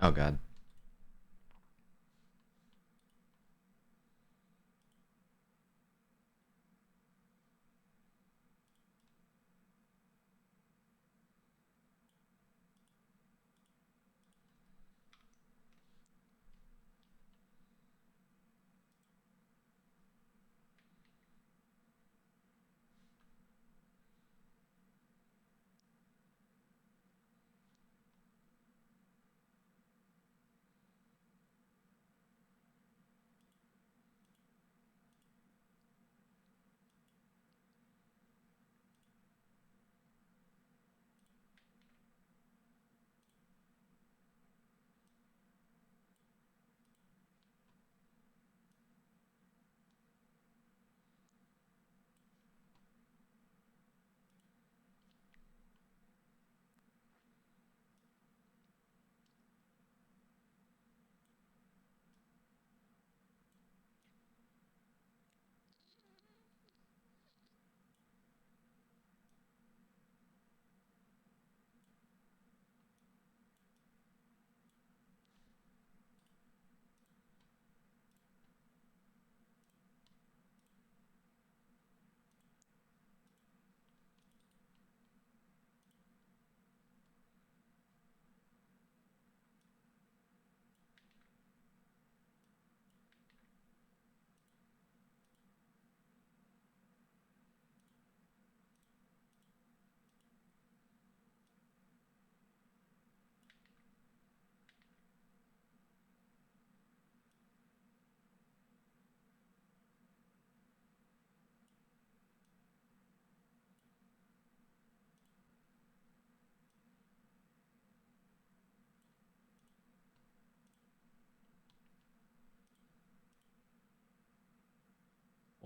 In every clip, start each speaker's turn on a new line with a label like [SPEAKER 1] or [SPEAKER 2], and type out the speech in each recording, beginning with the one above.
[SPEAKER 1] Oh god.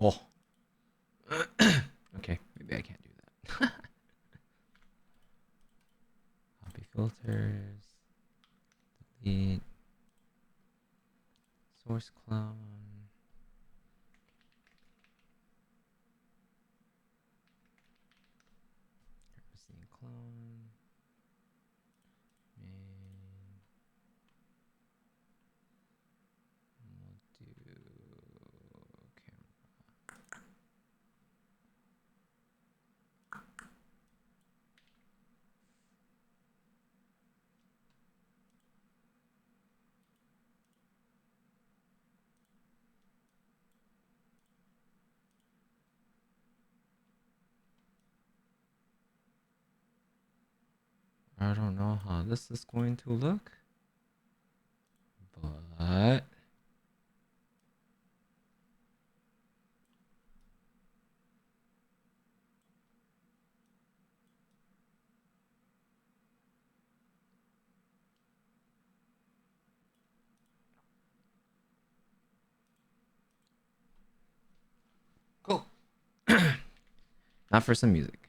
[SPEAKER 1] Oh. Okay, maybe I can't do that. Copy filters. Delete. Source clone. Representing clone. Main. We'll do camera. I don't know how this is going to look, but cool. Not for some music.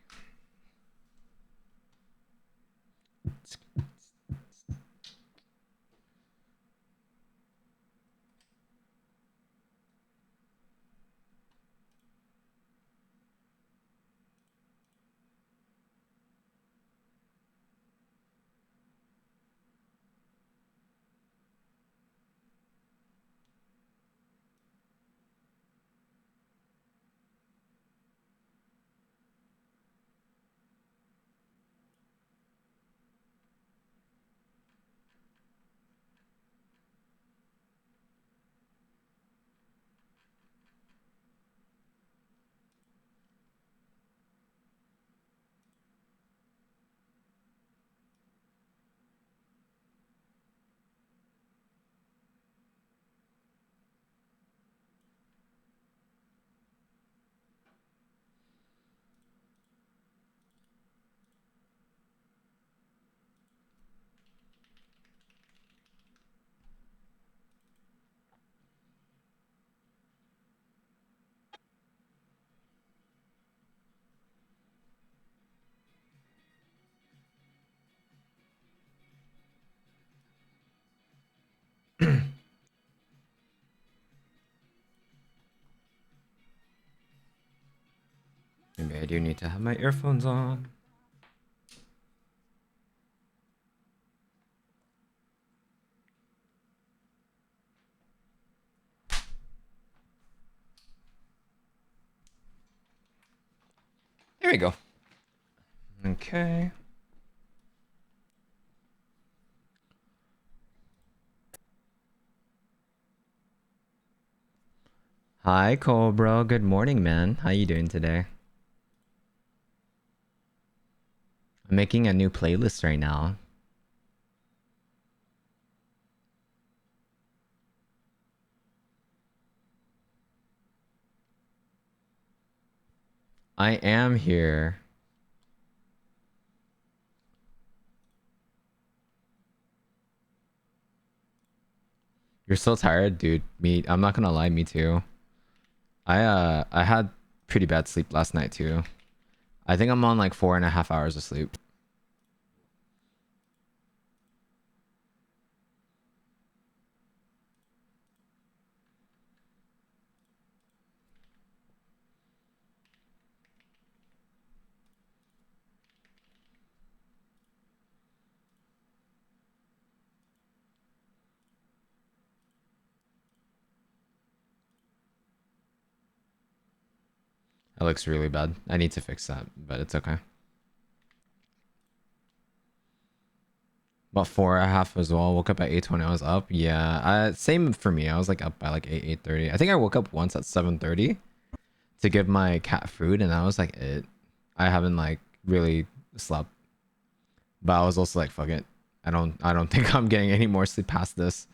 [SPEAKER 1] Maybe I do need to have my earphones on. Here we go. Okay. Hi, Cobra. Good morning, man. How you doing today? I'm making a new playlist right now. I am here. You're so tired, dude. I'm not gonna lie, me too. I had pretty bad sleep last night too. I think I'm on like 4.5 hours of sleep. It looks really bad. I need to fix that, but it's okay. About 4.5 as well. Woke up at 8 when I was up. Yeah, same for me. I was like up by like 8:30. I think I woke up once at 7:30 to give my cat food, and that was like it. I haven't like really slept, but I was also like, fuck it. I don't think I'm getting any more sleep past this.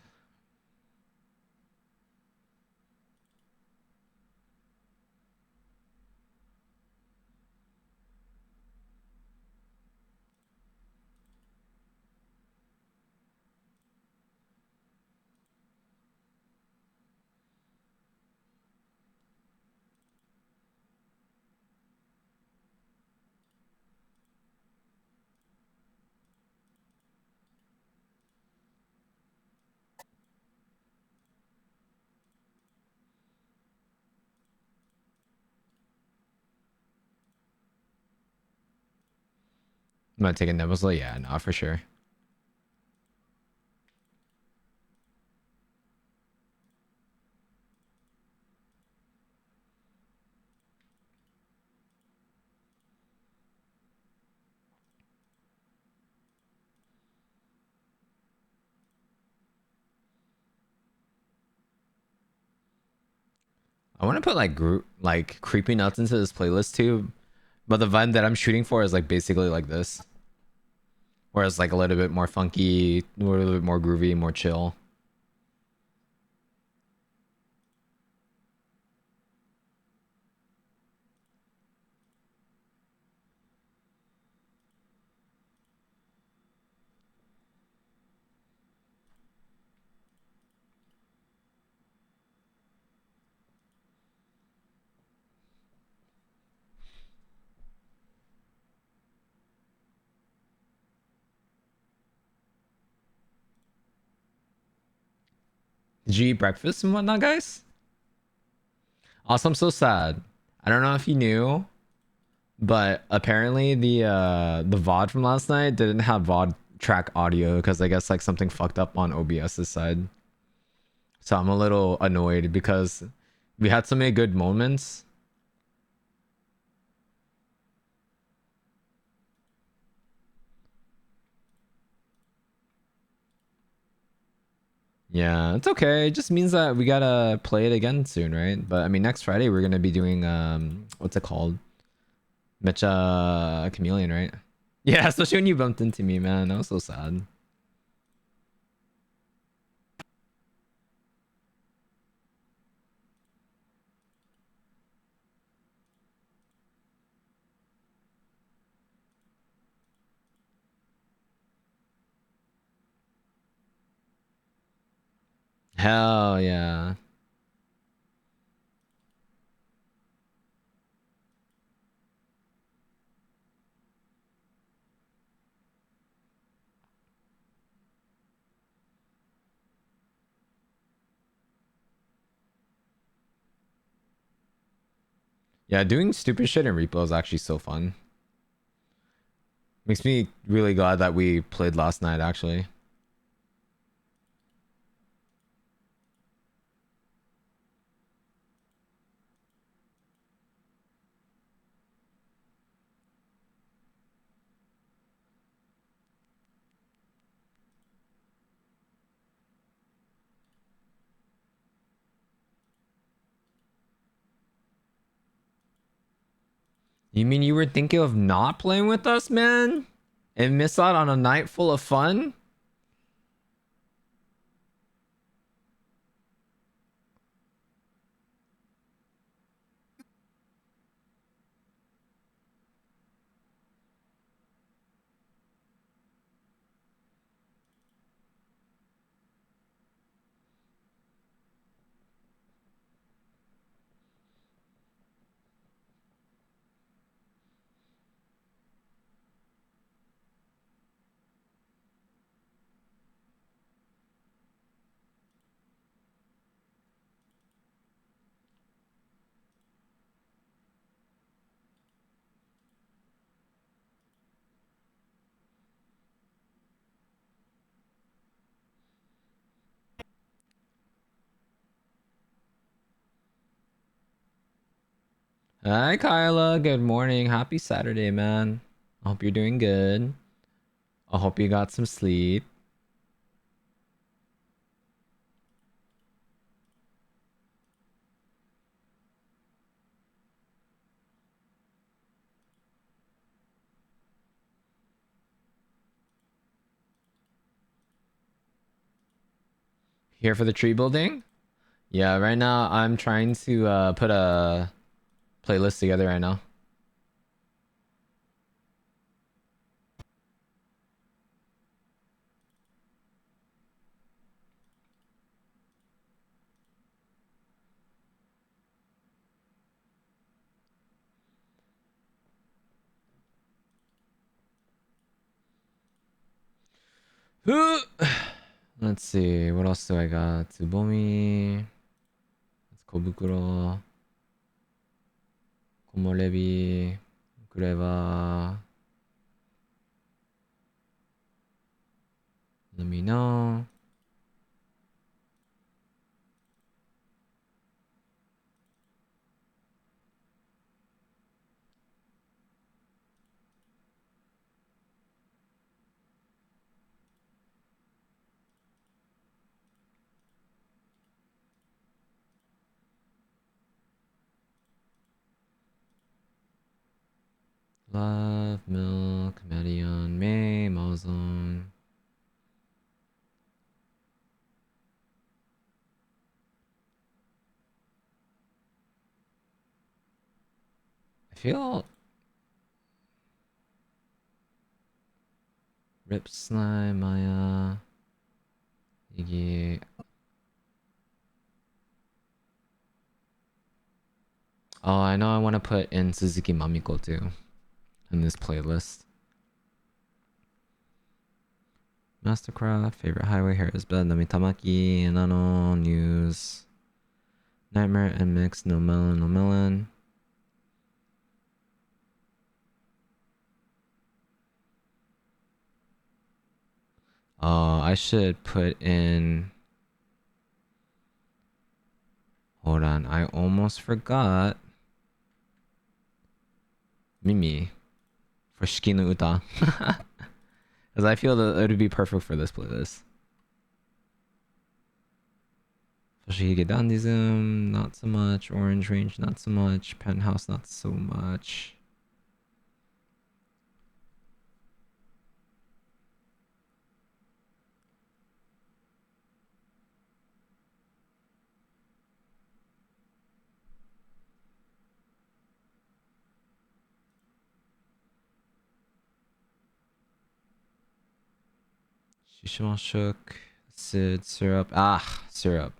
[SPEAKER 1] I'm gonna take a Nebuzla. Yeah, no, for sure. I want to put like group like creepy nuts into this playlist too, but the vibe that I'm shooting for is like basically like this, whereas like a little bit more funky, a little bit more groovy, more chill. Did you eat breakfast and whatnot, guys? Also, I'm so sad. I don't know if you knew, but apparently the VOD from last night didn't have VOD track audio because I guess like something fucked up on OBS's side. So I'm a little annoyed because we had so many good moments. Yeah, it's okay. It just means that we gotta play it again soon, right? But I mean, next Friday we're gonna be doing what's it called? Mecha Chameleon, right? Yeah, especially when you bumped into me, man. That was so sad. Hell yeah. Yeah, doing stupid shit in Repo is actually so fun. Makes me really glad that we played last night, actually. You mean you were thinking of not playing with us, man? And miss out on a night full of fun? Hi, Kyla. Good morning. Happy Saturday, man. I hope you're doing good. I hope you got some sleep. Here for the tree building? Yeah, right now I'm trying to put a playlist together right now. Let's see, what else do I got? Tsubomi, Kobukuro, Komorebi, Kureva. Let me know. Love, Milk, Medion, May, Mozone. I feel Rip Slime, Maya, Iggy. Oh, I know I want to put in Suzuki Mamiko too in this playlist. Mastercraft, favorite highway, hair is bad, Namitamaki, Nano, news, Nightmare, and mix, no melon, no melon. Oh, I should put in. Hold on, I almost forgot. Mimi for Shiki no Uta. Because I feel that it would be perfect for this playlist. Toshihige Dandism, not so much. Orange Range, not so much. Penthouse, not so much. Shishima Shook, Sid, Syrup. Ah, Syrup.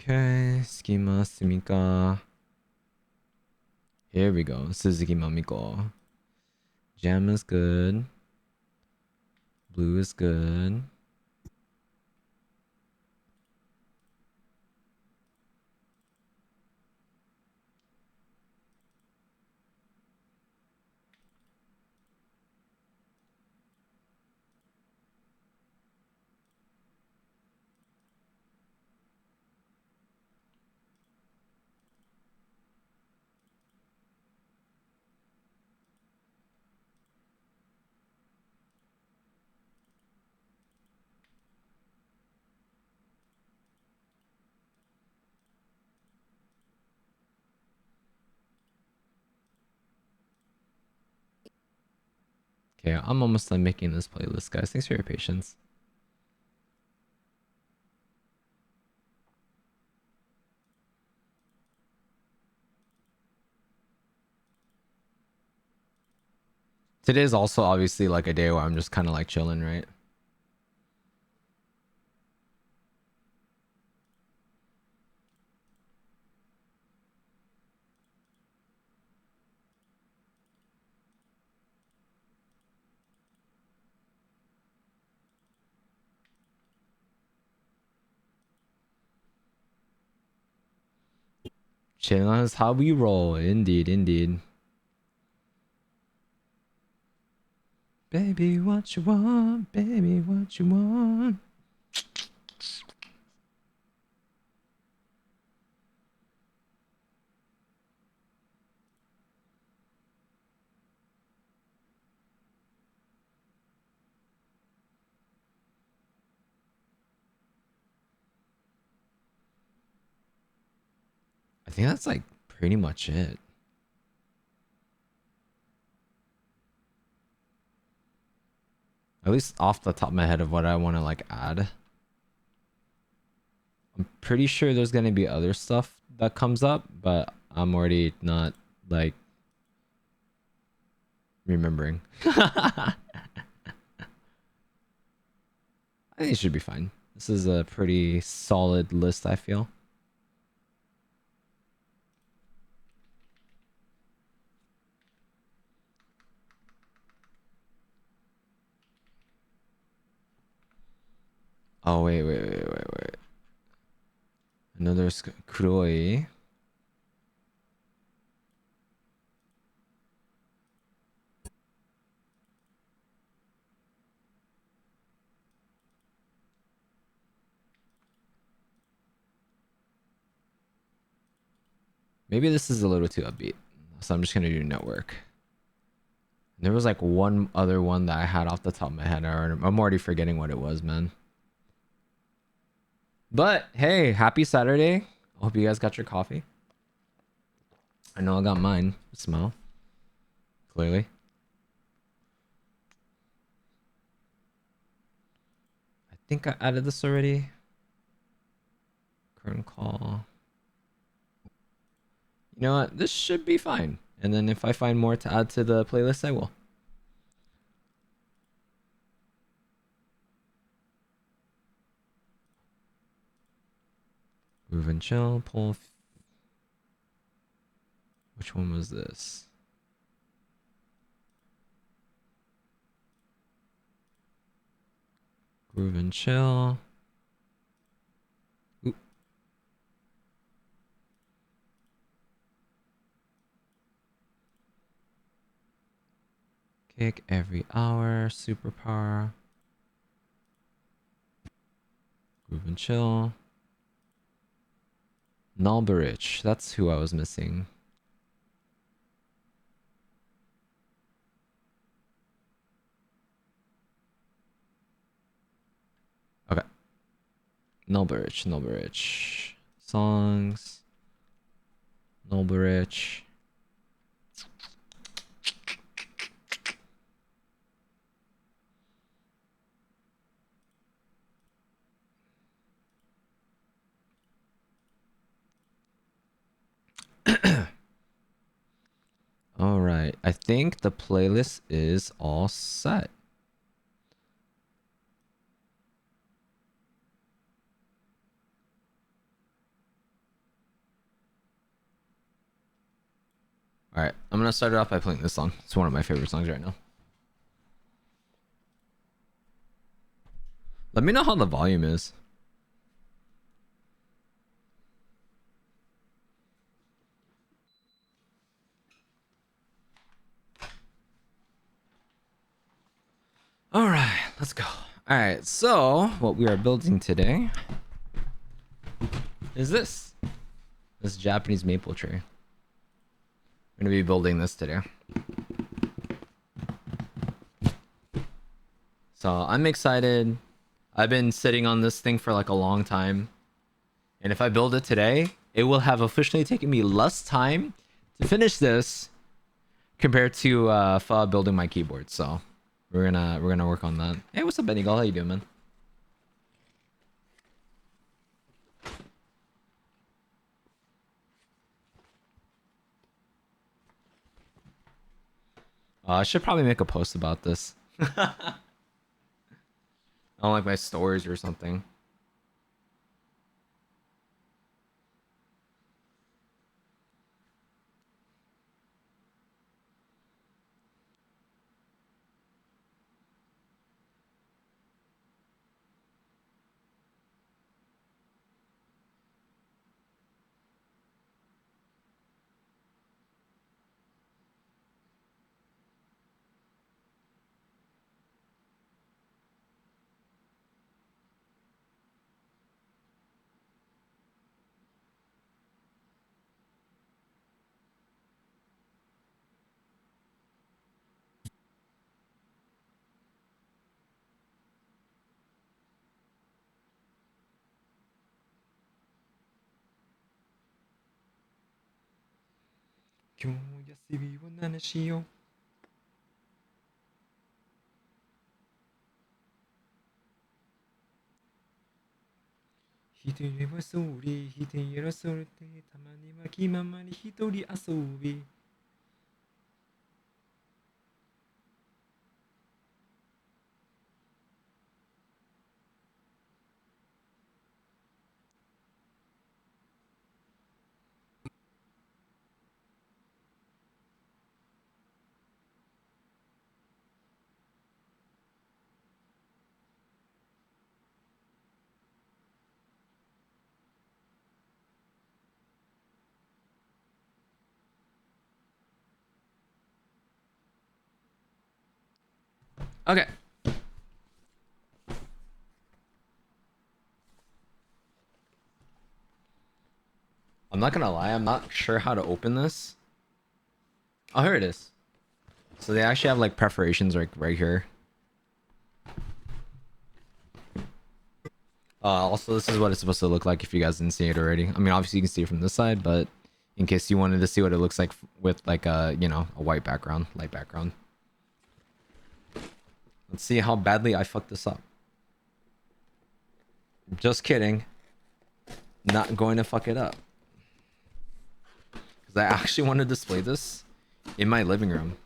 [SPEAKER 1] Okay, Schema, Sumika. Here we go. Suzuki Mamiko. Jam is good. Blue is good. Okay, I'm almost done making this playlist, guys. Thanks for your patience. Today is also obviously like a day where I'm just kind of like chilling, right? Chilling is how we roll. Indeed, indeed. Baby, what you want? Baby, what you want? I think that's like pretty much it. At least off the top of my head of what I want to like add. I'm pretty sure there's gonna be other stuff that comes up, but I'm already not like remembering. I think it should be fine. This is a pretty solid list, I feel. Oh, wait. Another Kuroi. Maybe this is a little too upbeat. So I'm just gonna do network. There was like one other one that I had off the top of my head. I'm already forgetting what it was, man. But hey, happy Saturday. I hope you guys got your coffee. I know I got mine. Smell. Clearly. I think I added this already. Current call. You know what? This should be fine. And then if I find more to add to the playlist, I will. Groove and chill. Pull. Which one was this? Groove and chill. Ooh. Kick every hour. Superpower. Groove and chill. Nalberich. That's who I was missing. Okay. Nalberich. Songs. Nalberich. All right. I think the playlist is all set. All right. I'm going to start it off by playing this song. It's one of my favorite songs right now. Let me know how the volume is. All right, let's go. All right, so what we are building today is this Japanese maple tree. We're gonna be building this today. So I'm excited. I've been sitting on this thing for like a long time. And if I build it today, it will have officially taken me less time to finish this compared to building my keyboard. So We're gonna work on that. Hey, what's up, Benny Gall? How you doing, man? I should probably make a post about this. On like my stories or something. Okay. I'm not gonna lie, I'm not sure how to open this. Oh, here it is. So they actually have like perforations right here. Also, this is what it's supposed to look like if you guys didn't see it already. I mean, obviously you can see it from this side, but in case you wanted to see what it looks like with like a, you know, a white background, light background. Let's see how badly I fucked this up. Just kidding. Not going to fuck it up. Because I actually want to display this in my living room.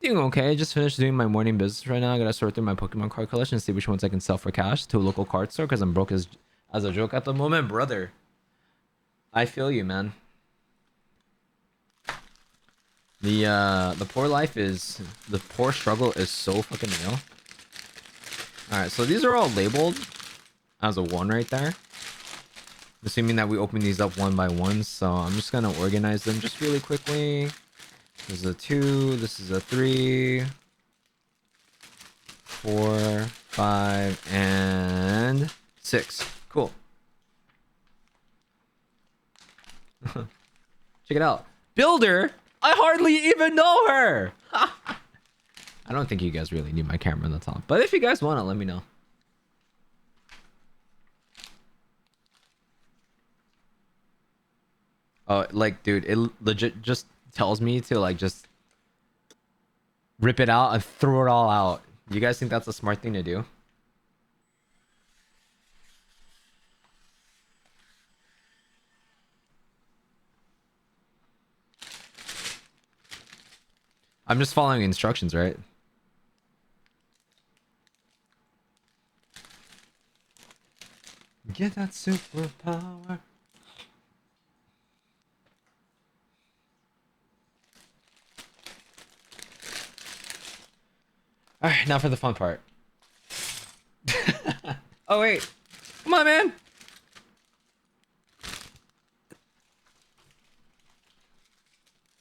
[SPEAKER 1] Doing okay. Just finished doing my morning business right now. I gotta sort through my Pokemon card collection and see which ones I can sell for cash to a local card store because I'm broke as a joke at the moment, brother. I feel you, man. The poor life is the poor struggle is so fucking real. Alright, so these are all labeled as a 1 right there. Assuming that we open these up one by one, so I'm just gonna organize them just really quickly. This is a 2, this is a 3, 4, 5, and 6. Cool. Check it out. Builder? I hardly even know her! I don't think you guys really need my camera on the top, but if you guys want it, let me know. Oh, like, dude, it legit just tells me to, like, just rip it out and throw it all out. You guys think that's a smart thing to do? I'm just following instructions, right? Get that superpower. Alright, now for the fun part. Oh, wait. Come on, man.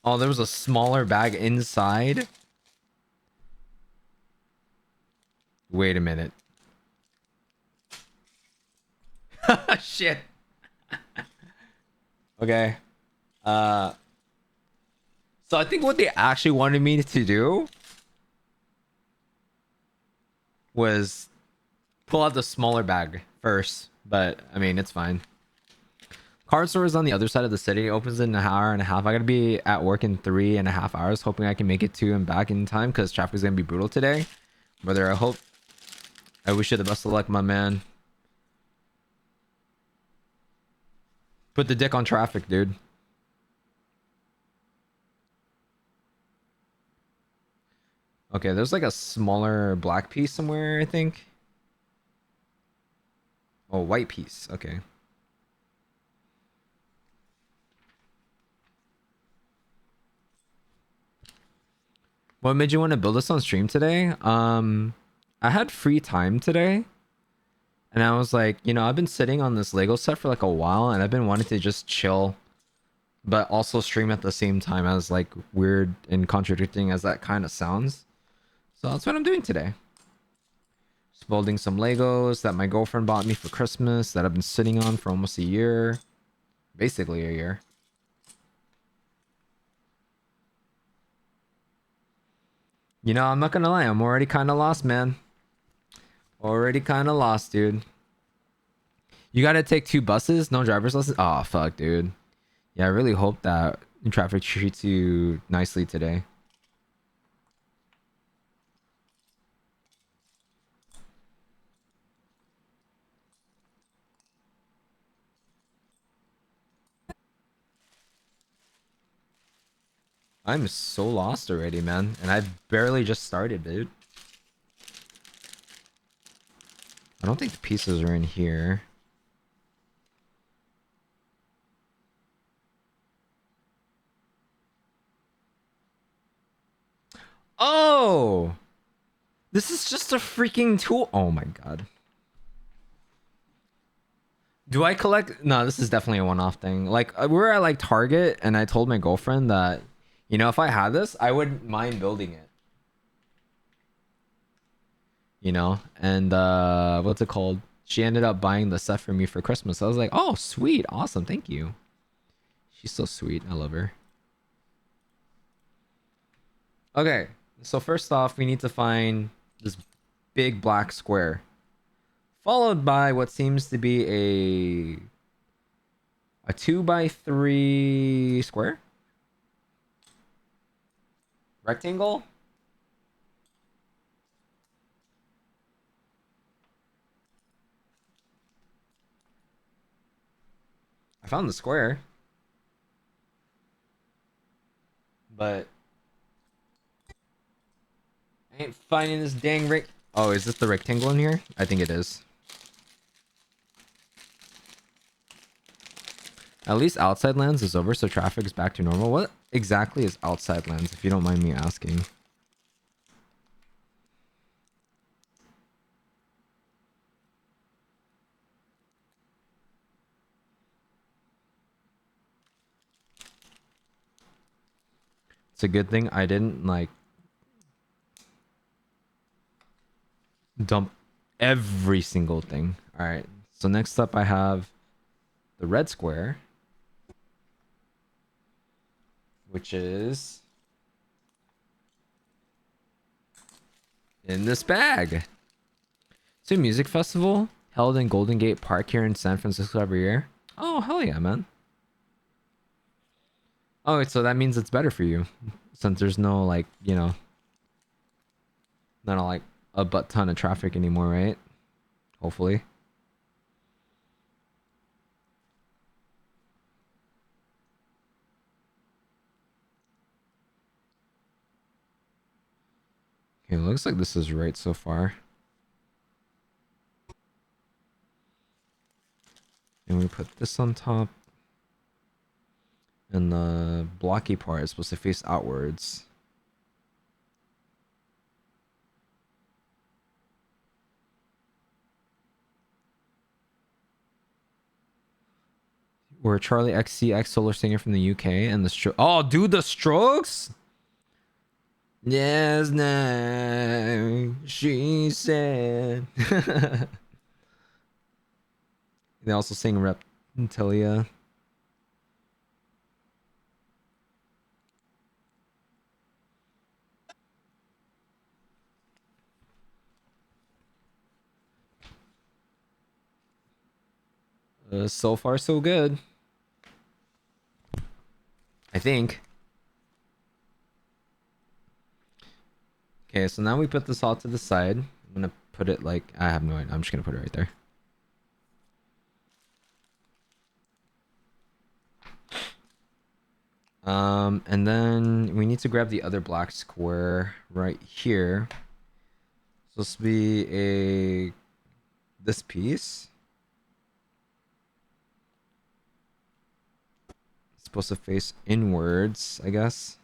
[SPEAKER 1] Oh, there was a smaller bag inside. Wait a minute. Shit. Okay. Uh, so I think what they actually wanted me to do was pull out the smaller bag first, but I mean, it's fine. Card store is on the other side of the city. It opens in an hour and a half. I gotta be at work in 3.5 hours, hoping I can make it to and back in time because traffic is gonna be brutal today. Brother, I wish you the best of luck, my man. Put the dick on traffic, dude. Okay, there's like a smaller black piece somewhere, I think. Oh, white piece. Okay. What made you want to build this on stream today? I had free time today, and I was like, I've been sitting on this Lego set for like a while, and I've been wanting to just chill, but also stream at the same time, as like weird and contradicting as that kind of sounds. So that's what I'm doing today. Just building some Legos that my girlfriend bought me for Christmas that I've been sitting on for almost a year. Basically a year. I'm not gonna lie, I'm already kind of lost, man. Already kind of lost, dude. You gotta take 2 buses, no driver's license. Oh fuck, dude. Yeah, I really hope that traffic treats you nicely today. I'm so lost already, man. And I've barely just started, dude. I don't think the pieces are in here. Oh! This is just a freaking tool. Oh my god. Do I collect? No, this is definitely a one-off thing. Like, we were at like Target, and I told my girlfriend that, if I had this, I wouldn't mind building it. And what's it called? She ended up buying the set for me for Christmas. I was like, oh, sweet, awesome, thank you. She's so sweet. I love her. Okay, so first off, we need to find this big black square, followed by what seems to be a 2x3 square rectangle. I found the square, but I ain't finding this dang Oh, is this the rectangle in here? I think it is. At least outside lands is over, so traffic is back to normal. What exactly is outside lands, if you don't mind me asking? It's a good thing I didn't like dump every single thing. All right. So next up I have the red square, which is in this bag. It's a music festival held in Golden Gate Park here in San Francisco every year. Oh, hell yeah, man. Oh, wait, so that means it's better for you since there's no like, not like a butt ton of traffic anymore, right? Hopefully. Okay, looks like this is right so far. And we put this on top. And the blocky part is supposed to face outwards. We're Charlie XCX solo singer from the UK and the oh, dude, the Strokes. Yes, no, she said. They also sing Reptilia. So far, so good. I think. Okay, so now we put this all to the side. I'm gonna put it like I have no idea. I'm just gonna put it right there. And then we need to grab the other black square right here. So this will be this piece. It's supposed to face inwards, I guess.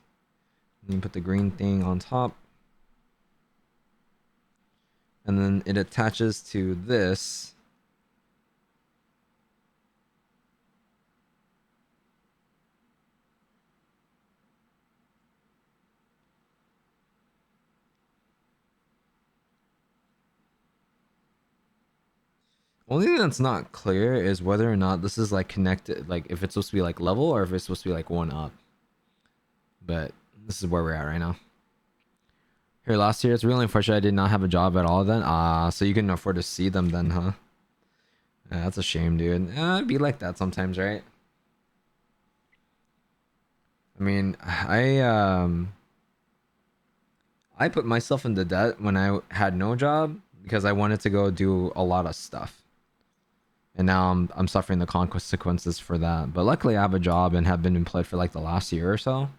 [SPEAKER 1] And you put the green thing on top. And then it attaches to this. Only thing that's not clear is whether or not this is like connected, like if it's supposed to be like level or if it's supposed to be like one up. But this is where we're at right now. Here, last year, it's really unfortunate I did not have a job at all then. So you can afford to see them then, huh? Yeah, that's a shame, dude. It'd be like that sometimes, right? I mean, I put myself into debt when I had no job because I wanted to go do a lot of stuff. And now I'm suffering the consequences for that. But luckily I have a job and have been employed for like the last year or so.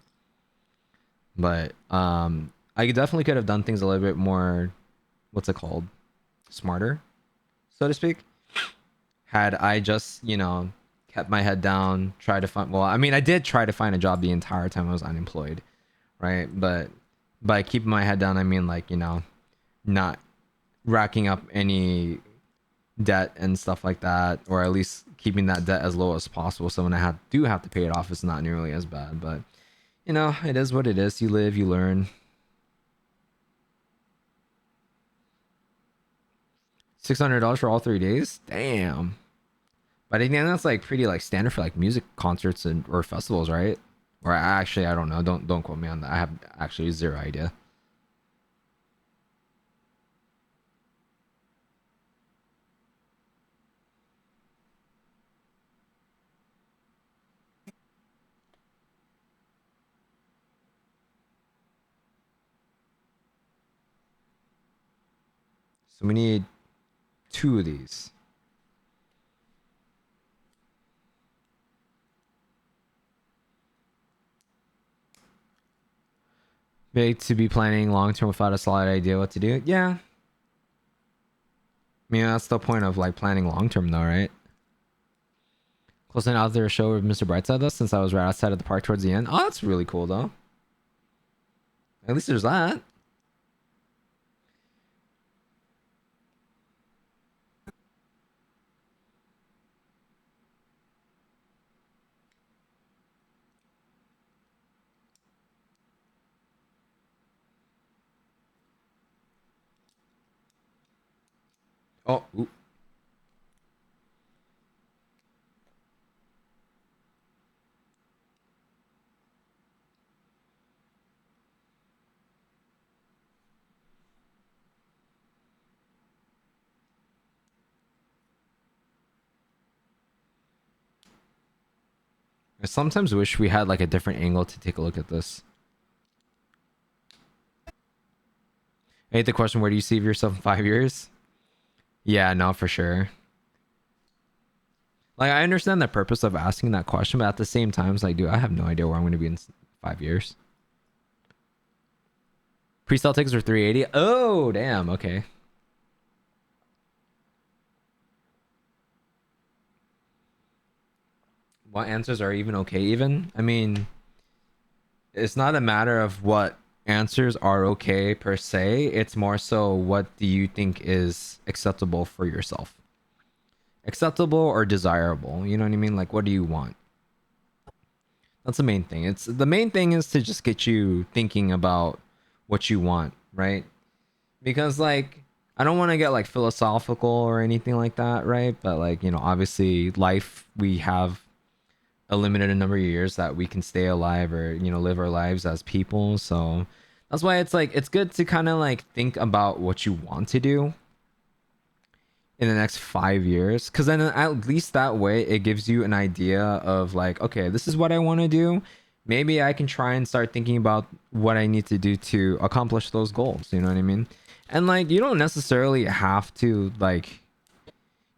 [SPEAKER 1] But I definitely could have done things a little bit more, what's it called? Smarter, so to speak. Had I just, kept my head down, tried to find, well, I mean, I did try to find a job the entire time I was unemployed, right? But by keeping my head down, I mean, like, not racking up any debt and stuff like that, or at least keeping that debt as low as possible. So when I do have to pay it off, it's not nearly as bad. But, it is what it is. You live, you learn. $600 for all 3 days? Damn. But I think that's like pretty like standard for like music concerts and or festivals, right? Or actually, I don't know. Don't quote me on that. I have actually zero idea. So we need two of these. Big to be planning long term without a solid idea what to do. Yeah. I mean, that's the point of like planning long term, though, right? Closing out their show with Mr. Brightside, though, since I was right outside of the park towards the end. Oh, that's really cool, though. At least there's that. Oh, ooh. I sometimes wish we had like a different angle to take a look at this. I hate the question, where do you see yourself in 5 years? Yeah, no, for sure. Like, I understand the purpose of asking that question, but at the same time, it's like, dude, I have no idea where I'm going to be in 5 years. Pre-sale tickets are 380. Oh, damn. Okay. What answers are even okay? Even, I mean, it's not a matter of what answers are okay per se. It's more so what do you think is acceptable for yourself. acceptable or desirable. You know what I mean? Like, what do you want? That's the main thing. It's the main thing is to just get you thinking about what you want, right? Because like I don't want to get like philosophical or anything like that, right? But like, you know, obviously life, we have a limited number of years that we can stay alive or, you know, live our lives as people. So that's why it's like it's good to kind of like think about what you want to do in the next 5 years, because then at least that way it gives you an idea of like, okay, this is what I want to do. Maybe I can try and start thinking about what I need to do to accomplish those goals. You know what I mean? And like, you don't necessarily have to like,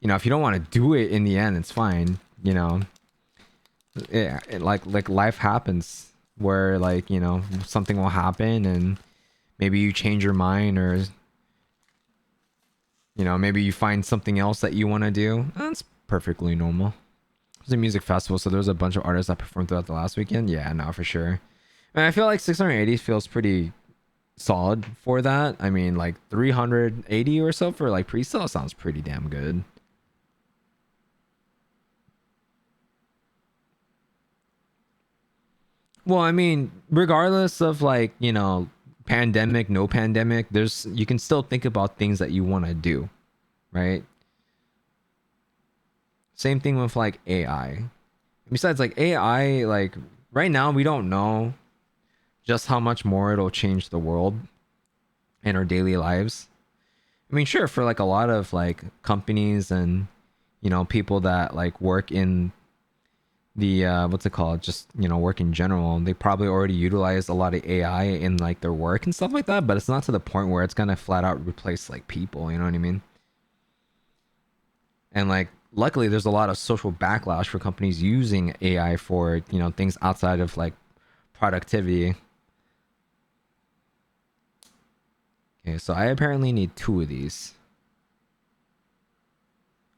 [SPEAKER 1] you know, if you don't want to do it in the end, it's fine. You know, like life happens where like, you know, something will happen and maybe you change your mind, or you know, maybe you find something else that you want to do. That's perfectly normal. It's a music festival, so there's a bunch of artists that performed throughout the last weekend. Yeah, no, for sure. And I feel like 680 feels pretty solid for that. I mean, like 380 or so for like pre-sale sounds pretty damn good. Well, I mean, regardless of like, you know, pandemic, no pandemic, there's you can still think about things that you want to do, right? Same thing with like AI. Besides like AI, like right now we don't know just how much more it'll change the world and our daily lives. I mean, sure, for like a lot of like companies and, you know, people that like work in the what's it called, just, you know, work in general, they probably already utilize a lot of AI in like their work and stuff like that, but it's not to the point where it's gonna flat out replace like people. You know what I mean? And like luckily there's a lot of social backlash for companies using AI for, you know, things outside of like productivity. Okay, so I apparently need two of these.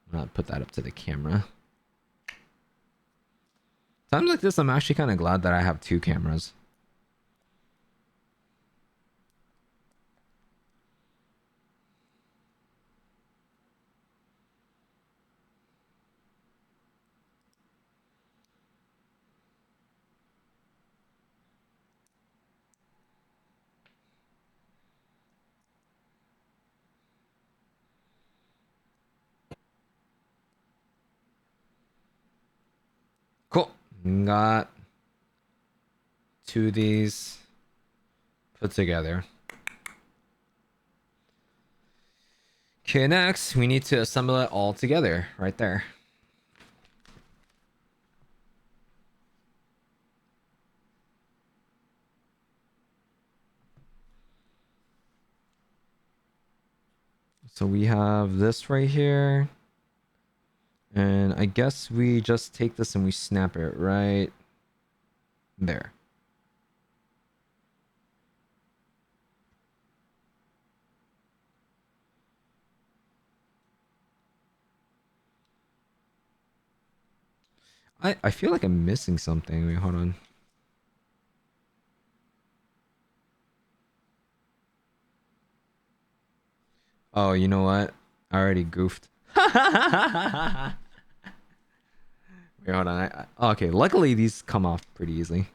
[SPEAKER 1] I'm gonna put that up to the camera. Times like this, I'm actually kind of glad that I have two cameras. Cool. Got two of these put together. Okay, next we need to assemble it all together right there. So we have this right here. And I guess we just take this and we snap it right there. I feel like I'm missing something. Wait, hold on. Oh, you know what? I already goofed. Wait, hold on. Okay, luckily these come off pretty easily.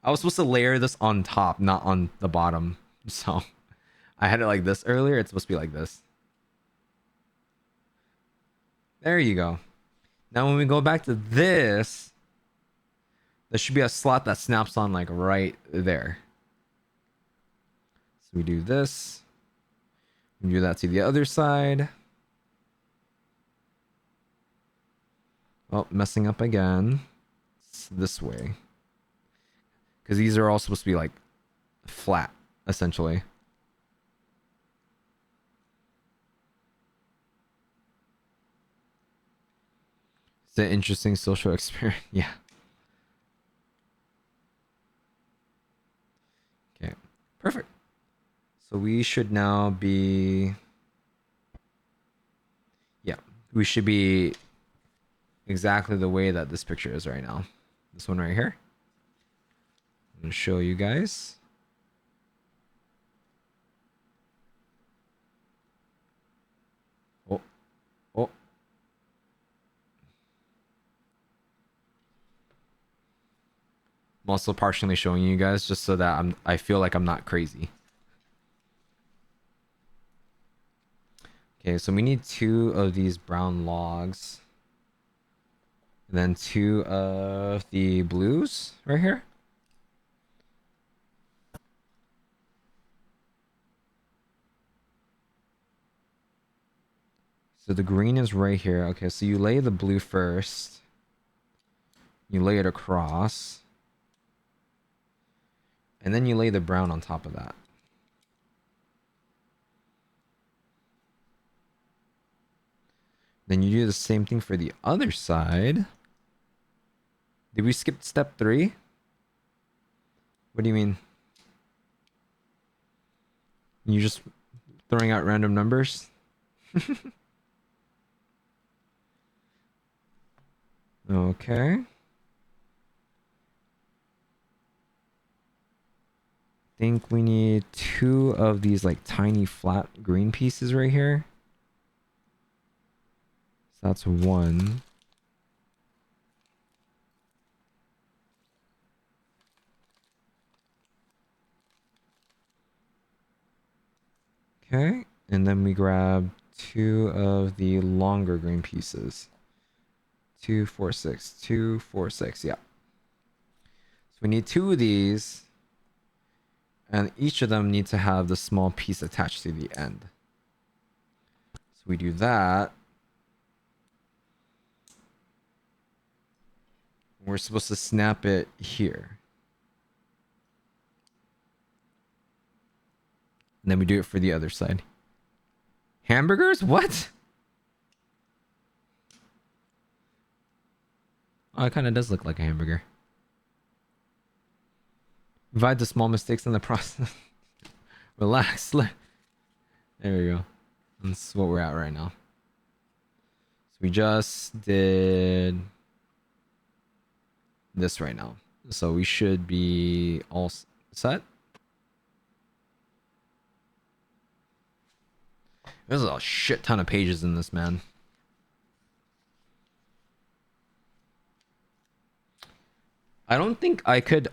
[SPEAKER 1] I was supposed to layer this on top, not on the bottom. So I had it like this earlier. It's supposed to be like this. There you go. Now when we go back to this, there should be a slot that snaps on like right there. So we do this. We do that to the other side. Oh, messing up again. It's this way. Because these are all supposed to be like flat, essentially. It's an interesting social experience. Yeah. Okay. Perfect. So we should now be... Yeah. We should be exactly the way that this picture is right now. This one right here. I'm going to show you guys. Oh, I'm also partially showing you guys just so that I feel like I'm not crazy. Okay, so we need 2 of these brown logs. And then 2 of the blues right here. So the green is right here. Okay, so you lay the blue first. You lay it across. And then you lay the brown on top of that. Then you do the same thing for the other side. Did we skip step 3? What do you mean? You just throwing out random numbers? Okay. Think we need 2 of these like tiny flat green pieces right here. So that's 1. Okay, and then we grab 2 of the longer green pieces. 2, 4, 6. 2, 4, 6. Yeah. So we need 2 of these. And each of them need to have the small piece attached to the end. So we do that. We're supposed to snap it here. And then we do it for the other side. Hamburgers? What? Oh, it kind of does look like a hamburger. Avoid the small mistakes in the process. Relax. There we go. That's what we're at right now. So we just did this right now. So we should be all set. There's a shit ton of pages in this, man. I don't think I could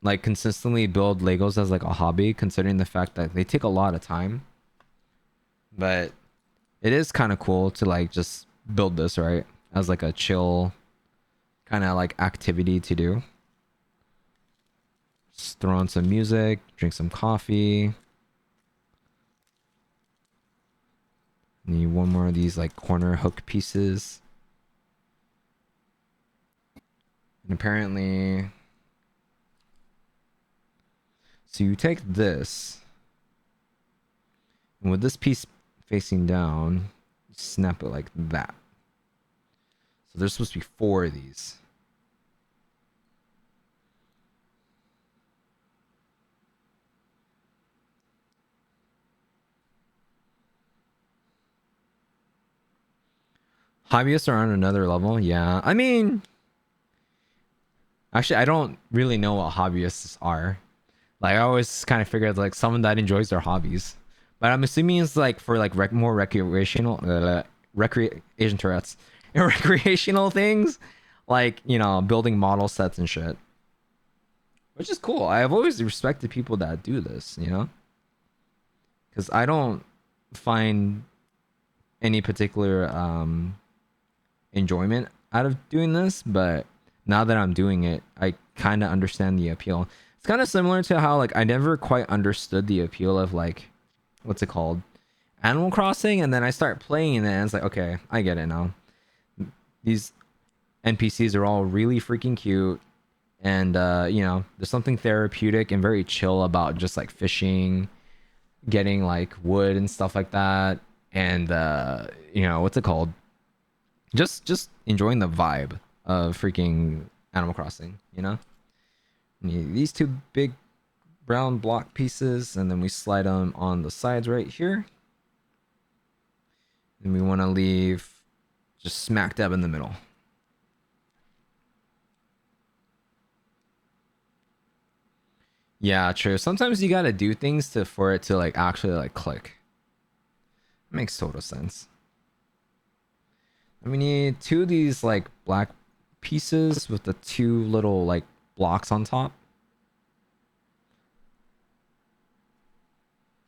[SPEAKER 1] like consistently build Legos as like a hobby, considering the fact that they take a lot of time. But it is kind of cool to like just build this, right? As like a chill kind of like activity to do. Just throw on some music, drink some coffee. Need one more of these like corner hook pieces. And apparently, so you take this, and with this piece facing down, you snap it like that. So there's supposed to be 4 of these. Hobbyists are on another level. Yeah. I mean, actually, I don't really know what hobbyists are. Like, I always kind of figured like someone that enjoys their hobbies. But I'm assuming it's like for like more recreational, Asian Tourette's, recreational things, like, you know, building model sets and shit. Which is cool. I've always respected people that do this, you know? Because I don't find any particular enjoyment out of doing this, but now that I'm doing it, I kind of understand the appeal. It's kind of similar to how like I never quite understood the appeal of like what's it called? Animal Crossing, and then I start playing it and it's like, okay, I get it now. These NPCs are all really freaking cute, and you know, there's something therapeutic and very chill about just like fishing, getting like wood and stuff like that, and you know, what's it called? Just enjoying the vibe of freaking Animal Crossing, you know? These 2 big brown block pieces, and then we slide them on the sides right here. And we want to leave just smack dab in the middle. Yeah, true. Sometimes you gotta do things for it to like actually like click. Makes total sense. And we need 2 of these like black pieces with the 2 little like blocks on top.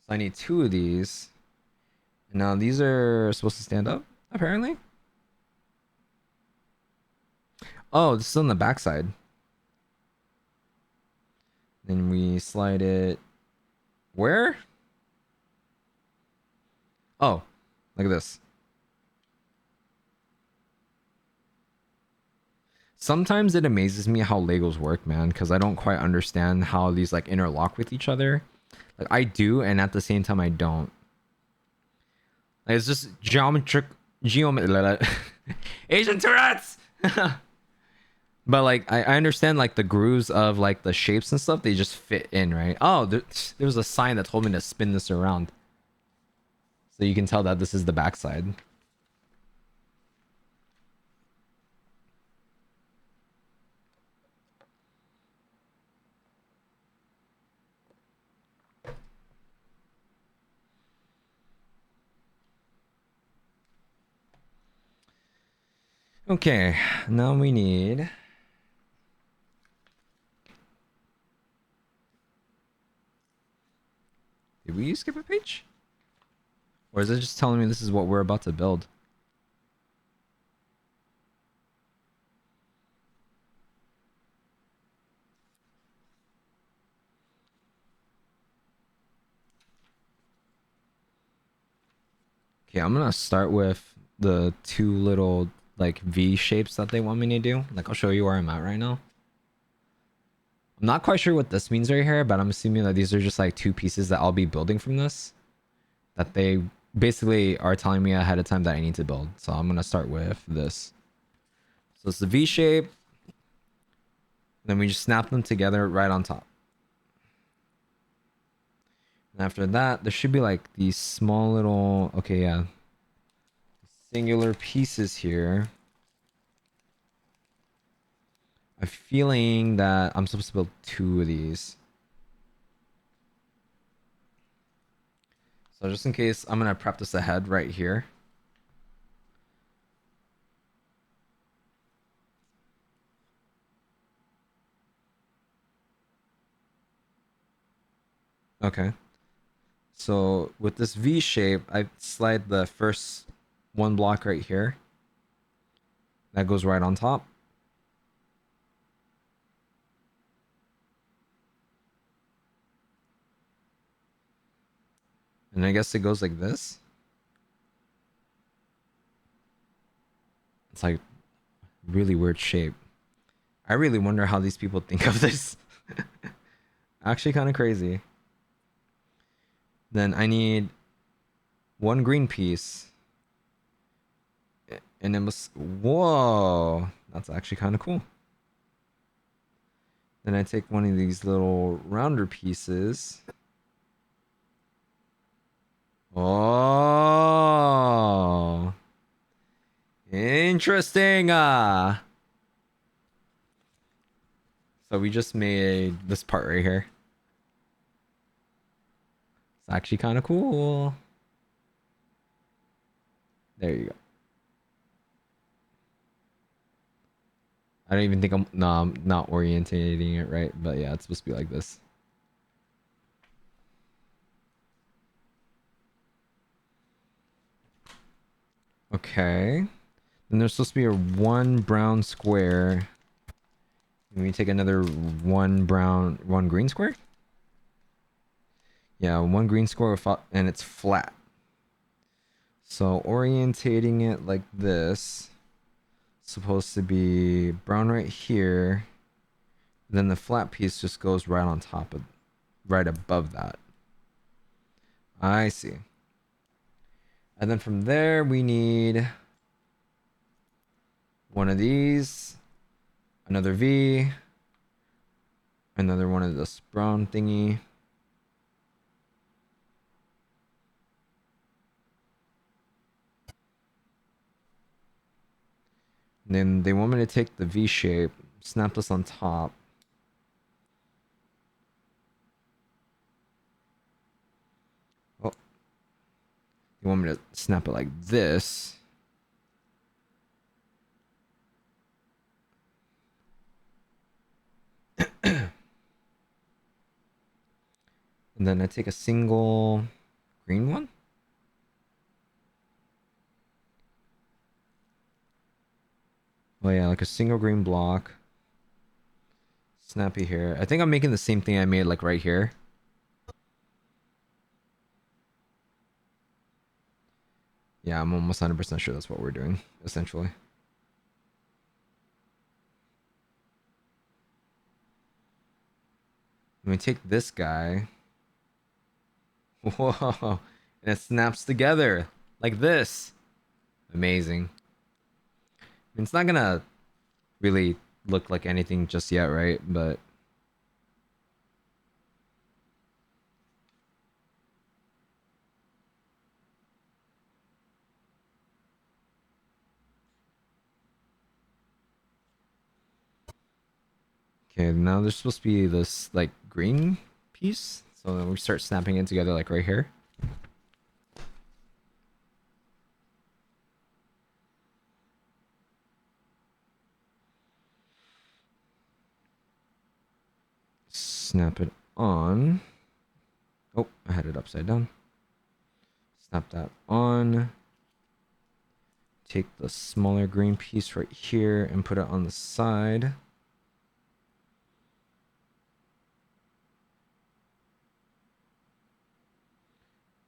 [SPEAKER 1] So I need 2 of these. And now these are supposed to stand up, apparently. Oh, this is on the backside. Then we slide it. Where? Oh, look at this. Sometimes it amazes me how Legos work, man, because I don't quite understand how these like interlock with each other. Like I do, and at the same time I don't. Like, it's just geometry. Asian Tourette's. But like I understand like the grooves of like the shapes and stuff, they just fit in, right? Oh, there's a sign that told me to spin this around. So you can tell that this is the backside. Okay, now we need... Did we skip a page? Or is it just telling me this is what we're about to build? Okay, I'm gonna start with the 2 little like V shapes that they want me to do. Like I'll show you where I'm at right now. I'm not quite sure what this means right here, but I'm assuming that these are just like 2 pieces that I'll be building from this. That they basically are telling me ahead of time that I need to build. So I'm gonna start with this. So it's the V shape. Then we just snap them together right on top. And after that, there should be like these small little, okay, yeah, singular pieces here. I'm feeling that I'm supposed to build 2 of these. So just in case, I'm gonna prep this ahead right here. Okay. So with this V shape, I slide the first 1 block right here. That goes right on top. And I guess it goes like this. It's like really weird shape. I really wonder how these people think of this. Actually kind of crazy. Then I need 1 green piece. And it must... Whoa! That's actually kind of cool. Then I take one of these little rounder pieces. Oh! Interesting! So we just made this part right here. It's actually kind of cool. There you go. I don't even think I'm not orientating it right, but yeah, it's supposed to be like this. Okay. Then there's supposed to be a 1 brown square. Can we take another 1 brown, 1 green square? Yeah, 1 green square and it's flat. So orientating it like this, supposed to be brown right here. Then the flat piece just goes right on top of, right above that. I see. And then from there we need 1 of these, another V, another one of this brown thingy. And then they want me to take the V shape, snap this on top. Oh, they want me to snap it like this. And then I take a single green one. Oh yeah, like a single green block. Snappy here. I think I'm making the same thing I made like right here. Yeah, I'm almost 100% sure that's what we're doing, essentially. Let me take this guy. Whoa. And it snaps together like this. Amazing. I mean, it's not gonna really look like anything just yet, right? But okay, now there's supposed to be this like green piece. So then we start snapping it together like right here. Snap it on. Oh, I had it upside down. Snap that on. Take the smaller green piece right here and put it on the side.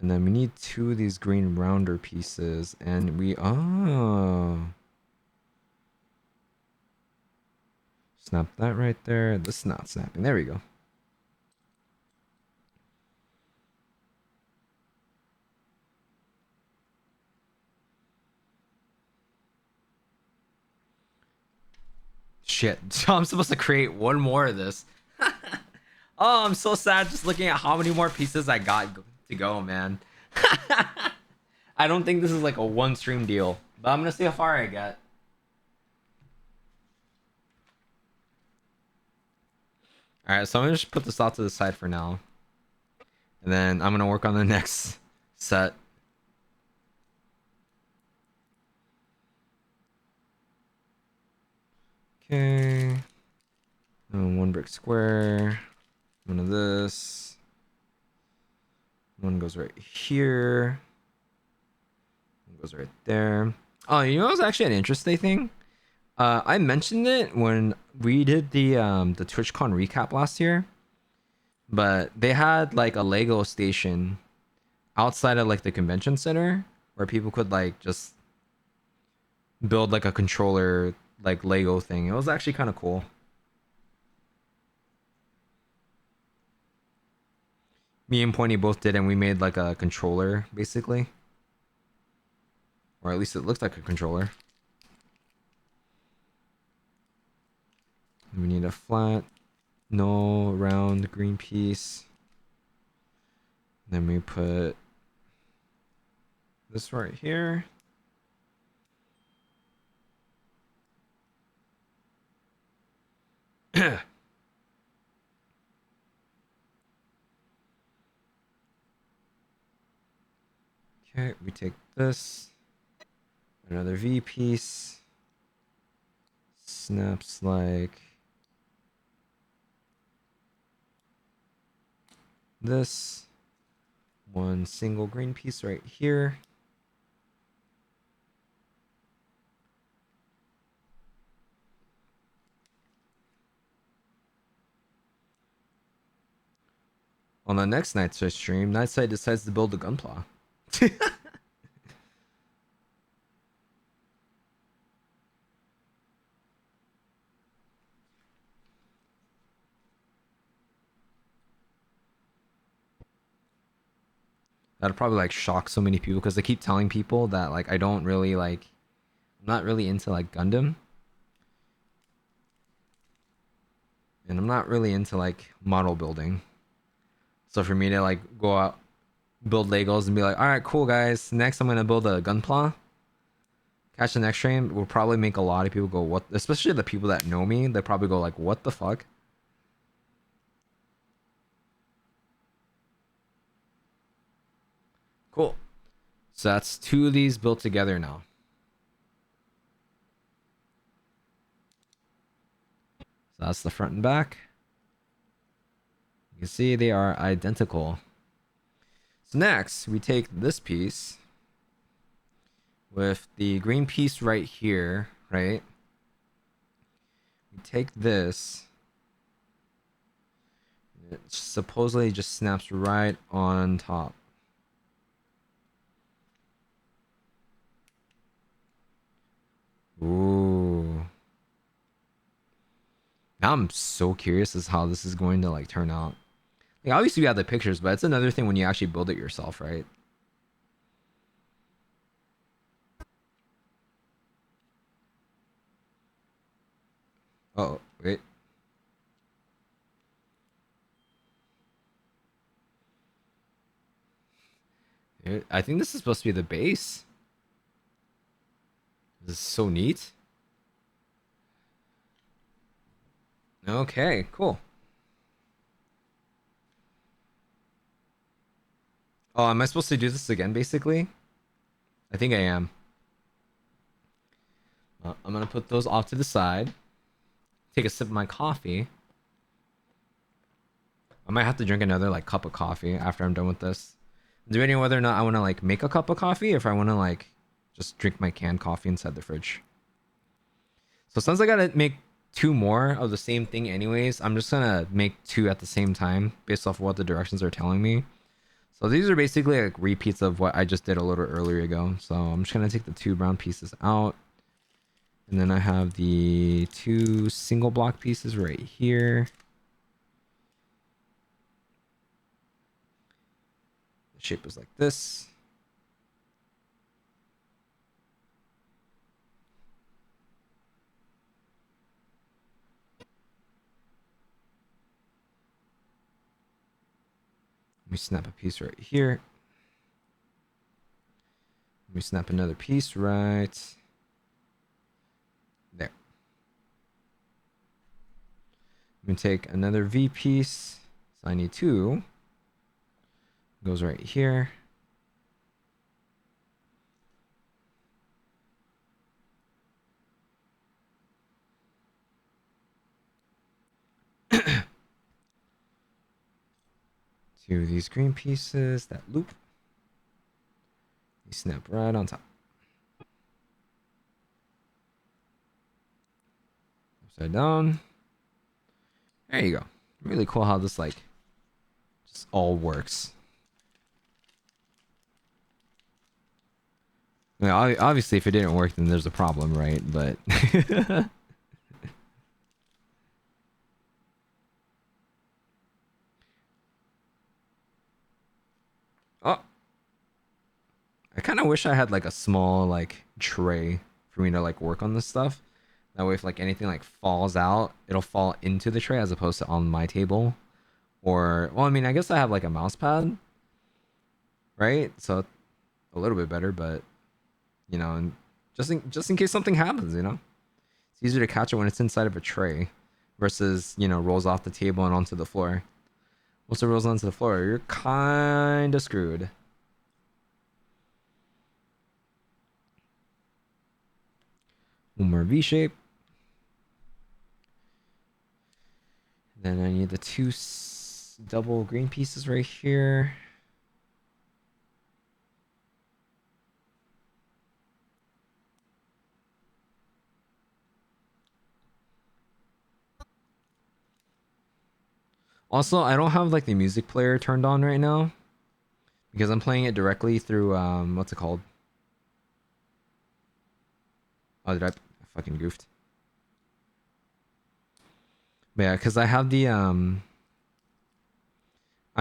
[SPEAKER 1] And then we need two of these green rounder pieces. And we... Oh. Snap that right there. This is not snapping. There we go. Shit. So I'm supposed to create one more of this. Oh, I'm so sad just looking at how many more pieces I got to go, man. I don't think this is like a one stream deal, but I'm gonna see how far I get. All right, so I'm gonna just put this off to the side for now, and then I'm gonna work on the next set. Okay, and one brick square, one of this, one goes right here, one goes right there. Oh, you know what's actually an interesting thing? I mentioned it when we did the TwitchCon recap last year, but they had like a Lego station outside of like the convention center where people could like just build like a controller like Lego thing. It was actually kind of cool. Me and Pointy both did, and we made like a controller basically, or at least it looked like a controller. We need a flat, no round green piece. Then we put this right here. Okay, we take this, another V piece, snaps like this, one single green piece right here. On the next Nightside stream, Nightside decides to build a gunpla. That'll probably like shock so many people because I keep telling people that like I don't really like, I'm not really into like Gundam, and I'm not really into like model building. So for me to like go out, build Legos and be like, all right, cool guys, next I'm gonna build a gunpla. Catch the next stream will probably make a lot of people go, what? Especially the people that know me, they probably go like, what the fuck? Cool. So that's two of these built together now. So that's the front and back. You see, they are identical. So next, we take this piece with the green piece right here, right? We take this. It supposedly just snaps right on top. Ooh. Now I'm so curious as how this is going to like turn out. Like obviously we have the pictures, but it's another thing when you actually build it yourself, right? Oh, wait. I think this is supposed to be the base. This is so neat. Okay, cool. Oh, am I supposed to do this again, basically? I think I am. I'm gonna put those off to the side. Take a sip of my coffee. I might have to drink another like cup of coffee after I'm done with this. I'm debating whether or not I want to like make a cup of coffee, or if I want to like just drink my canned coffee inside the fridge. So since I gotta make two more of the same thing anyways, I'm just gonna make two at the same time based off of what the directions are telling me. So these are basically like repeats of what I just did a little earlier ago. So I'm just gonna take the two brown pieces out. And then I have the two single block pieces right here. The shape is like this. Let me snap a piece right here. Let me snap another piece right there. Let me take another V piece. So I need two. Goes right here. Two of these green pieces that loop. You snap right on top. Upside down. There you go. Really cool how this like just all works. I mean, obviously, if it didn't work, then there's a problem, right? But oh, I kind of wish I had like a small like tray for me to like work on this stuff. That way, if like anything like falls out, it'll fall into the tray as opposed to on my table. Or well, I mean, I guess I have like a mouse pad, right? So a little bit better, but you know, and just in case something happens, you know, it's easier to catch it when it's inside of a tray versus rolls off the table and onto the floor. Once it rolls onto the floor, you're kind of screwed. One more V shape. Then I need the two double green pieces right here. Also, I don't have like the music player turned on right now because I'm playing it directly through what's it called? Oh, did I fucking goofed? But yeah, because I have the I'm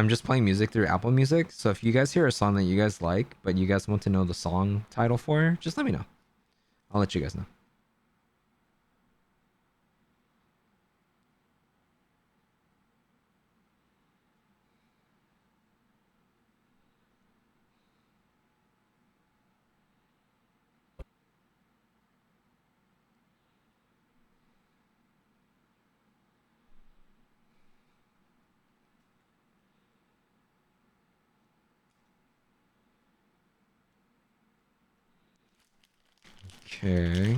[SPEAKER 1] just playing music through Apple Music. So if you guys hear a song that you guys like, but you guys want to know the song title for, just let me know. I'll let you guys know. Okay.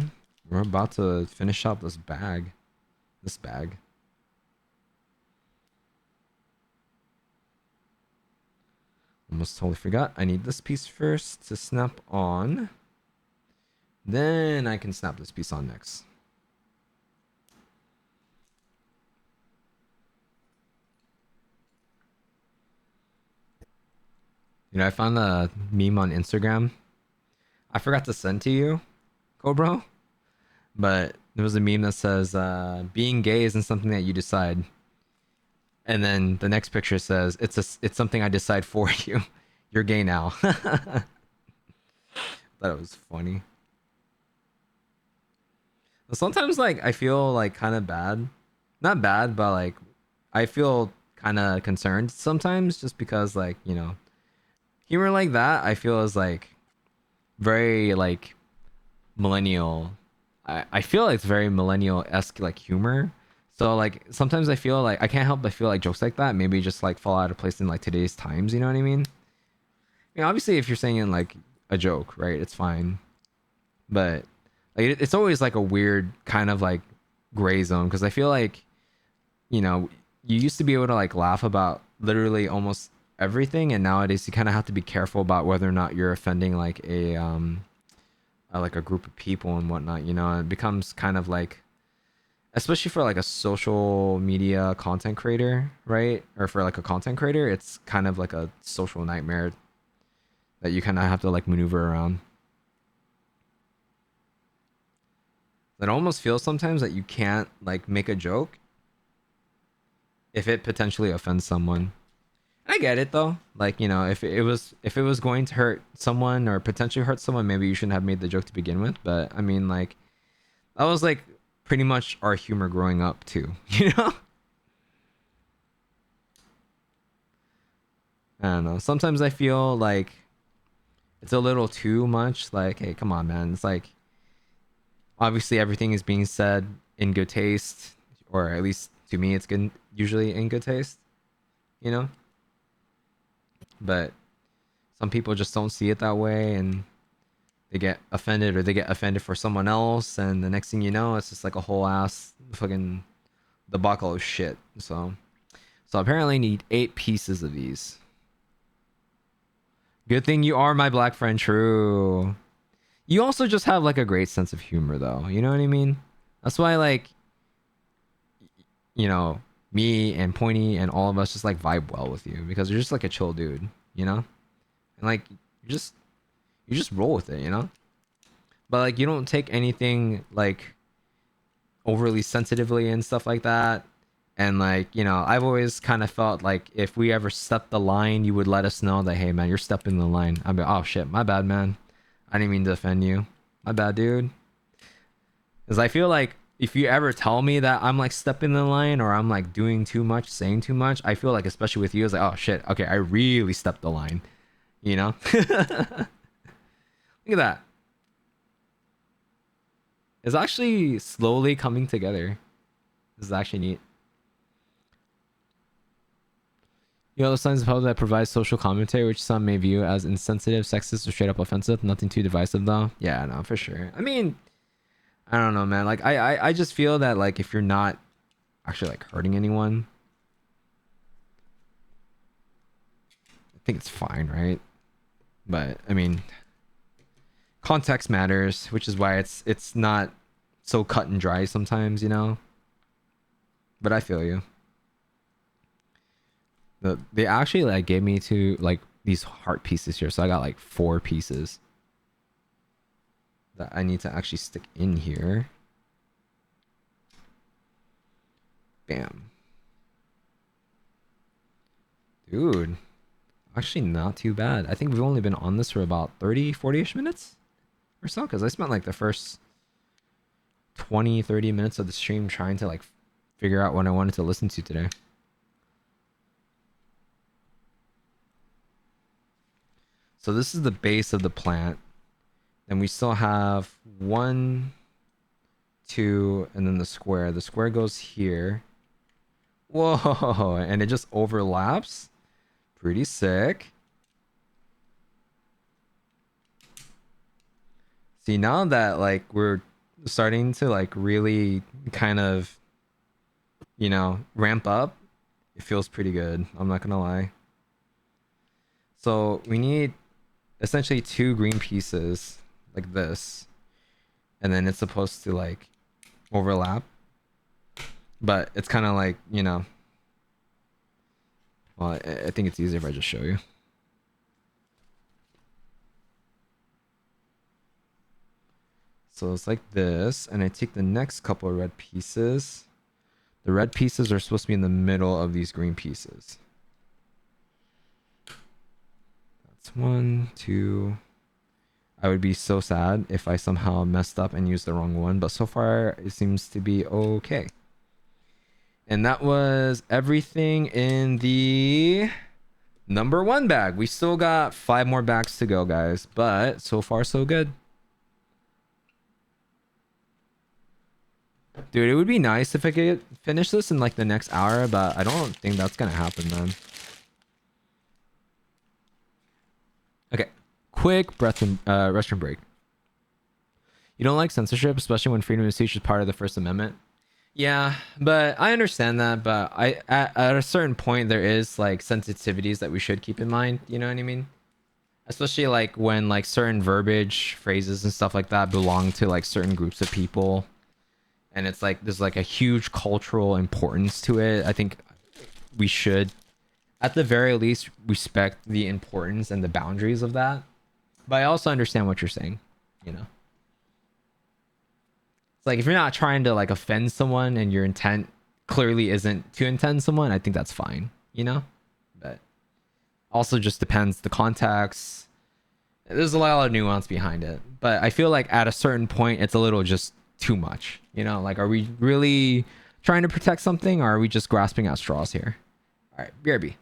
[SPEAKER 1] We're about to finish up this bag. This bag. Almost totally forgot. I need this piece first to snap on. Then I can snap this piece on next. You know, I found a meme on Instagram. I forgot to send to you, Cobro, but there was a meme that says, "Being gay isn't something that you decide." And then the next picture says, "It's something I decide for you. You're gay now." Thought it was funny. Sometimes like I feel like kind of bad, not bad, but like I feel kind of concerned sometimes just because like humor like that I feel is like very like millennial. I feel like it's very millennial esque like humor. So like sometimes I feel like I can't help but feel like jokes like that maybe just like fall out of place in like today's times. You know what I mean? Obviously if you're saying in like a joke, right? It's fine, but like it's always like a weird kind of like gray zone because I feel like you know you used to be able to like laugh about literally almost everything, and nowadays you kind of have to be careful about whether or not you're offending like a group of people and whatnot. It becomes kind of like, especially for like a social media content creator, right? Or for like a content creator, it's kind of like a social nightmare that you kind of have to like maneuver around. It almost feels sometimes that you can't like make a joke if it potentially offends someone. I get it though. Like, if it was going to hurt someone or potentially hurt someone, maybe you shouldn't have made the joke to begin with. But I mean, like, that was like pretty much our humor growing up too, you know? I don't know. Sometimes I feel like it's a little too much. Like, hey, come on, man. It's like obviously everything is being said in good taste, or at least to me, it's good usually in good taste, you know? But some people just don't see it that way, and they get offended, or they get offended for someone else, and the next thing you know, it's just like a whole ass fucking debacle of shit. So apparently, I need 8 pieces of these. Good thing you are my black friend. True. You also just have like a great sense of humor, though. You know what I mean? That's why, like, you know, me and Pointy and all of us just like vibe well with you because you're just like a chill dude, you know? And like, you just roll with it, you know? But like, you don't take anything like overly sensitively and stuff like that. And like, I've always kind of felt like if we ever stepped the line, you would let us know that, hey man, you're stepping the line. I'd be, oh shit, my bad, man. I didn't mean to offend you. My bad, dude. Because I feel like if you ever tell me that I'm like stepping the line or I'm like doing too much, saying too much, I feel like especially with you, it's like, oh shit, okay, I really stepped the line. You know? Look at that. It's actually slowly coming together. This is actually neat. You know, the signs of health that provides social commentary, which some may view as insensitive, sexist, or straight up offensive. Nothing too divisive, though. Yeah, no, for sure. I mean, I don't know, man. Like, I just feel that like if you're not actually like hurting anyone, I think it's fine, right? But I mean, context matters, which is why it's not so cut and dry sometimes, you know. But I feel you. They actually like gave me to like these heart pieces here, so I got like 4 pieces that I need to actually stick in here. Bam. Dude, actually not too bad. I think we've only been on this for about 30, 40-ish minutes or so, because I spent like the first 20, 30 minutes of the stream trying to like figure out what I wanted to listen to today. So this is the base of the plant. And we still have 1, 2, and then the square. The square goes here. Whoa, and it just overlaps. Pretty sick. See, now that like we're starting to like really kind of, ramp up, it feels pretty good. I'm not gonna lie. So we need essentially 2 green pieces like this, and then it's supposed to like overlap, but it's kind of like, you know, well, I think it's easier if I just show you. So it's like this, and I take the next couple of red pieces. The red pieces are supposed to be in the middle of these green pieces. That's 1, 2. I would be so sad if I somehow messed up and used the wrong one, but so far it seems to be okay. And that was everything in the number 1 bag. We still got 5 more bags to go, guys, but so far so good. Dude, it would be nice if I could finish this in like the next hour, but I don't think that's gonna happen, man. Okay, quick restroom break. You don't like censorship, especially when freedom of speech is part of the First Amendment? Yeah, but I understand that, but at a certain point there is like sensitivities that we should keep in mind, you know what I mean? Especially like when like certain verbiage, phrases and stuff like that belong to like certain groups of people, and it's like there's like a huge cultural importance to it. I think we should at the very least respect the importance and the boundaries of that. But I also understand what you're saying, you know. It's like if you're not trying to like offend someone and your intent clearly isn't to offend someone, I think that's fine, you know? But also just depends the context. There's a lot of nuance behind it. But I feel like at a certain point it's a little just too much. You know, like are we really trying to protect something, or are we just grasping at straws here? All right, BRB.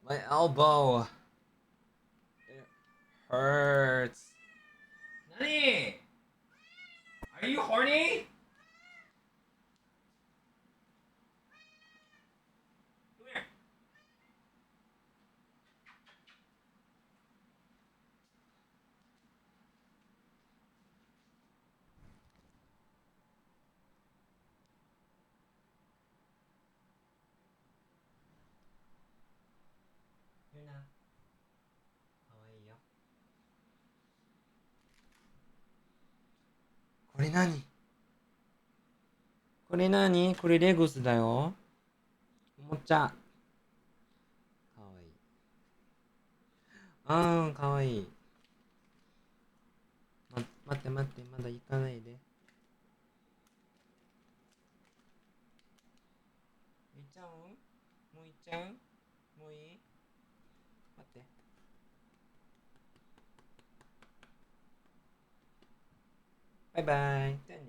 [SPEAKER 1] My elbow. It hurts. Nani? Are you horny? Come here. Here now. Kawaii yo. これ何？これ何？これレゴスだよ。おもちゃ。かわいい。あー、かわいい。待って待って、まだ行かないで。行っちゃう？もう行っちゃう？もういい？待って。バイバイ。じゃあね。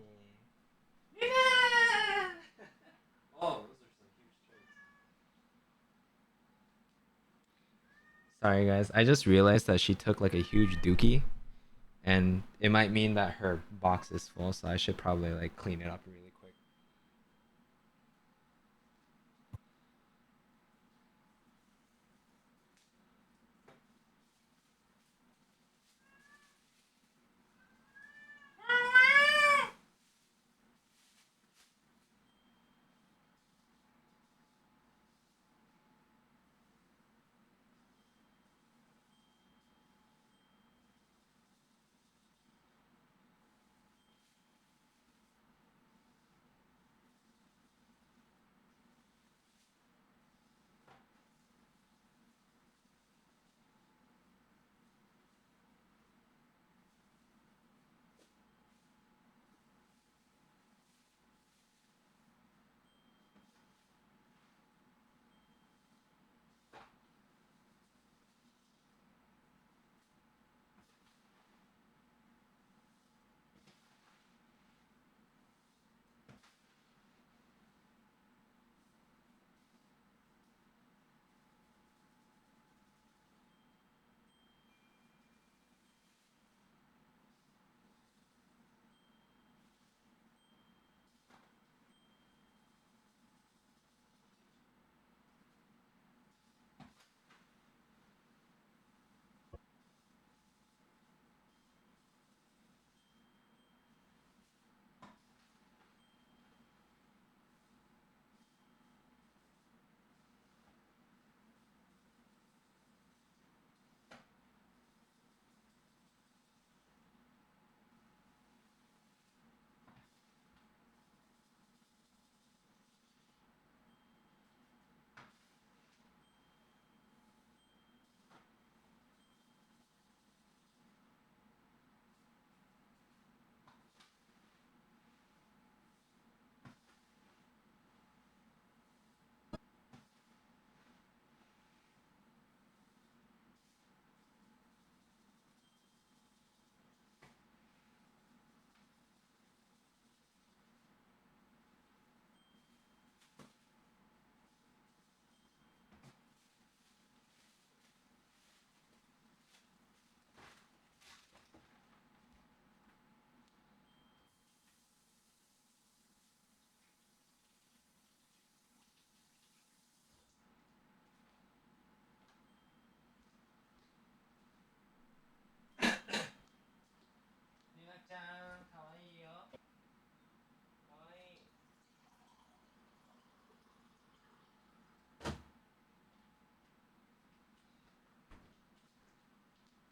[SPEAKER 1] Oh, those are some huge trees. Sorry guys, I just realized that she took like a huge dookie and it might mean that her box is full, so I should probably like clean it up really quick.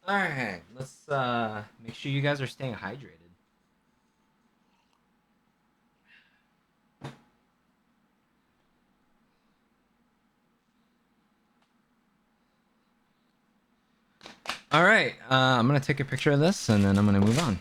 [SPEAKER 1] All right, let's make sure you guys are staying hydrated. All right, I'm gonna take a picture of this and then I'm gonna move on.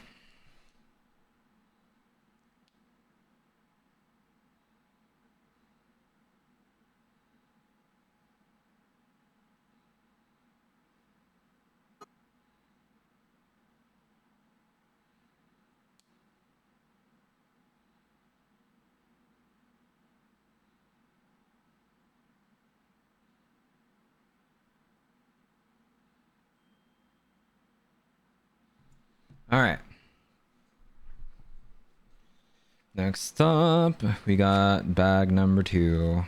[SPEAKER 1] All right. Next up, we got bag number 2.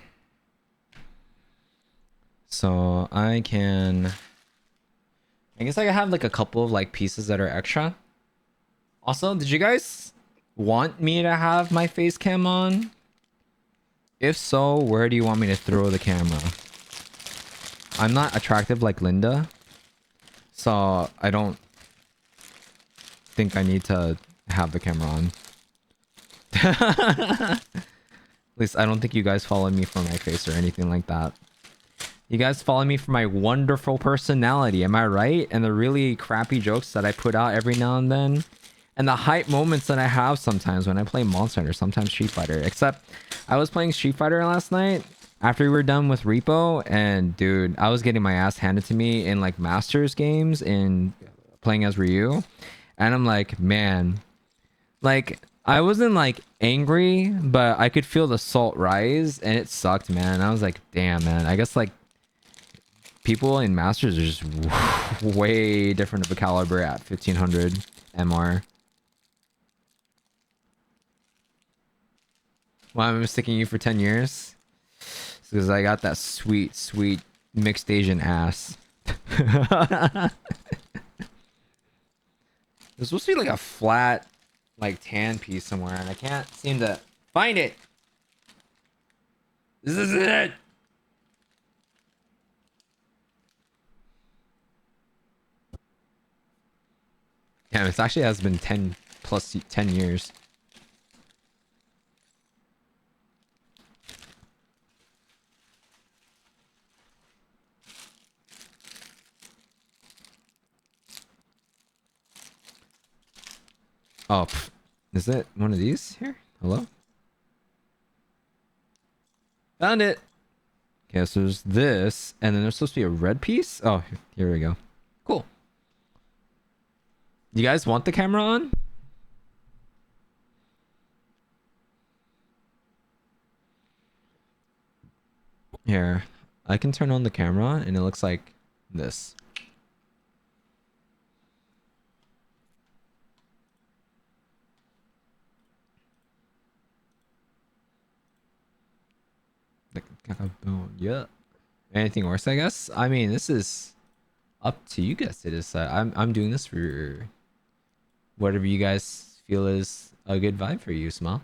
[SPEAKER 1] So I guess I have like a couple of like pieces that are extra. Also, did you guys want me to have my face cam on? If so, where do you want me to throw the camera? I'm not attractive like Linda, so I don't think I need to have the camera on. At least I don't think you guys follow me for my face or anything like that. You guys follow me for my wonderful personality, am I right? And the really crappy jokes that I put out every now and then. And the hype moments that I have sometimes when I play Monster Hunter, sometimes Street Fighter. Except, I was playing Street Fighter last night after we were done with Repo. And dude, I was getting my ass handed to me in like Masters games and playing as Ryu. And I'm like, man, like, I wasn't like angry, but I could feel the salt rise and it sucked, man. I was like, damn, man. I guess like people in Masters are just way different of a caliber at 1500 MR. Why am I mistaking you for 10 years? It's because I got that sweet, sweet mixed Asian ass. There's supposed to be like a flat, like tan piece somewhere, and I can't seem to find it. This is it. Damn, it actually has been 10 plus 10 years. Oh, is it one of these here? Hello? Found it. Okay, so there's this, and then there's supposed to be a red piece. Oh, here we go. Cool. You guys want the camera on? Here, I can turn on the camera, and it looks like this. Yeah. Anything worse, I guess? I mean, this is up to you guys to decide. I'm doing this for whatever you guys feel is a good vibe for you, Smile.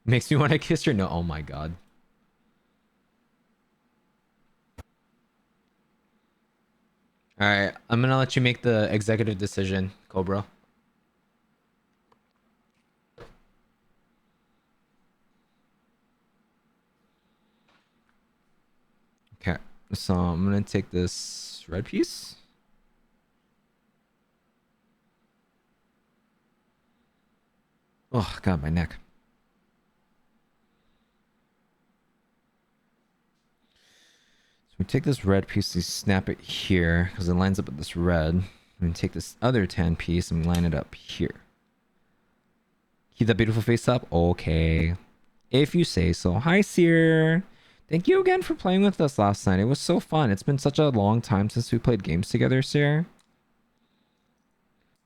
[SPEAKER 1] Makes me want to kiss your no. Oh my god. All right, I'm gonna let you make the executive decision, Cobra. Okay, so I'm gonna take this red piece. Oh god, my neck. So we take this red piece, we snap it here because it lines up with this red. And take this other tan piece and line it up here. Keep that beautiful face up. Okay, if you say so. Hi, Seer. Thank you again for playing with us last night. It was so fun. It's been such a long time since we played games together, Seer.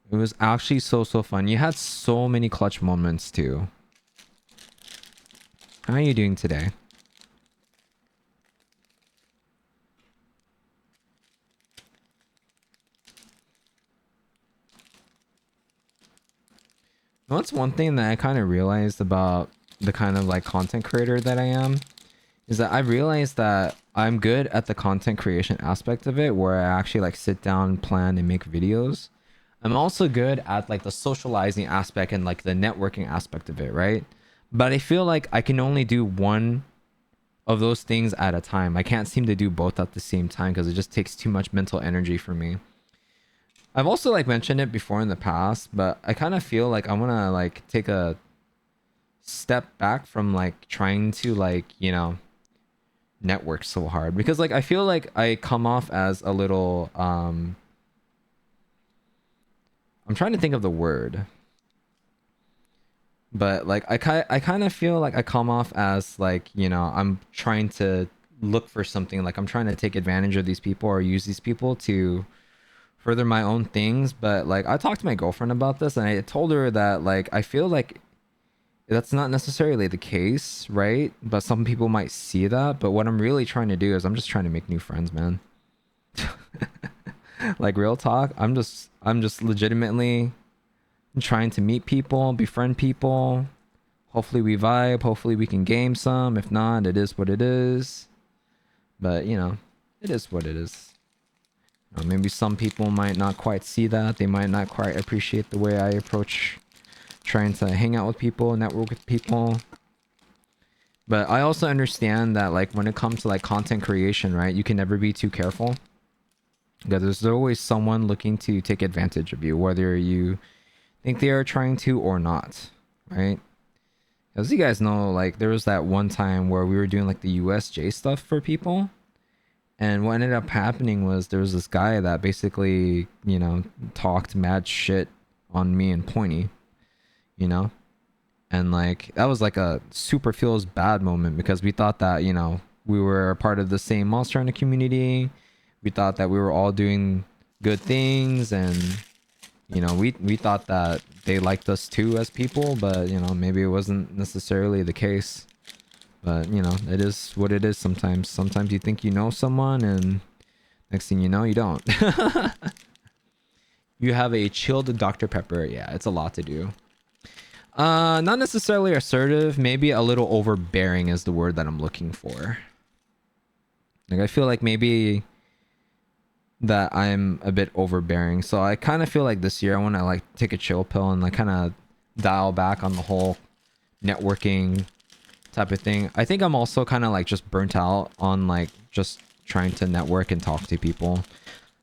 [SPEAKER 1] It was actually so fun. You had so many clutch moments too. How are you doing today? That's one thing that I kind of realized about the kind of like content creator that I am, is that I realized that I'm good at the content creation aspect of it, where I actually like sit down, plan, and make videos. I'm also good at like the socializing aspect and like the networking aspect of it, right? But I feel like I can only do one of those things at a time. I can't seem to do both at the same time because it just takes too much mental energy for me. I've also like mentioned it before in the past, but I kind of feel like I want to like take a step back from like trying to like, you know, network so hard, because like I feel like I come off as a little I'm trying to think of the word. But like I kind of feel like I come off as like, you know, I'm trying to look for something, like I'm trying to take advantage of these people or use these people to further my own things. But like I talked to my girlfriend about this and I told her that like I feel like that's not necessarily the case, right? But some people might see that. But what I'm really trying to do is I'm just trying to make new friends, man. Like real talk, I'm just legitimately trying to meet people, befriend people. Hopefully we vibe. Hopefully we can game some. If not, it is what it is. But you know, it is what it is. Maybe some people might not quite see that. They might not quite appreciate the way I approach trying to hang out with people, network with people. But I also understand that like when it comes to like content creation, right? You can never be too careful. Because there's always someone looking to take advantage of you, whether you think they are trying to or not, right? As you guys know, like there was that one time where we were doing like the USJ stuff for people. And what ended up happening was there was this guy that basically, you know, talked mad shit on me and Pointy, you know? And like that was like a super feels bad moment because we thought that, you know, we were a part of the same Monster Hunter community. We thought that we were all doing good things and you know, we thought that they liked us too as people, but you know, maybe it wasn't necessarily the case. But you know, it is what it is sometimes. Sometimes you think you know someone and next thing you know, you don't. You have a chilled Dr. Pepper. Yeah, it's a lot to do. Not necessarily assertive, maybe a little overbearing is the word that I'm looking for. Like I feel like maybe that I'm a bit overbearing. So I kind of feel like this year I want to like take a chill pill and like kind of dial back on the whole networking type of thing. I think I'm also kind of like just burnt out on like just trying to network and talk to people.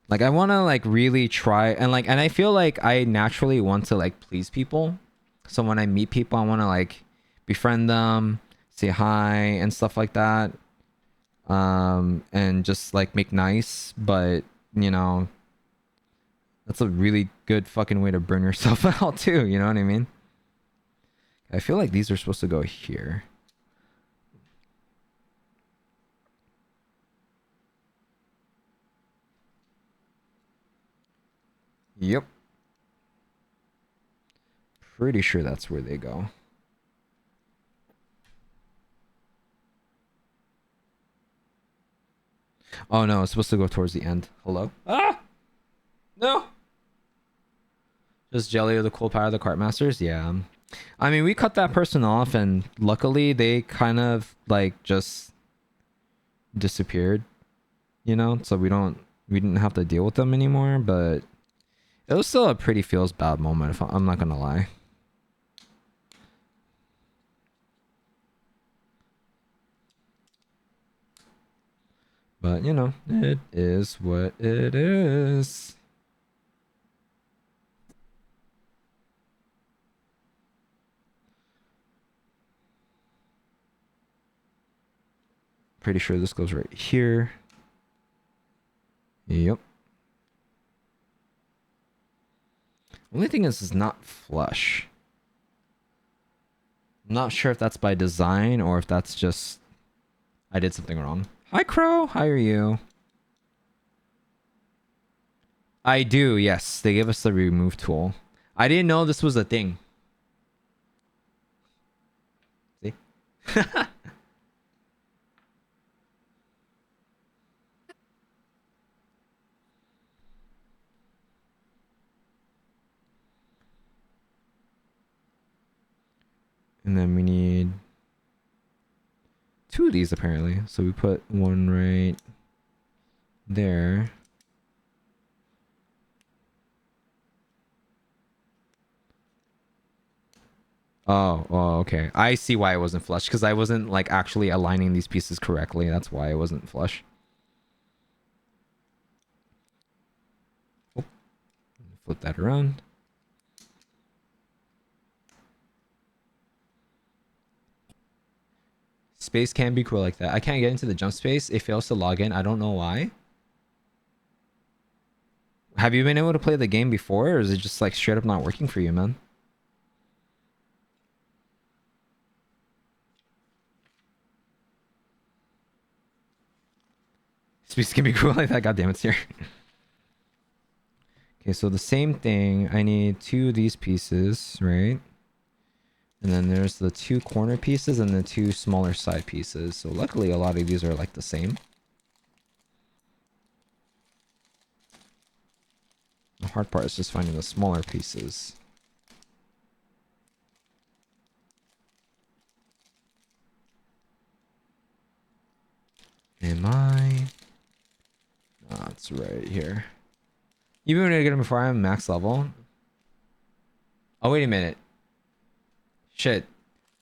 [SPEAKER 1] Like I want to like really try and like and I feel like I naturally want to like please people. So when I meet people, I want to like befriend them, say hi and stuff like that. And just like make nice, but you know, that's a really good fucking way to burn yourself out too, you know what I mean? I feel like these are supposed to go here. Yep. Pretty sure that's where they go. Oh no, it's supposed to go towards the end. Hello? Ah! No! Just Jelly or the cool power of the cart masters? Yeah. I mean, we cut that person off and luckily they kind of like just disappeared, you know? So we didn't have to deal with them anymore, but it was still a pretty feels bad moment if I'm not gonna lie. But you know, it is what it is. Pretty sure this goes right here. Yep. Only thing is, it's not flush. I'm not sure if that's by design or if that's just I did something wrong. Hi, Crow. How are you? I do, yes. They gave us the remove tool. I didn't know this was a thing. See? And then we need two of these apparently. So we put one right there. Oh, okay. I see why it wasn't flush because I wasn't like actually aligning these pieces correctly. That's why it wasn't flush. Oh, flip that around. Space can be cool like that. I can't get into the jump space. It fails to log in. I don't know why. Have you been able to play the game before, or is it just like straight up not working for you, man? Speaks can be cool like that. God damn it, here. Okay, so the same thing. I need two of these pieces, right? And then there's the two corner pieces and the two smaller side pieces. So luckily a lot of these are like the same. The hard part is just finding the smaller pieces. Am I? Oh, it's right here. Even when I get them before I'm max level. Oh, wait a minute. Shit.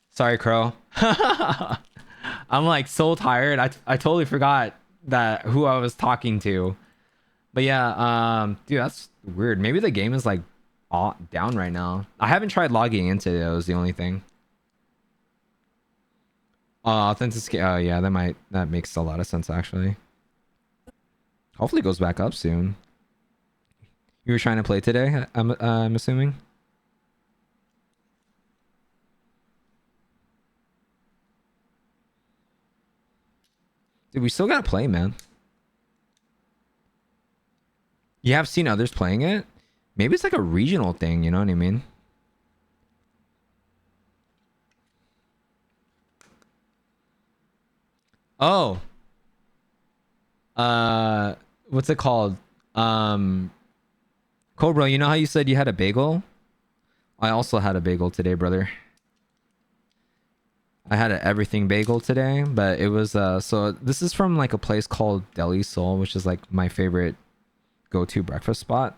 [SPEAKER 1] Sorry, Crow. I'm like so tired. I totally forgot that who I was talking to. But yeah, dude, that's weird. Maybe the game is like all down right now. I haven't tried logging into it. That was the only thing. Authenticate. Oh yeah, that makes a lot of sense actually. Hopefully it goes back up soon. You were trying to play today, I'm assuming. Dude, we still gotta play, man. You have seen others playing it? Maybe it's like a regional thing, you know what I mean? Oh. What's it called? Cobra, you know how you said you had a bagel? I also had a bagel today, brother. I had an everything bagel today, but it was so this is from like a place called Deli Soul, which is like my favorite go-to breakfast spot.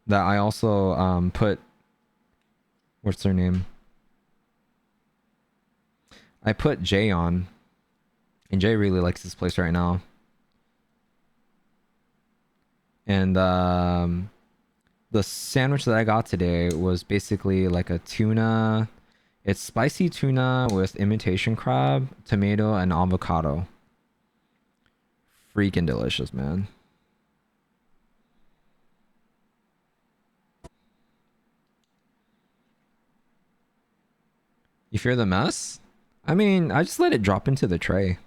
[SPEAKER 1] That I also put what's their name? I put Jay on. And Jay really likes this place right now. And the sandwich that I got today was basically like a tuna. It's spicy tuna with imitation crab, tomato, and avocado. Freaking delicious, man. You fear the mess? I mean, I just let it drop into the tray.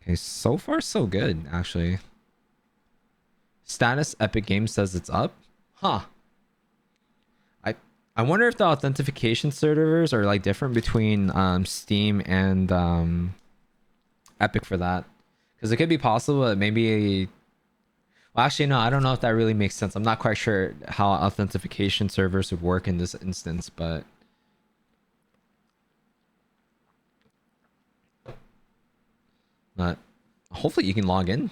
[SPEAKER 1] Okay, so far so good, actually. Status Epic Games says it's up. Huh. I I wonder if the authentication servers are like different between Steam and Epic for that. Because it could be possible that maybe well, actually no, I don't know if that really makes sense. I'm not quite sure how authentication servers would work in this instance, but hopefully you can log in.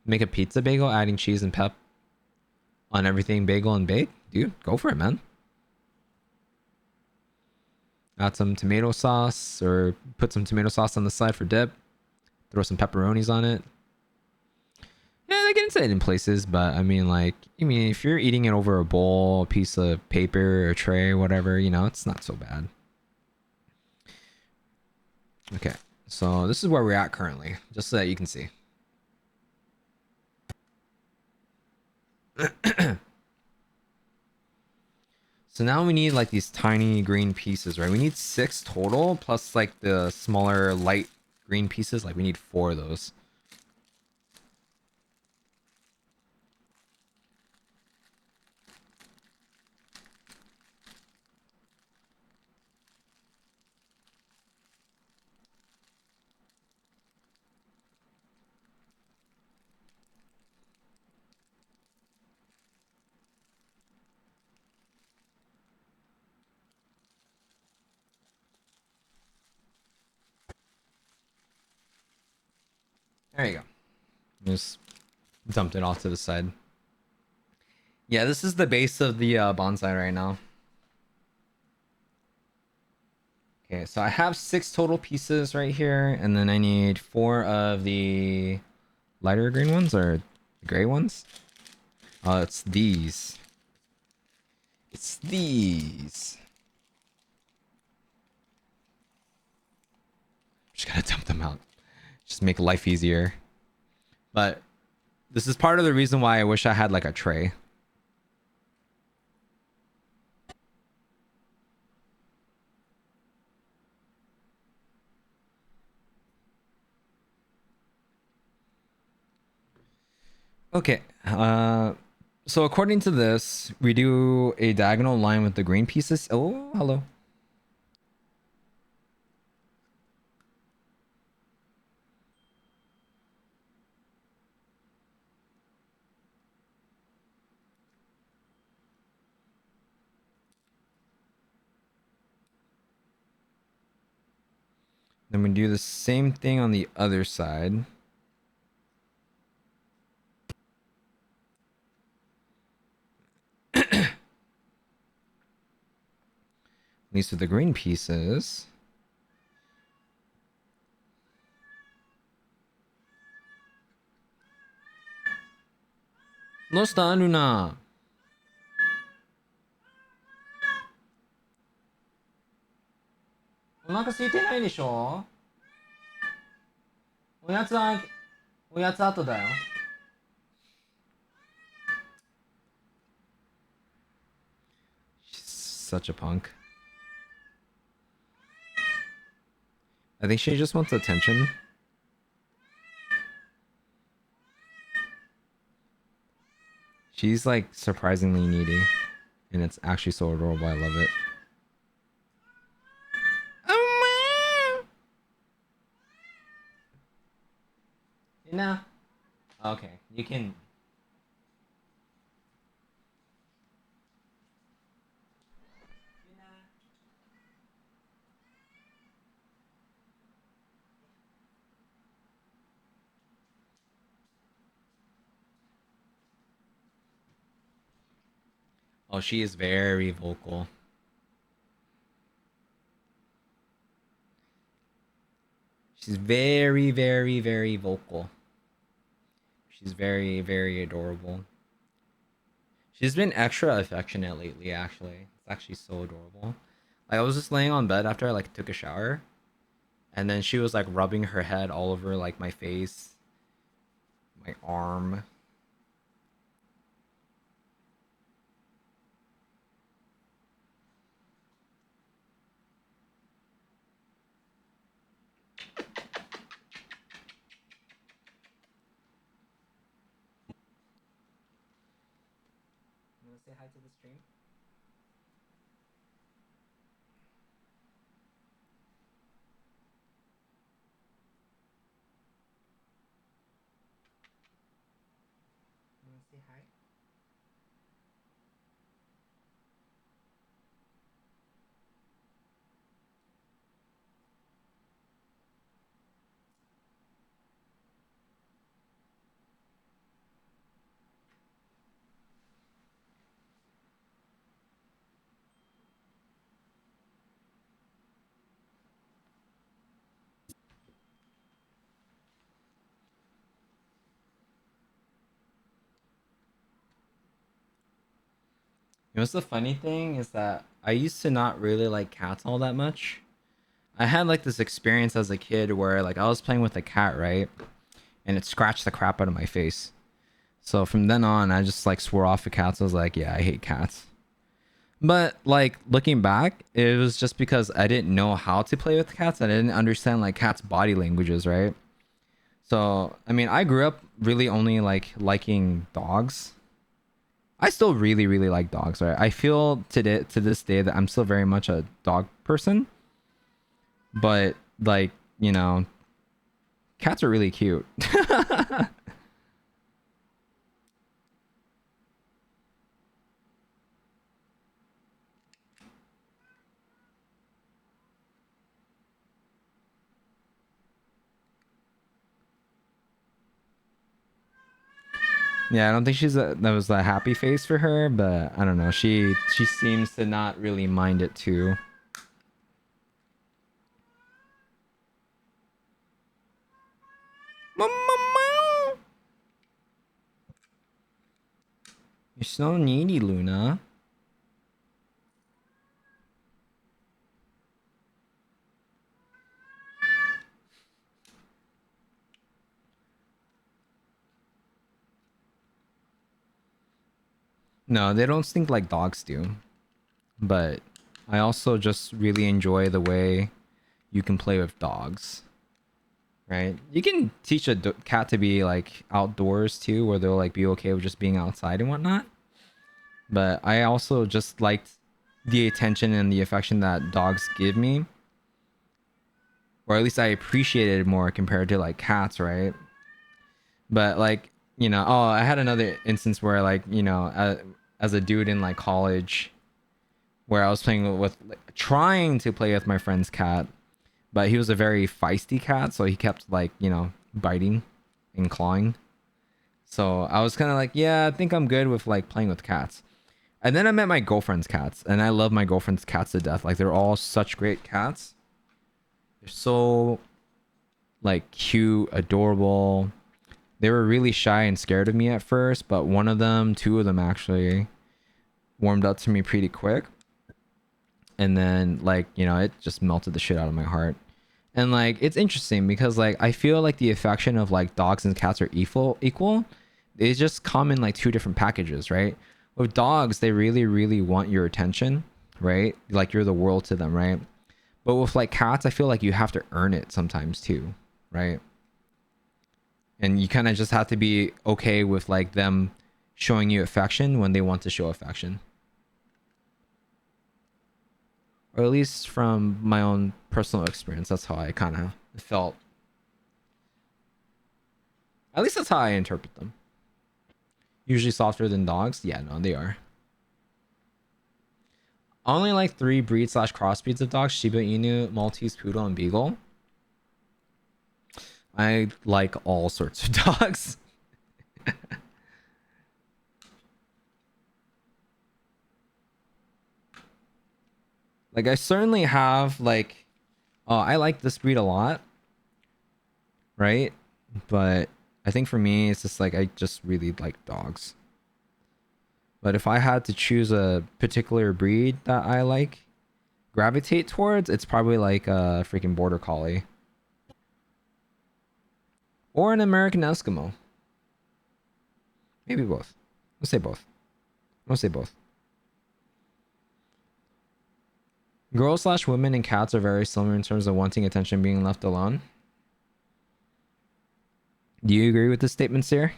[SPEAKER 1] Make a pizza bagel, adding cheese and pep on everything bagel and bake. Dude, go for it, man. Add some tomato sauce or put some tomato sauce on the side for dip. Throw some pepperonis on it. Yeah, they can say it in places, but I mean, like, if you're eating it over a bowl, a piece of paper, a tray, whatever, it's not so bad. Okay, so this is where we're at currently, just so that you can see. So now we need like these tiny green pieces, right? We need 6 total, plus like the smaller light green pieces. Like we need 4 of those. There you go. Just dumped it off to the side. Yeah, this is the base of the bonsai right now. Okay, so I have 6 total pieces right here, and then I need 4 of the lighter green ones or the gray ones. It's these. It's these. Just gotta dump them out. Just make life easier. But this is part of the reason why I wish I had like a tray. Okay. So according to this, we do a diagonal line with the green pieces. Oh, hello. Then we do the same thing on the other side. At least with the green pieces. No está, Luna. お腹空いてないでしょ？おやつは、おやつ後だよ。She's such a punk. I think she just wants attention. She's like surprisingly needy. And it's actually so adorable. I love it. No. Okay, you can. Oh, she is very vocal. She's very, very, very vocal. She's very, very adorable. She's been extra affectionate lately, actually. It's actually so adorable. Like, I was just laying on bed after I like took a shower, and then she was like rubbing her head all over like my face, my arm. You wanna say hi to the stream? You wanna say hi? You know what's the funny thing is that I used to not really like cats all that much. I had like this experience as a kid where like I was playing with a cat, right? And it scratched the crap out of my face. So from then on, I just like swore off of cats. I was like, yeah, I hate cats. But like looking back, it was just because I didn't know how to play with cats. I didn't understand like cats' body languages, right? So I mean, I grew up really only like liking dogs. I still really, really like dogs, right? I feel today to this day that I'm still very much a dog person. But like, you know, cats are really cute. Yeah, I don't think that was a happy face for her, but I don't know. She seems to not really mind it too. You're so needy, Luna. No, they don't stink like dogs do. But I also just really enjoy the way you can play with dogs. right? You can teach a cat to be like outdoors too, where they'll like be okay with just being outside and whatnot. But I also just liked the attention and the affection that dogs give me, or at least I appreciated it more compared to like cats, right? But like, you know, oh, I had another instance where like, you know, as a dude in like college, where I was playing with like, trying to play with my friend's cat, but he was a very feisty cat, so he kept like, you know, biting and clawing. So I was kind of like, yeah, I think I'm good with like playing with cats. And then I met my girlfriend's cats, and I love my girlfriend's cats to death. Like they're all such great cats. They're so like cute, adorable. They were really shy and scared of me at first, but one of them, two of them actually warmed up to me pretty quick. And then like, you know, it just melted the shit out of my heart. And like it's interesting because like I feel like the affection of like dogs and cats are equal. They just come in like two different packages, right? With dogs, they really, really want your attention, right? Like you're the world to them, right? But with like cats, I feel like you have to earn it sometimes too, right? And you kind of just have to be okay with like them showing you affection when they want to show affection. Or at least from my own personal experience, that's how I kind of felt. At least that's how I interpret them. Usually softer than dogs. Yeah, no, they are. Only like 3 breed slash crossbreeds of dogs: Shiba Inu, Maltese, Poodle, and Beagle. I like all sorts of dogs. Like I certainly have like, oh, I like this breed a lot, right? But I think for me, it's just like I just really like dogs. But if I had to choose a particular breed that I like, gravitate towards, it's probably like a freaking border collie or an American Eskimo. Maybe both. Let's say both. Let's say both. Girls slash women and cats are very similar in terms of wanting attention, being left alone. Do you agree with this statement, sir?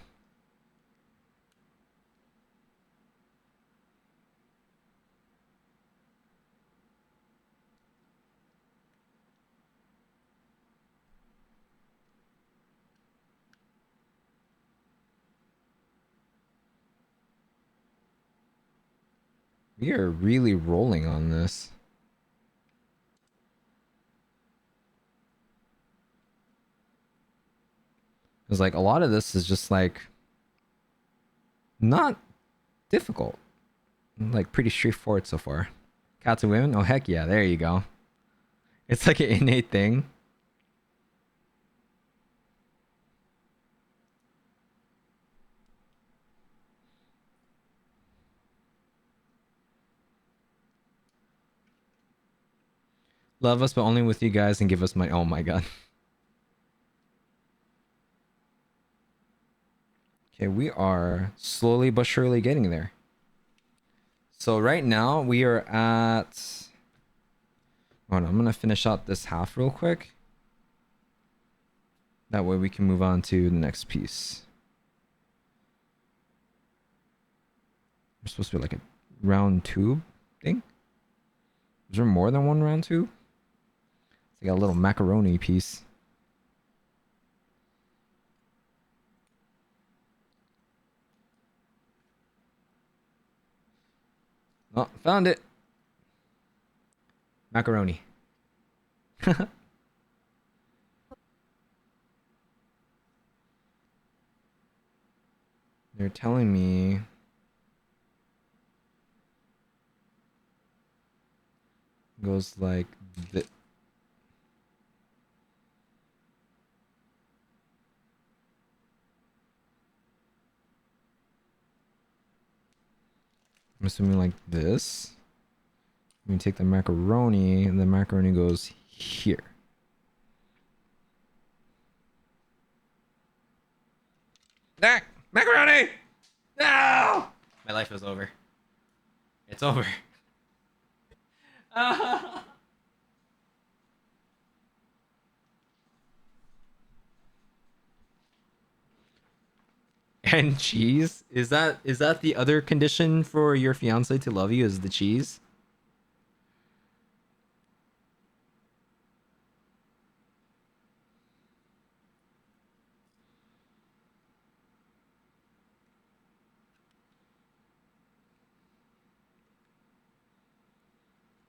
[SPEAKER 1] We are really rolling on this. Because like a lot of this is just like not difficult. Like pretty straightforward so far. Cats and women? Oh heck yeah, there you go. It's like an innate thing. Love us, but only with you guys, and give us my. Oh my god. Okay, we are slowly but surely getting there. So right now we are at. Hold on, I'm gonna finish out this half real quick. That way we can move on to the next piece. We're supposed to be like a round tube thing. Is there more than one round tube? It's like a little macaroni piece. Oh, found it. Macaroni. They're telling me goes like this. I'm assuming like this. You take the macaroni, and the macaroni goes here. Ah, macaroni! No! My life is over. It's over. and cheese? Is that the other condition for your fiance to love you? Is the cheese?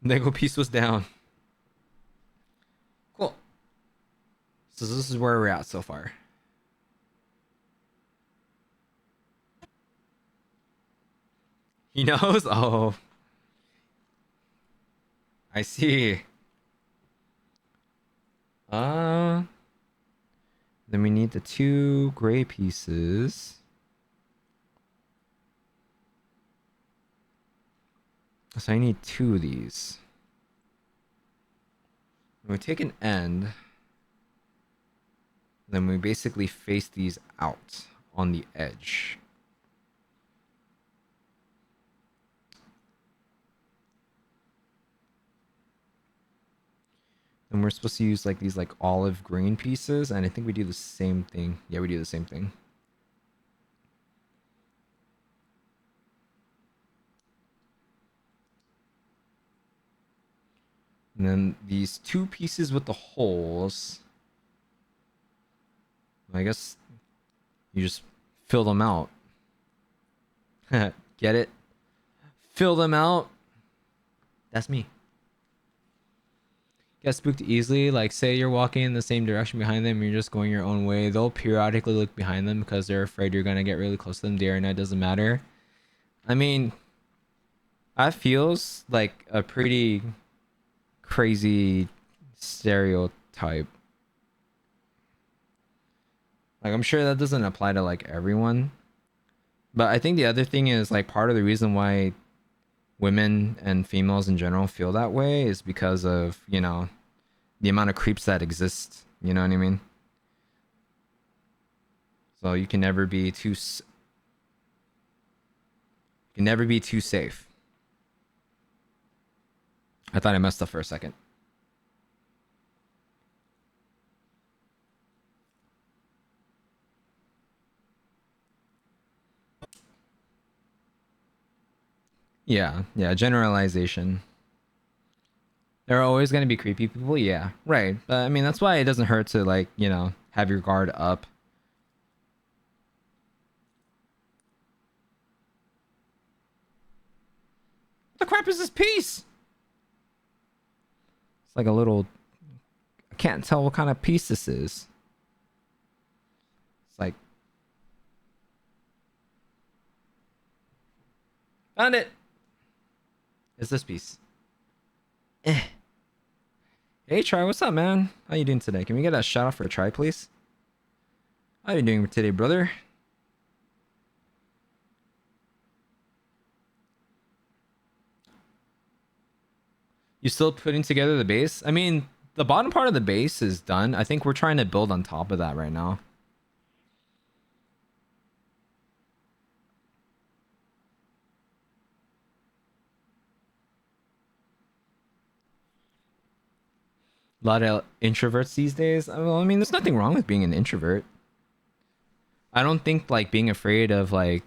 [SPEAKER 1] Lego piece was down. Cool. So this is where we're at so far. He knows? Oh. I see. Uh then we need the 2 gray pieces. So I need 2 of these. We take an end. Then we basically face these out on the edge. And we're supposed to use like these like olive green pieces, and I think we do the same thing. Yeah, we do the same thing. And then these 2 pieces with the holes, I guess you just fill them out. Get it? Fill them out. That's me. Get spooked easily. Like, say you're walking in the same direction behind them, you're just going your own way. They'll periodically look behind them because they're afraid you're gonna get really close to them. Day or night doesn't matter. I mean, that feels like a pretty crazy stereotype. Like, I'm sure that doesn't apply to like everyone, but I think the other thing is like part of the reason why women and females in general feel that way is because of, you know, the amount of creeps that exist. You know what I mean? So you can never be too safe. I thought I messed up for a second. Yeah, generalization. There are always going to be creepy people, yeah, right. But I mean, that's why it doesn't hurt to like, you know, have your guard up. What the crap is this piece? It's like a little. I can't tell what kind of piece this is. It's like. Found it. It's this piece. Eh. Hey, Try, what's up, man? How you doing today? Can we get a shout out for a Try, please? How you doing today, brother? You still putting together the base? I mean, the bottom part of the base is done. I think we're trying to build on top of that right now. A lot of introverts these days. Well, I mean, there's nothing wrong with being an introvert. I don't think like being afraid of like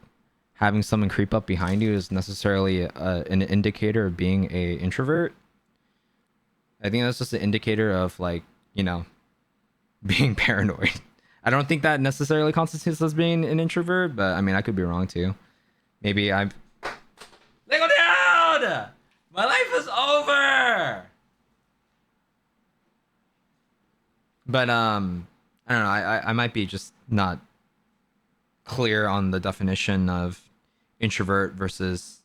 [SPEAKER 1] having someone creep up behind you is necessarily an indicator of being a introvert. I think that's just an indicator of like, you know, being paranoid. I don't think that necessarily constitutes as being an introvert, but I mean, I could be wrong too. Maybe I'm. They go down. My life is over. But I don't know. I might be just not clear on the definition of introvert versus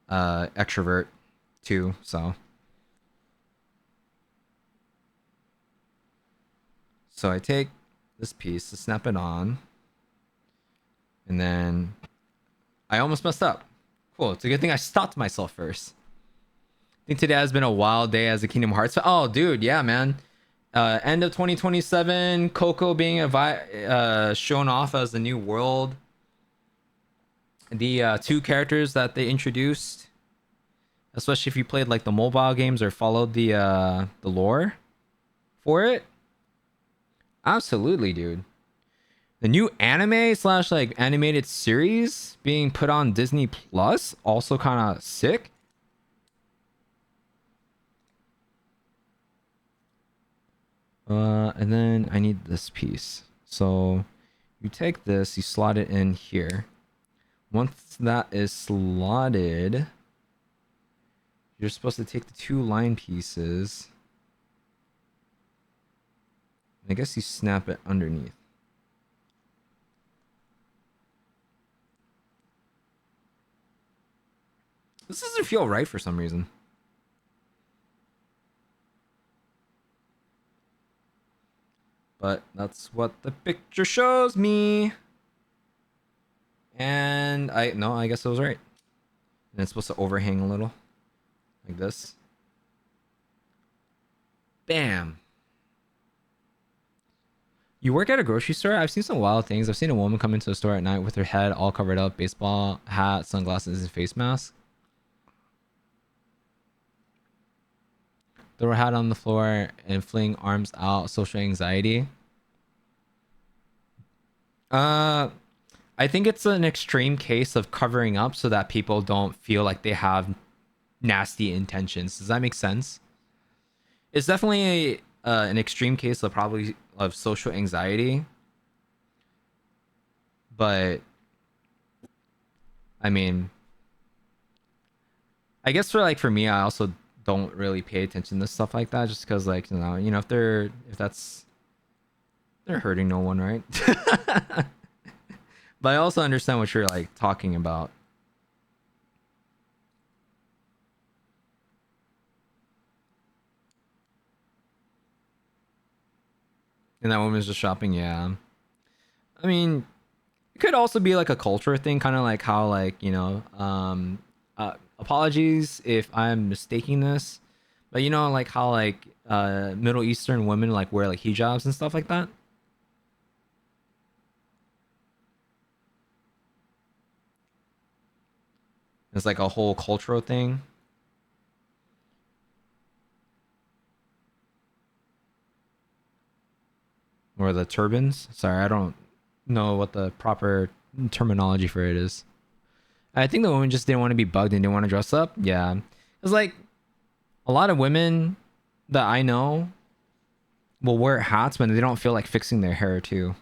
[SPEAKER 1] extrovert too. So I take this piece to snap it on, and then I almost messed up. Cool. It's a good thing I stopped myself first. I think today has been a wild day as a Kingdom Hearts. Oh, dude, yeah, man. End of 2027, Coco being shown off as the new world. The 2 characters that they introduced, especially if you played like the mobile games or followed the lore for it. Absolutely, dude. The new anime slash like animated series being put on Disney Plus, also kind of sick. And then I need this piece. So you take this, you slot it in here. Once that is slotted, you're supposed to take the two line pieces. I guess you snap it underneath. This doesn't feel right for some reason. But that's what the picture shows me. And I guess I was right. And it's supposed to overhang a little. Like this. Bam. You work at a grocery store? I've seen some wild things. I've seen a woman come into a store at night with her head all covered up, baseball hat, sunglasses, and face mask. Throw her hat on the floor and fling arms out, social anxiety. Uh, I think it's an extreme case of covering up so that people don't feel like they have nasty intentions. Does that make sense? It's definitely an extreme case of probably of social anxiety, but I mean, I guess for me, I also don't really pay attention to stuff like that, just because like if they're hurting no one, right? But I also understand what you're like talking about. And that woman's just shopping, yeah. I mean, it could also be like a culture thing, kind of like how like apologies if I'm mistaking this, but like how like Middle Eastern women like wear like hijabs and stuff like that. It's like a whole cultural thing. Or the turbans. Sorry, I don't know what the proper terminology for it is. I think the woman just didn't want to be bugged and didn't want to dress up. Yeah. It's like a lot of women that I know will wear hats when they don't feel like fixing their hair too.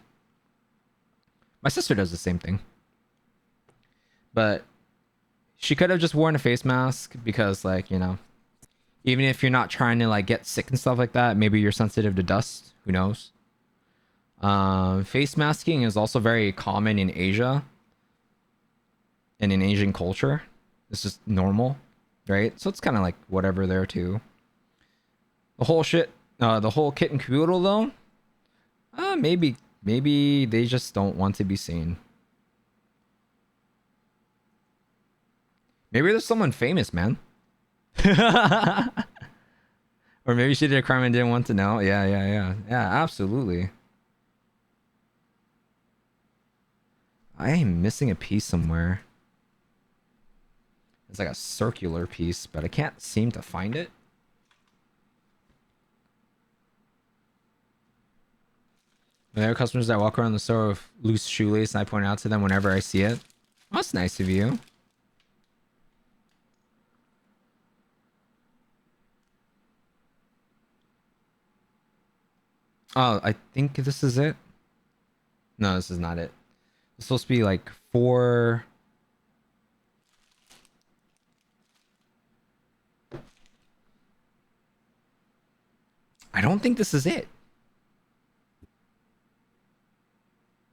[SPEAKER 1] My sister does the same thing. But she could have just worn a face mask because like, even if you're not trying to like get sick and stuff like that, maybe you're sensitive to dust. Who knows? Face masking is also very common in Asia and in Asian culture. It's just normal, right? So it's kind of like whatever there too. The whole kit and caboodle though. Maybe they just don't want to be seen. Maybe there's someone famous, man. Or maybe she did a crime and didn't want to know. Yeah, absolutely. I am missing a piece somewhere. It's like a circular piece, but I can't seem to find it. There are customers that walk around the store with loose shoelace, and I point out to them whenever I see it. Oh, that's nice of you. Oh, I think this is it. No, this is not it. It's supposed to be like 4. I don't think this is it.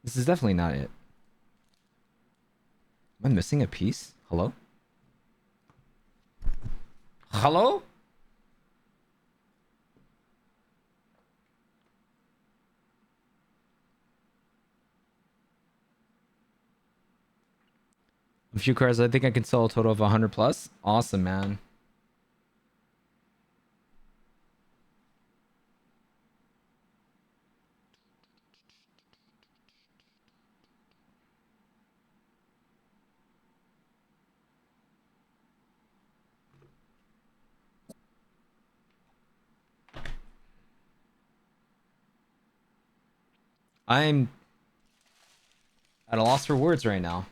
[SPEAKER 1] This is definitely not it. Am I missing a piece? Hello? Hello? A few cars. I think I can sell a total of 100 plus. Awesome, man. I'm At a loss for words right now.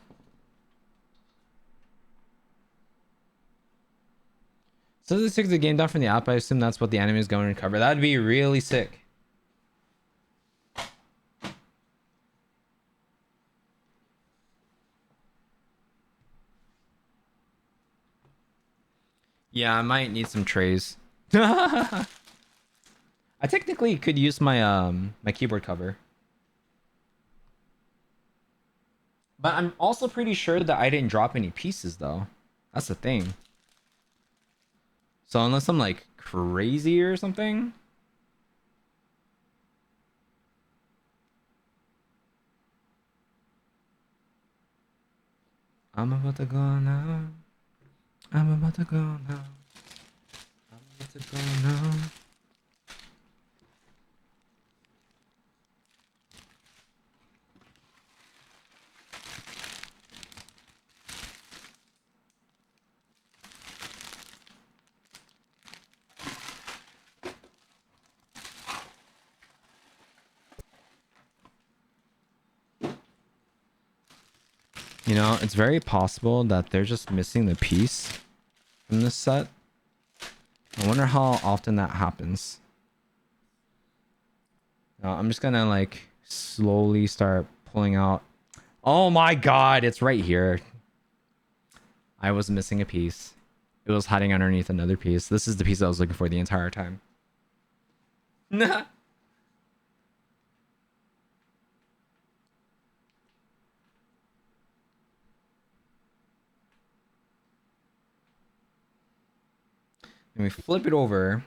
[SPEAKER 1] So they took the game down from the app. I assume that's what the anime is going to cover. That'd be really sick. Yeah, I might need some trays. I technically could use my keyboard cover. But I'm also pretty sure that I didn't drop any pieces though. That's the thing. So unless I'm like crazy or something. I'm about to go now. I'm about to go now. I'm about to go now. You know, it's very possible that they're just missing the piece from this set. I wonder how often that happens. I'm just gonna like slowly start pulling out. Oh my god, it's right here. I was missing a piece. It was hiding underneath another piece. This is the piece I was looking for the entire time. Nah. And we flip it over.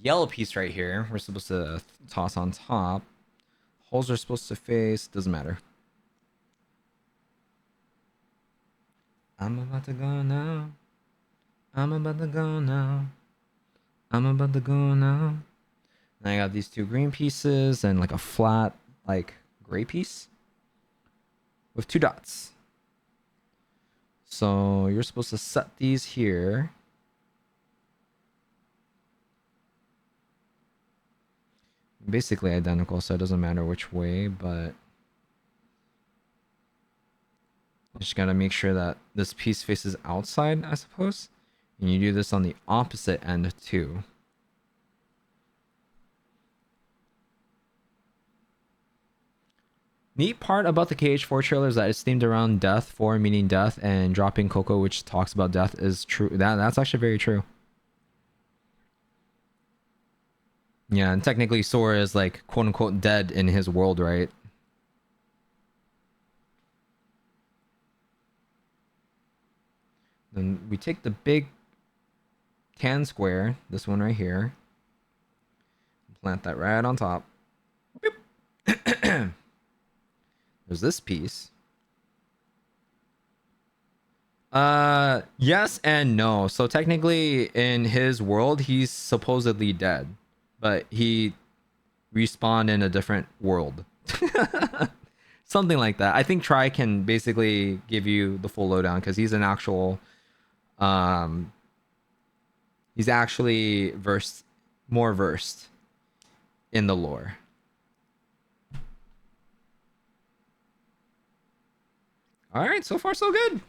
[SPEAKER 1] Yellow piece right here. We're supposed to toss on top. Holes are supposed to face. Doesn't matter. I'm about to go now. I'm about to go now. I'm about to go now. And I got these two green pieces and like a flat, like gray piece with two dots. So you're supposed to set these here. Basically identical, so it doesn't matter which way, but just gotta make sure that this piece faces outside, I suppose. And you do this on the opposite end too. Neat part about the KH4 trailer is that it's themed around death, 4 meaning death, and dropping Coco, which talks about death, is true. That's actually very true. Yeah, and technically Sora is like quote unquote dead in his world, right? Then we take the big tan square, this one right here, plant that right on top. There's this piece. Yes and no. So technically in his world he's supposedly dead, but he respawned in a different world. Something like that. I think Try can basically give you the full lowdown because he's an actual he's actually more versed in the lore. All right, so far so good.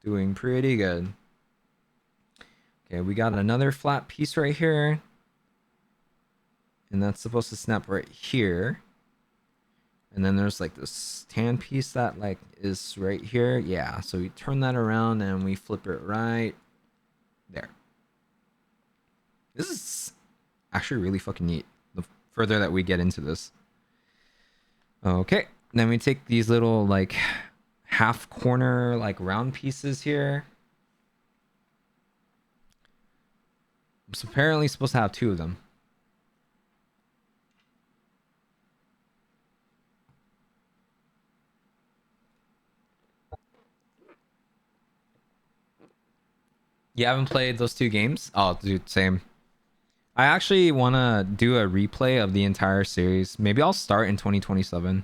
[SPEAKER 1] Doing pretty good. Okay, we got another flat piece right here. And that's supposed to snap right here. And then there's like this tan piece that like is right here. Yeah, so we turn that around and we flip it right there. This is actually really fucking neat. The further that we get into this. Okay, then we take these little like half corner like round pieces here. I'm apparently supposed to have two of them. You haven't played those two games? Oh, dude, same. I actually want to do a replay of the entire series. Maybe I'll start in 2027.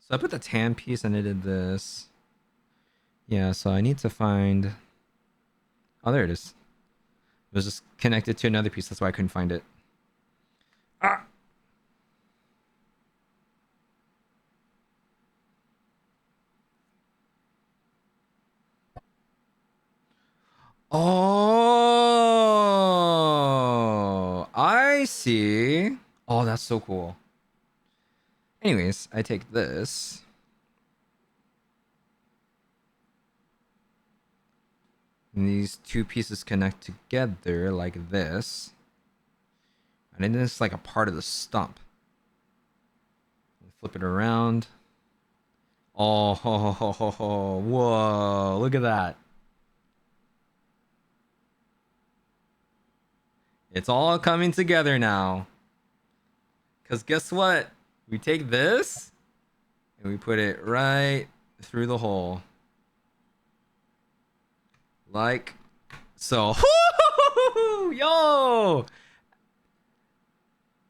[SPEAKER 1] So I put the tan piece and I did this. Yeah, so I need to find... Oh, there it is. It was just connected to another piece. That's why I couldn't find it. Ah. Oh, I see. Oh, that's so cool. Anyways, I take this. And these two pieces connect together like this. And then it's like a part of the stump. Flip it around. Oh, ho, ho, ho, ho. Whoa, look at that. It's all coming together now. Because guess what? We take this and we put it right through the hole. Like so. Yo!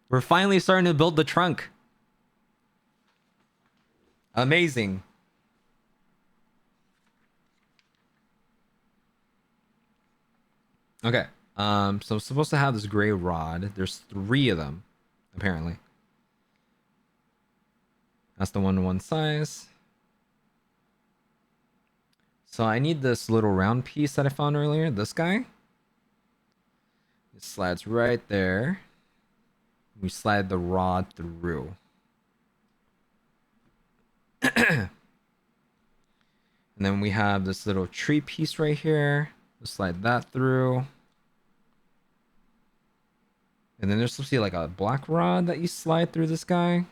[SPEAKER 1] We're finally starting to build the trunk. Amazing. Okay. So I'm supposed to have this gray rod. There's 3 of them, apparently. That's the 1-to-1 size. So I need this little round piece that I found earlier. This guy. It slides right there. We slide the rod through. And then we have this little tree piece right here. We'll slide that through. And then there's supposed to be like a black rod that you slide through this guy.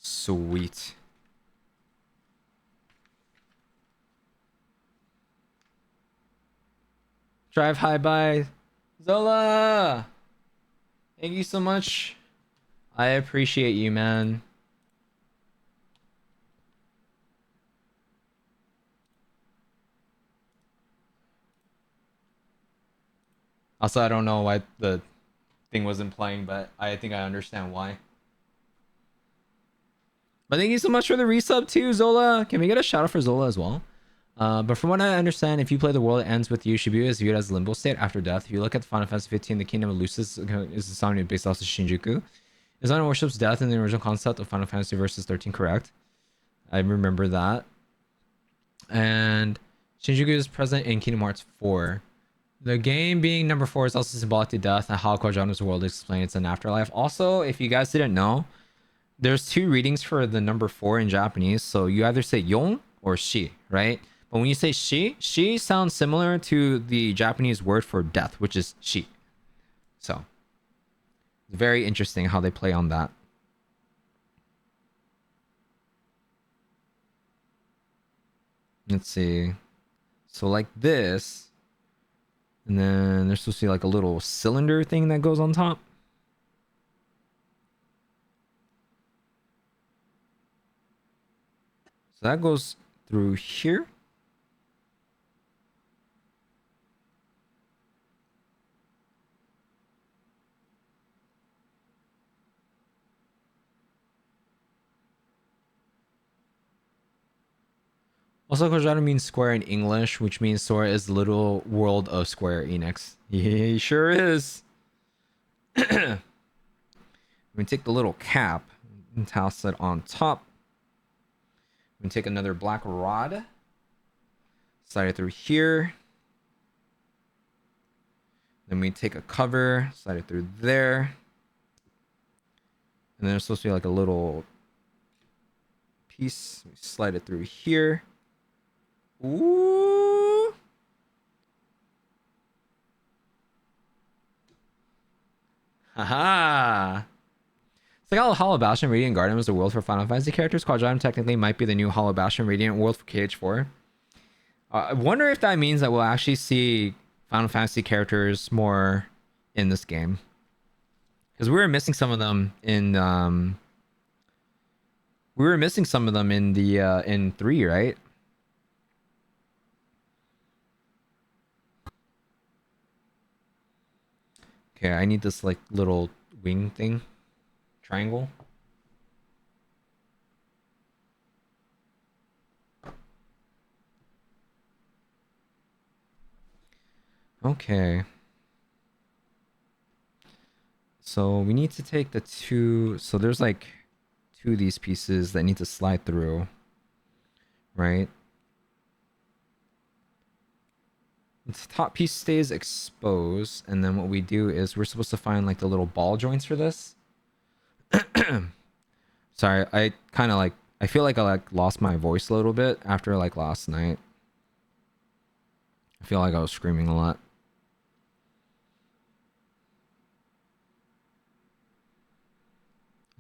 [SPEAKER 1] Sweet. Drive high by Zola. Thank you so much. I appreciate you, man. Also, I don't know why the thing wasn't playing, but I think I understand why. But thank you so much for the resub too, Zola. Can we get a shout out for Zola as well? But from what I understand, if you play the world, it ends with you. Shibuya is viewed as a limbo state after death. If you look at Final Fantasy 15, the Kingdom of Lucis is the sound based off of Shinjuku. Design worships death in the original concept of Final Fantasy Versus 13, correct? I remember that. And Shinjuku is present in Kingdom Hearts 4. The game being number 4 is also symbolic to death and how Quadrano's world explains an afterlife. Also, if you guys didn't know, there's 2 readings for the number 4 in Japanese. So you either say yon or shi, right? But when you say shi sounds similar to the Japanese word for death, which is shi. So it's very interesting how they play on that. Let's see. So like this. And then there's supposed to be like a little cylinder thing that goes on top. So that goes through here. Also, Kojado means square in English, which means Sora is the little world of Square Enix. He sure is. We take the little cap and toss it on top. We take another black rod, slide it through here. Then we take a cover, slide it through there. And then there's supposed to be like a little piece. We slide it through here. Ooh. Haha. It's like how Hollow Bastion Radiant Garden was the world for Final Fantasy characters. Quadratum technically might be the new Hollow Bastion Radiant world for KH4. I wonder if that means that we'll actually see Final Fantasy characters more in this game. Because we were missing some of them in in 3, right? Okay, I need this like little wing thing. Triangle. Okay. So we need to take the two. So there's like two of these pieces that need to slide through, right? The top piece stays exposed, and then what we do is we're supposed to find like the little ball joints for this. Sorry, I kind of like I feel like I like lost my voice a little bit after like last night. I feel like I was screaming a lot.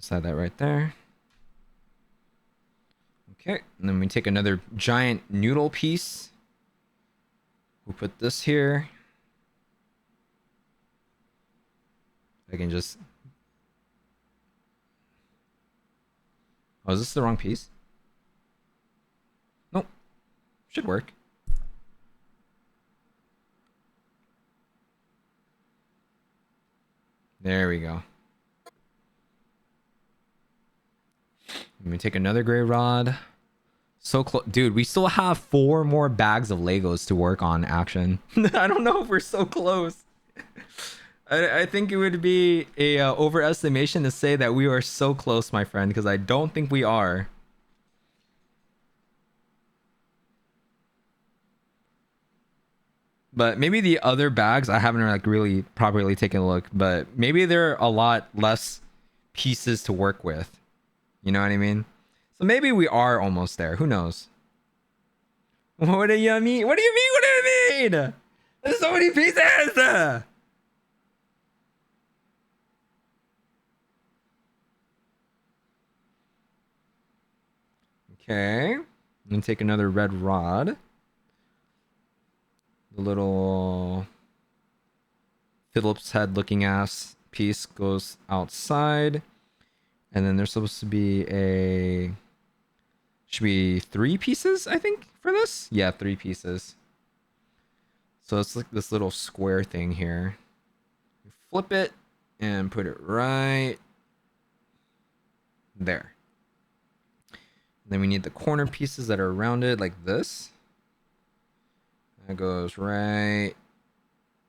[SPEAKER 1] Slide that right there. Okay, and then we take another giant noodle piece. We'll put this here. I can just... Oh, is this the wrong piece? Nope. Should work. There we go. Let me take another gray rod. So close. Dude, we still have 4 more bags of Legos to work on action. I don't know if we're so close. I think it would be a overestimation to say that we are so close, my friend, because I don't think we are. But maybe the other bags I haven't like really properly taken a look, but maybe there are a lot less pieces to work with. You know what I mean? So maybe we are almost there. Who knows? What do you mean? What do you mean? What do you mean? There's so many pieces. Okay. I'm gonna take another red rod. The little Phillips head looking ass piece goes outside. And then there's supposed to be a... Should be 3 pieces, I think, for this? Yeah, 3 pieces. So it's like this little square thing here. You flip it and put it right there. And then we need the corner pieces that are around it, like this. That goes right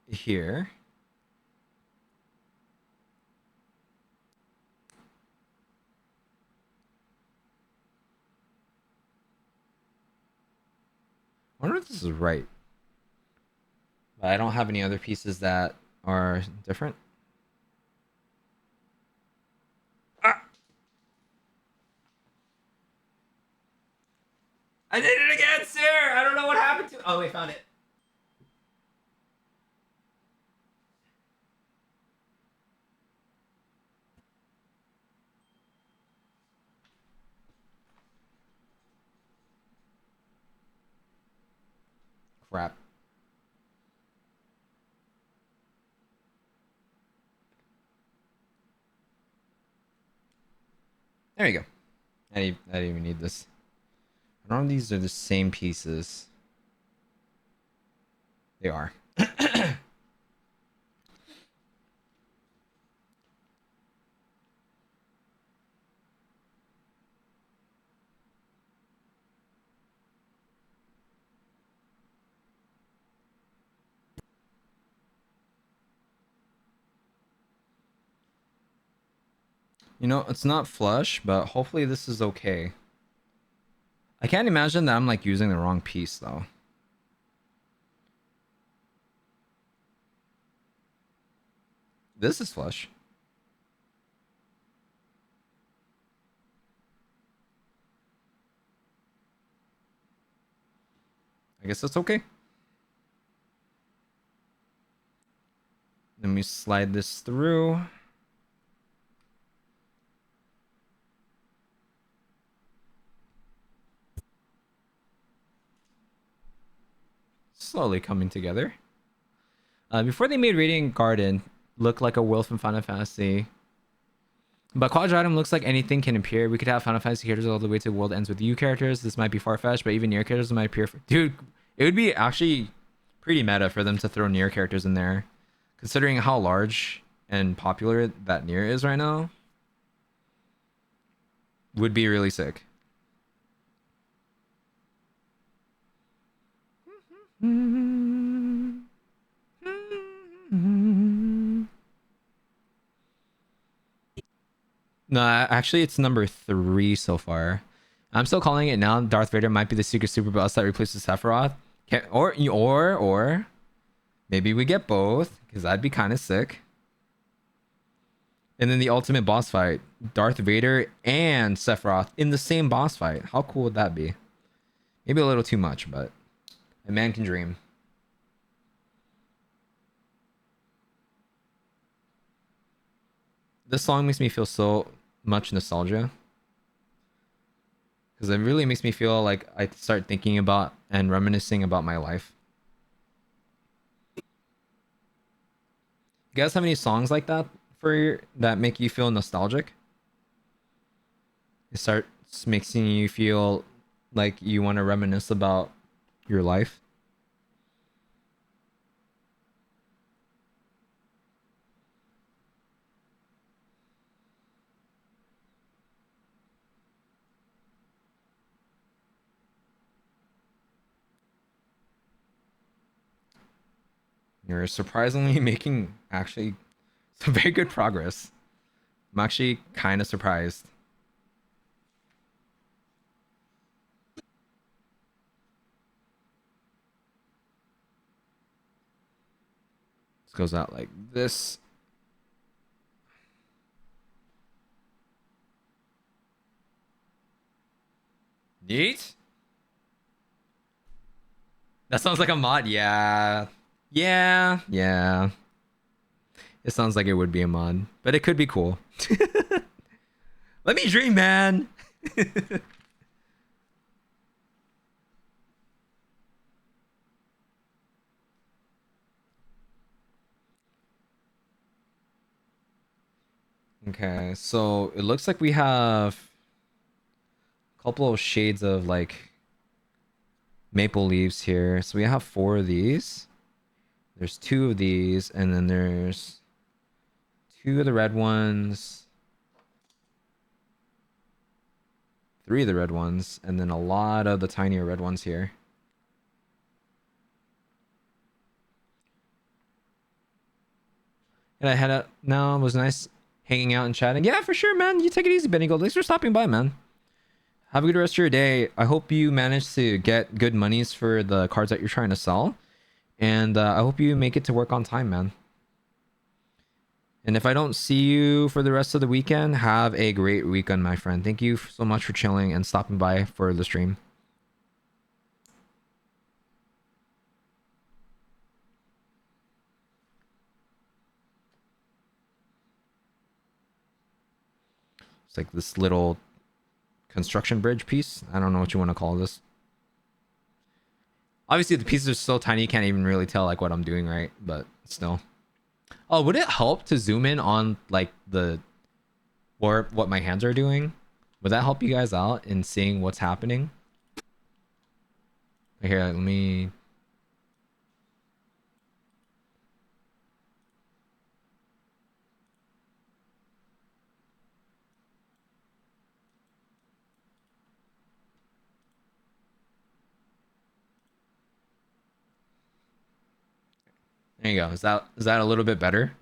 [SPEAKER 1] here. I wonder if this is right. But I don't have any other pieces that are different. Ah! I did it again, sir! I don't know what happened to... Oh, we found it. Crap. There you go. I didn't even need this. I don't know if these are the same pieces. They are. You know, it's not flush, but hopefully this is okay. I can't imagine that I'm like using the wrong piece though. This is flush. I guess that's okay. Then we slide this through. Slowly coming together. Before they made Radiant Garden look like a world from Final Fantasy, but Quadratum looks like anything can appear. We could have Final Fantasy characters all the way to the world ends with you characters. This might be far-fetched, but even Nier characters might appear. Dude, it would be actually pretty meta for them to throw Nier characters in there, considering how large and popular that Nier is right now. Would be really sick. No, actually, it's number 3 so far. I'm still calling it now. Darth Vader might be the secret super boss that replaces Sephiroth. Or maybe we get both, because that'd be kind of sick. And then the ultimate boss fight, Darth Vader and Sephiroth in the same boss fight. How cool would that be? Maybe a little too much, but a man can dream. This song makes me feel so much nostalgia. Because it really makes me feel like I start thinking about and reminiscing about my life. You guys have any songs like that that make you feel nostalgic? It starts making you feel like you want to reminisce about your life. You're surprisingly making actually some very good progress. I'm actually kind of surprised. This goes out like this. Neat. That sounds like a mod. Yeah. Yeah. Yeah. It sounds like it would be a mod, but it could be cool. Let me dream, man. Okay, so it looks like we have a couple of shades of like maple leaves here. So we have 4 of these. There's 2 of these, and then there's 2 of the red ones, 3 of the red ones, and then a lot of the tinier red ones here. And I had a no, it was nice hanging out and chatting. Yeah, for sure, man. You take it easy, Benny Gold. Thanks for stopping by, man. Have a good rest of your day. I hope you manage to get good monies for the cards that you're trying to sell. And I hope you make it to work on time, man. And if I don't see you for the rest of the weekend, have a great weekend, my friend. Thank you so much for chilling and stopping by for the stream. It's like this little construction bridge piece. I don't know what you want to call this. Obviously, the pieces are so tiny you can't even really tell like what I'm doing, right? But still. Oh, would it help to zoom in on like the or what my hands are doing? Would that help you guys out in seeing what's happening? Here, let me. There you go. Is that a little bit better?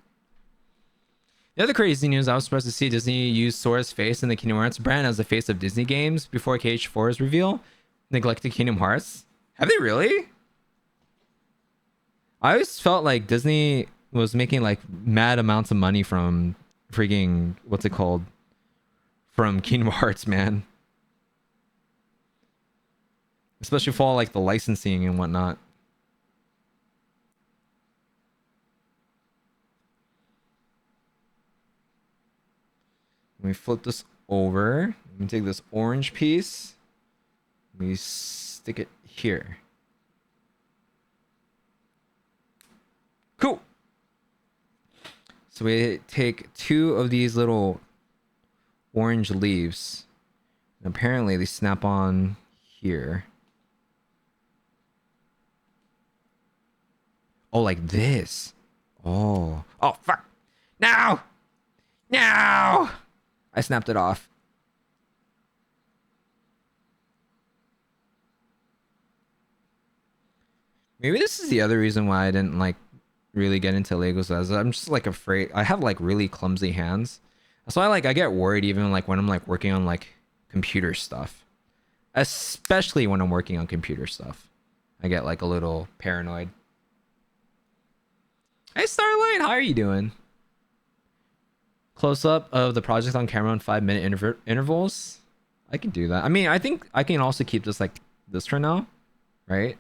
[SPEAKER 1] The other crazy news, I was supposed to see Disney use Sora's face in the Kingdom Hearts brand as the face of Disney games before KH4's reveal, neglecting Kingdom Hearts. Have they really? I always felt like Disney was making like mad amounts of money from freaking what's it called? From Kingdom Hearts, man. Especially for all like the licensing and whatnot. Let me flip this over. Let me take this orange piece. Let me stick it here. Cool. So we take 2 of these little orange leaves. And apparently they snap on here. Oh, like this. Oh. Oh, fuck. No! No! I snapped it off. Maybe this is the other reason why I didn't like really get into Legos, as I'm just like afraid. I have like really clumsy hands. That's why like I get worried even like when I'm like working on like computer stuff. Especially when I'm working on computer stuff. I get like a little paranoid. Hey Starlight, how are you doing? Close up of the project on camera on 5-minute intervals. I can do that. I mean, I think I can also keep this like this for now, right?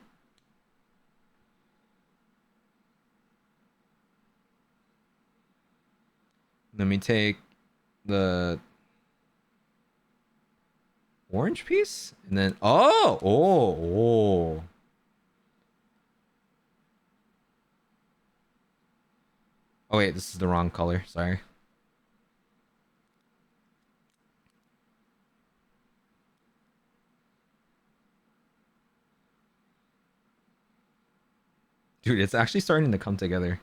[SPEAKER 1] Let me take the orange piece and then oh. Oh wait, this is the wrong color. Sorry. Dude, it's actually starting to come together.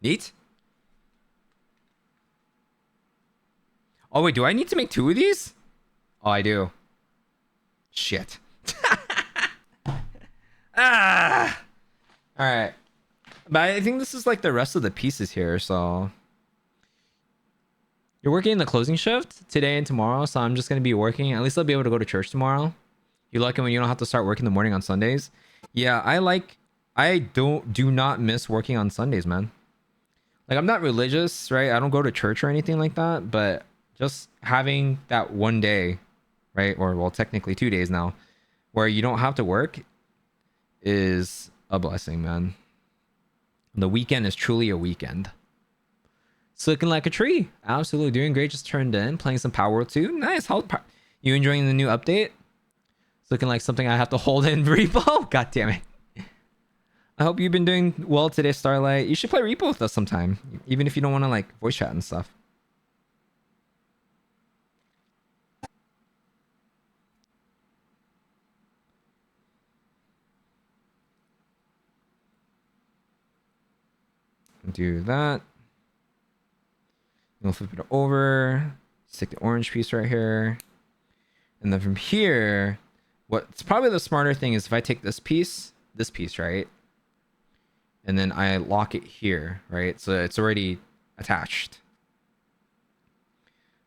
[SPEAKER 1] Neat. Oh wait, do I need to make 2 of these? Oh, I do. Shit. Ah. All right. But I think this is like the rest of the pieces here, so you're working the closing shift today and tomorrow, so I'm just gonna be working. At least I'll be able to go to church tomorrow. You like it when you don't have to start work in the morning on Sundays? Yeah, I do not miss working on Sundays, man. Like I'm not religious, right? I don't go to church or anything like that, but just having that one day, right? Or well, technically 2 days now, where you don't have to work is a blessing, man. The weekend is truly a weekend. It's looking like a tree. Absolutely doing great. Just turned in, playing some Power World 2. Nice. How you enjoying the new update? It's looking like something I have to hold in repo. God damn it. I hope you've been doing well today, Starlight. You should play repo with us sometime, even if you don't want to like voice chat and stuff. Do that. You'll flip it over. Stick the orange piece right here. And then from here, what's probably the smarter thing is if I take this piece, right? And then I lock it here, right? So it's already attached.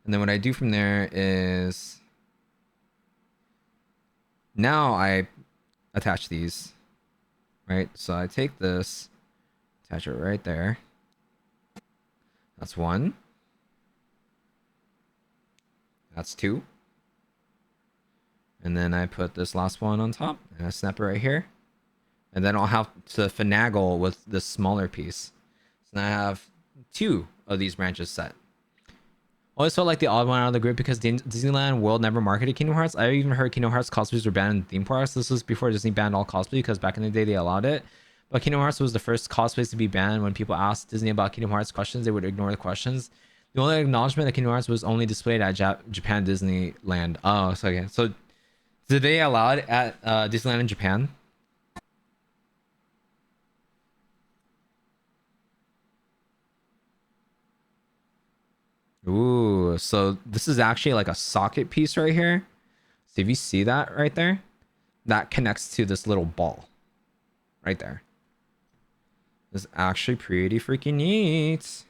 [SPEAKER 1] And then what I do from there is now I attach these, right? So I take this, attach it right there. That's 1. That's 2. And then I put this last one on top and I snap it right here. And then I'll have to finagle with this smaller piece. So now I have 2 of these branches set. Always felt like the odd one out of the group because Disneyland World never marketed Kingdom Hearts. I even heard Kingdom Hearts cosplays were banned in theme parks. This was before Disney banned all cosplay because back in the day they allowed it. But Kingdom Hearts was the first cosplays to be banned. When people asked Disney about Kingdom Hearts questions, they would ignore the questions. The only acknowledgement that Kingdom Hearts was only displayed at Japan Disneyland. Oh, so okay. So did they allow it at Disneyland in Japan? Ooh, so this is actually like a socket piece right here. So if you see that right there, that connects to this little ball right there. This is actually pretty freaking neat.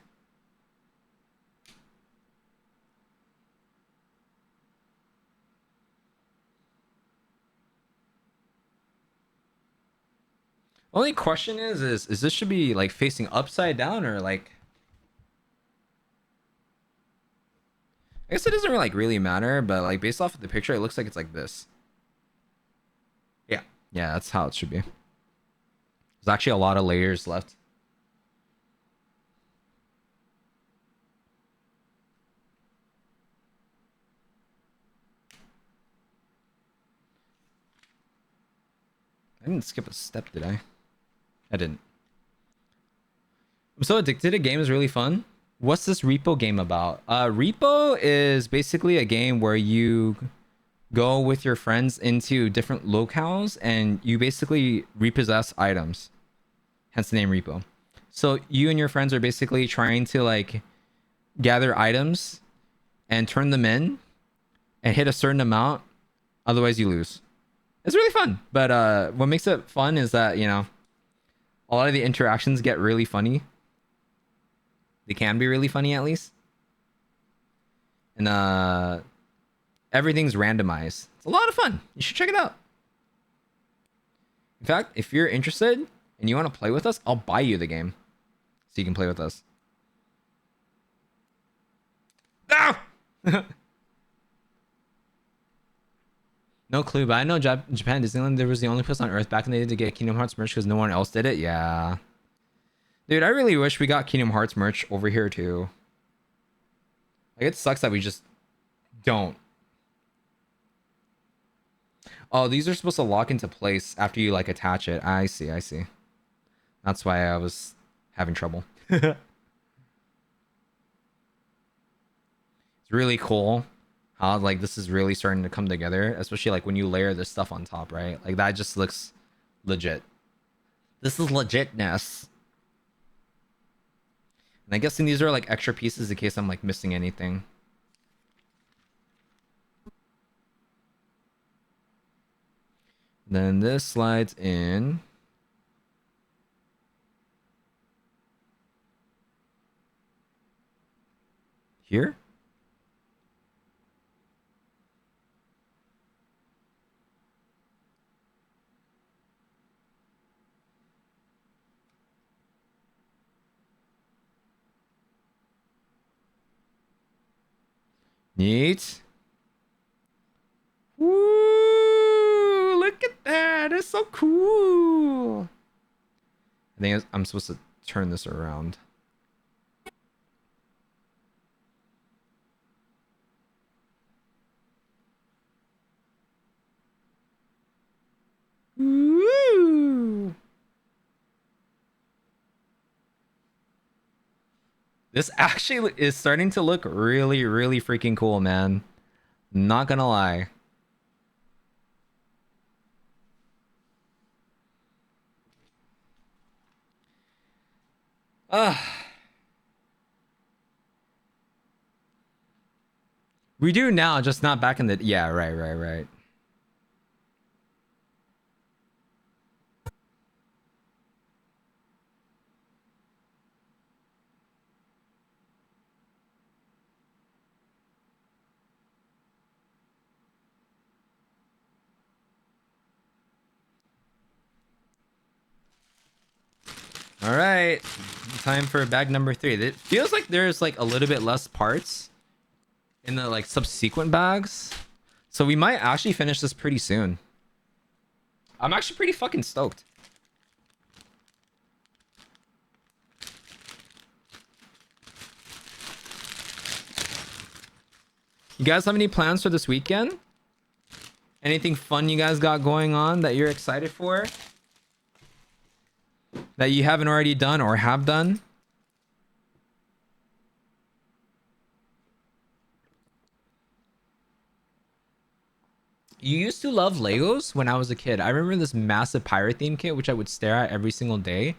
[SPEAKER 1] Only question is this should be like facing upside down or like I guess it doesn't really, like really matter, but like based off of the picture, it looks like it's like this. Yeah. Yeah, that's how it should be. There's actually a lot of layers left. I didn't skip a step, did I? I didn't. I'm so addicted. A game is really fun. What's this repo game about? Repo is basically a game where you go with your friends into different locales and you basically repossess items. Hence the name repo. So you and your friends are basically trying to like gather items and turn them in and hit a certain amount. Otherwise, you lose. It's really fun. But what makes it fun is that, you know, a lot of the interactions get really funny. They can be really funny at least. And everything's randomized. It's a lot of fun. You should check it out. In fact, if you're interested and you want to play with us, I'll buy you the game so you can play with us. No! No clue, but I know Japan, Disneyland, there was the only place on Earth back in the day to get Kingdom Hearts merch because no one else did it. Yeah. Dude, I really wish we got Kingdom Hearts merch over here too. Like, it sucks that we just don't. Oh, these are supposed to lock into place after you, like, attach it. I see, I see. That's why I was having trouble. It's really cool how, like, this is really starting to come together, especially, like, when you layer this stuff on top, right? Like, that just looks legit. This is legitness. And I'm guessing these are, like, extra pieces in case I'm, like, missing anything. Then this slides in. Here? Neat. Woo! Look at that. It's so cool. I think I'm supposed to turn this around. Woo! This actually is starting to look really, really freaking cool, man. Not gonna lie. We do now, just not back in the... Yeah, right. All right. Time for bag number 3. It feels like there's like a little bit less parts in the like subsequent bags. So we might actually finish this pretty soon. I'm actually pretty fucking stoked. You guys have any plans for this weekend? Anything fun you guys got going on that you're excited for? That you haven't already done or have done? You used to love Legos when I was a kid. I remember this massive pirate theme kit, which I would stare at every single day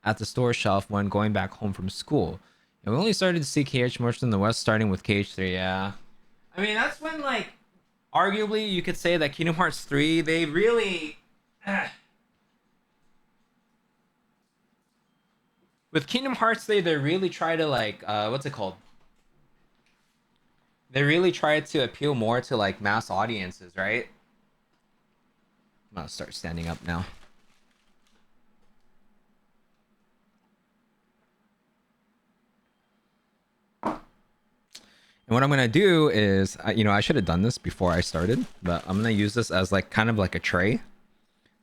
[SPEAKER 1] at the store shelf when going back home from school. And we only started to see KH merch in the West, starting with KH3, yeah. I mean, that's when, like, arguably you could say that Kingdom Hearts 3, they really... With Kingdom Hearts 3, they really try to, like, what's it called? They really try to appeal more to, like, mass audiences, right? I'm gonna start standing up now. And what I'm gonna do is, you know, I should have done this before I started, but I'm gonna use this as like kind of like a tray. I'm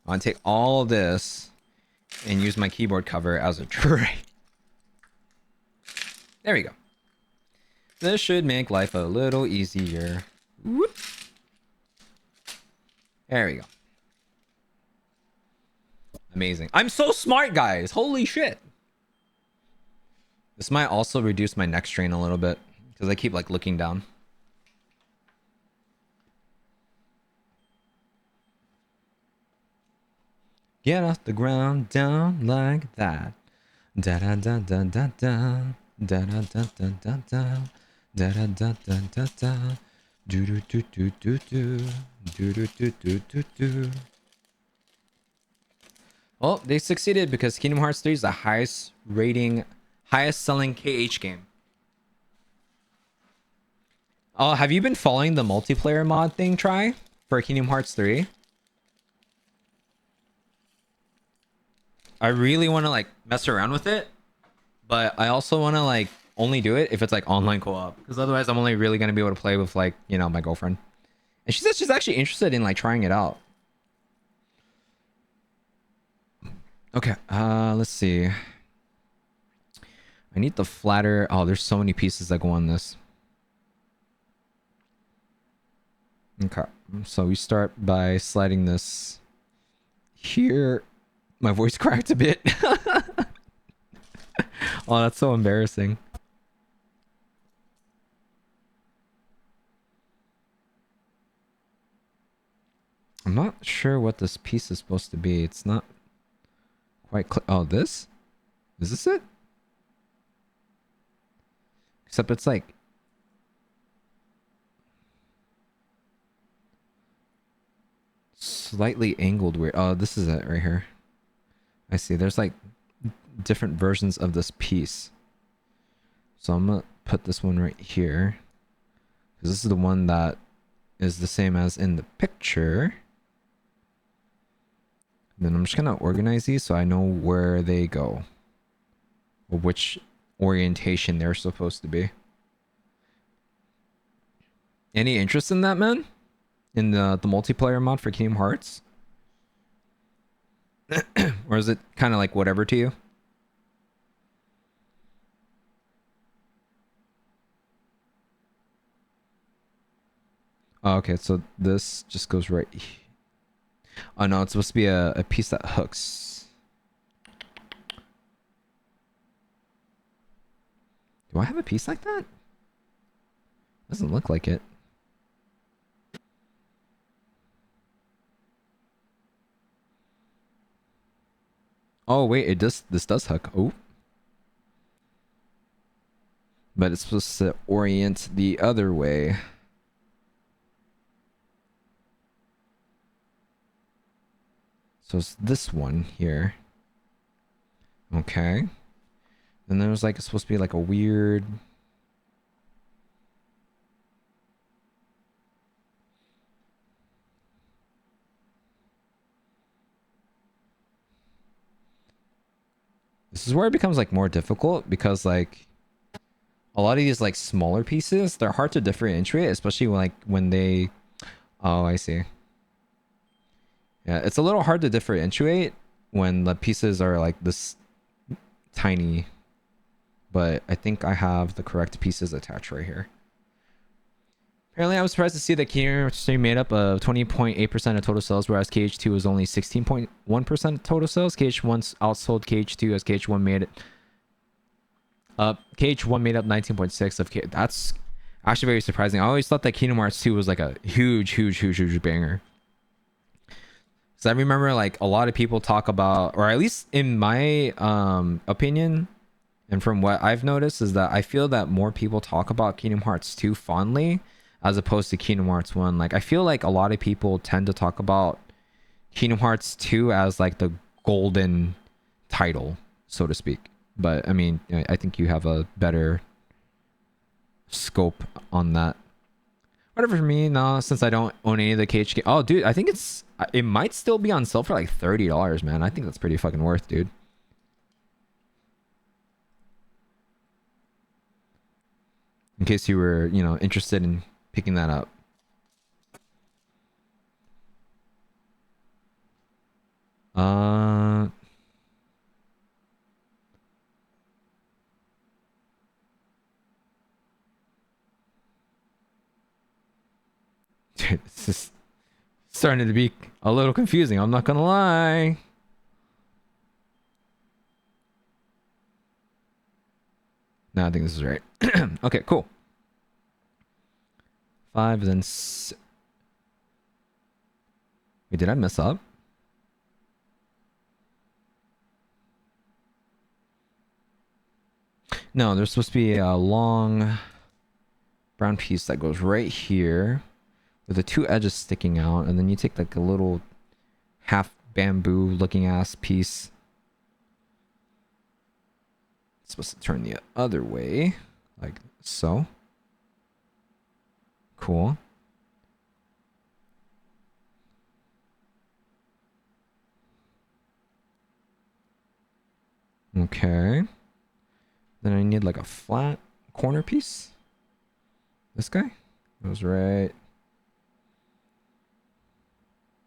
[SPEAKER 1] gonna take all of this and use my keyboard cover as a tray. There we go. This should make life a little easier. Whoop. There we go. Amazing. I'm so smart, guys. Holy shit. This might also reduce my neck strain a little bit because I keep like looking down. Get off the ground down like that. Da da da da da da. Da da da da da da. Da da da da da da. Do do do do do do. Do do do do do do. Oh, they succeeded because Kingdom Hearts 3 is the highest rating, highest selling KH game. Oh, have you been following the multiplayer mod thing, Try, for Kingdom Hearts 3? I really want to like mess around with it, but I also want to like only do it if it's like online co-op, because otherwise I'm only really going to be able to play with like, you know, my girlfriend. And she says she's actually interested in like trying it out. Okay, let's see. I need the flatter. Oh, there's so many pieces that go on this. Okay, so we start by sliding this here. My voice cracked a bit. Oh, that's so embarrassing. I'm not sure what this piece is supposed to be. It's not quite clear. Oh, this? Is this it? Except it's like... slightly angled weird. Oh, this is it right here. I see. There's like different versions of this piece. So I'm gonna put this one right here. Because this is the one that is the same as in the picture. Then I'm just gonna organize these so I know where they go. Or which orientation they're supposed to be. Any interest in that, man? In the multiplayer mod for Kingdom Hearts? Or is it kind of like whatever to you? Oh, okay, so this just goes right... Oh no, it's supposed to be a piece that hooks. Do I have a piece like that? Doesn't look like it. Oh wait, it does. This does hook. Oh, but it's supposed to orient the other way. So it's this one here. Okay. Then there was like, it's supposed to be like a weird... This is where it becomes like more difficult because like a lot of these like smaller pieces, they're hard to differentiate, especially when, like when they... Oh, I see. Yeah, it's a little hard to differentiate when the pieces are like this tiny. But I think I have the correct pieces attached right here. Apparently, I was surprised to see that Kingdom Hearts 3 made up of 20.8% of total sales, whereas KH2 was only 16.1% of total sales. KH1 outsold KH2 as KH1 made it. KH1 made up 19.6 of KH. That's actually very surprising. I always thought that Kingdom Hearts 2 was like a huge banger. So I remember like a lot of people talk about, or at least in my opinion, and from what I've noticed, is that I feel that more people talk about Kingdom Hearts 2 fondly as opposed to Kingdom Hearts 1. Like I feel like a lot of people tend to talk about Kingdom Hearts 2 as like the golden title, so to speak. But I mean, I think you have a better scope on that. Whatever for me, no, since I don't own any of the KH game. Oh, dude, I think it might still be on sale for like $30, man. I think that's pretty fucking worth, dude. In case you were, you know, interested in picking that up. Uh, dude, this is starting to be a little confusing. I'm not gonna lie. No, I think this is right. Okay, cool. 5 then. Wait, did I mess up? No, there's supposed to be a long brown piece that goes right here with the two edges sticking out, and then you take like a little half bamboo looking ass piece. It's supposed to turn the other way, like so. Cool. Okay. Then I need like a flat corner piece. This guy goes right.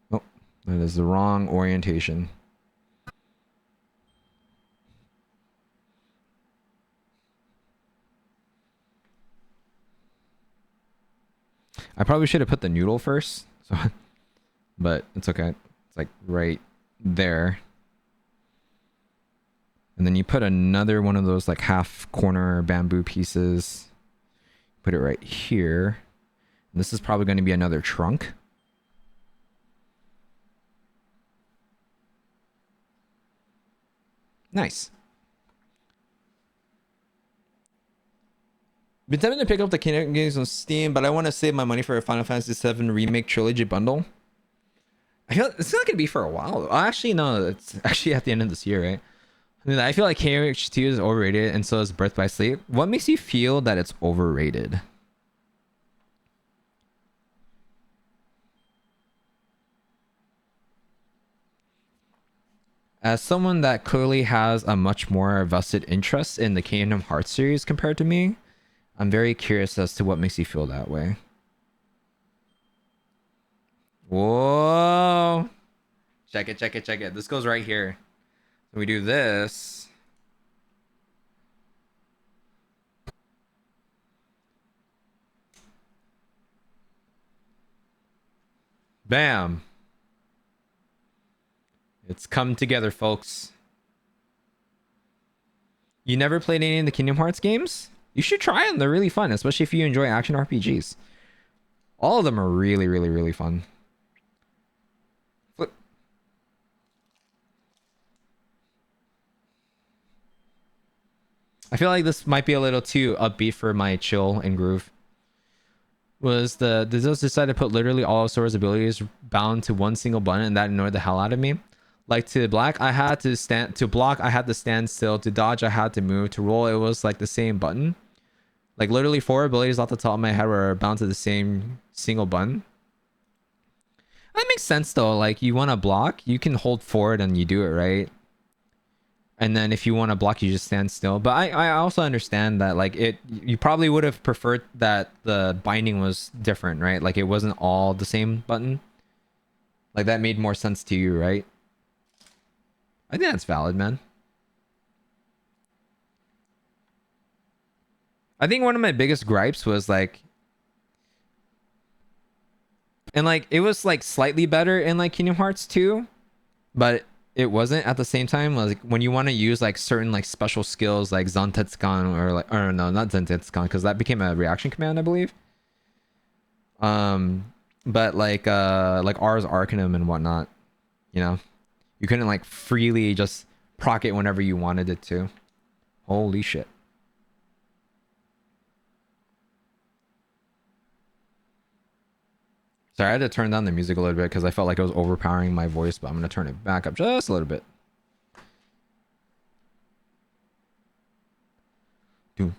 [SPEAKER 1] Oh, that is the wrong orientation. I probably should have put the noodle first. So, but it's okay. It's like right there. And then you put another one of those like half corner bamboo pieces. Put it right here. And this is probably going to be another trunk. Nice. Been tempted to pick up the Kingdom games on Steam, but I want to save my money for a Final Fantasy VII Remake Trilogy bundle. I feel it's not going to be for a while. Actually, no. It's actually at the end of this year, right? I mean, I feel like KH2 is overrated, and so is Birth by Sleep. What makes you feel that it's overrated? As someone that clearly has a much more vested interest in the Kingdom Hearts series compared to me, I'm very curious as to what makes you feel that way. Whoa. Check it, check it, check it. This goes right here. So we do this. Bam. It's come together, folks. You never played any of the Kingdom Hearts games? You should try them. They're really fun, especially if you enjoy action RPGs. All of them are really, really, really fun. Flip. I feel like this might be a little too upbeat for my chill and groove. They just decided to put literally all of Sora's abilities bound to one single button, and that annoyed the hell out of me. Like to block, I had to stand still. To dodge, I had to move. To roll, it was like the same button. Like literally 4 abilities off the top of my head were bound to the same single button. That makes sense though. Like you want to block, you can hold forward and you do it, right? And then if you want to block, you just stand still. But I also understand that like you probably would have preferred that the binding was different, right? Like it wasn't all the same button. Like that made more sense to you, right? I think that's valid, man. I think one of my biggest gripes was like, and like it was like slightly better in like Kingdom Hearts 2, but it wasn't at the same time. Like when you want to use like certain like special skills like Zantetsukan or no, not Zantetsukan, because that became a reaction command, I believe. But like Ars Arcanum and whatnot, you know, you couldn't like freely just proc it whenever you wanted it to. Holy shit. Sorry, I had to turn down the music a little bit because I felt like it was overpowering my voice, but I'm going to turn it back up just a little bit. Go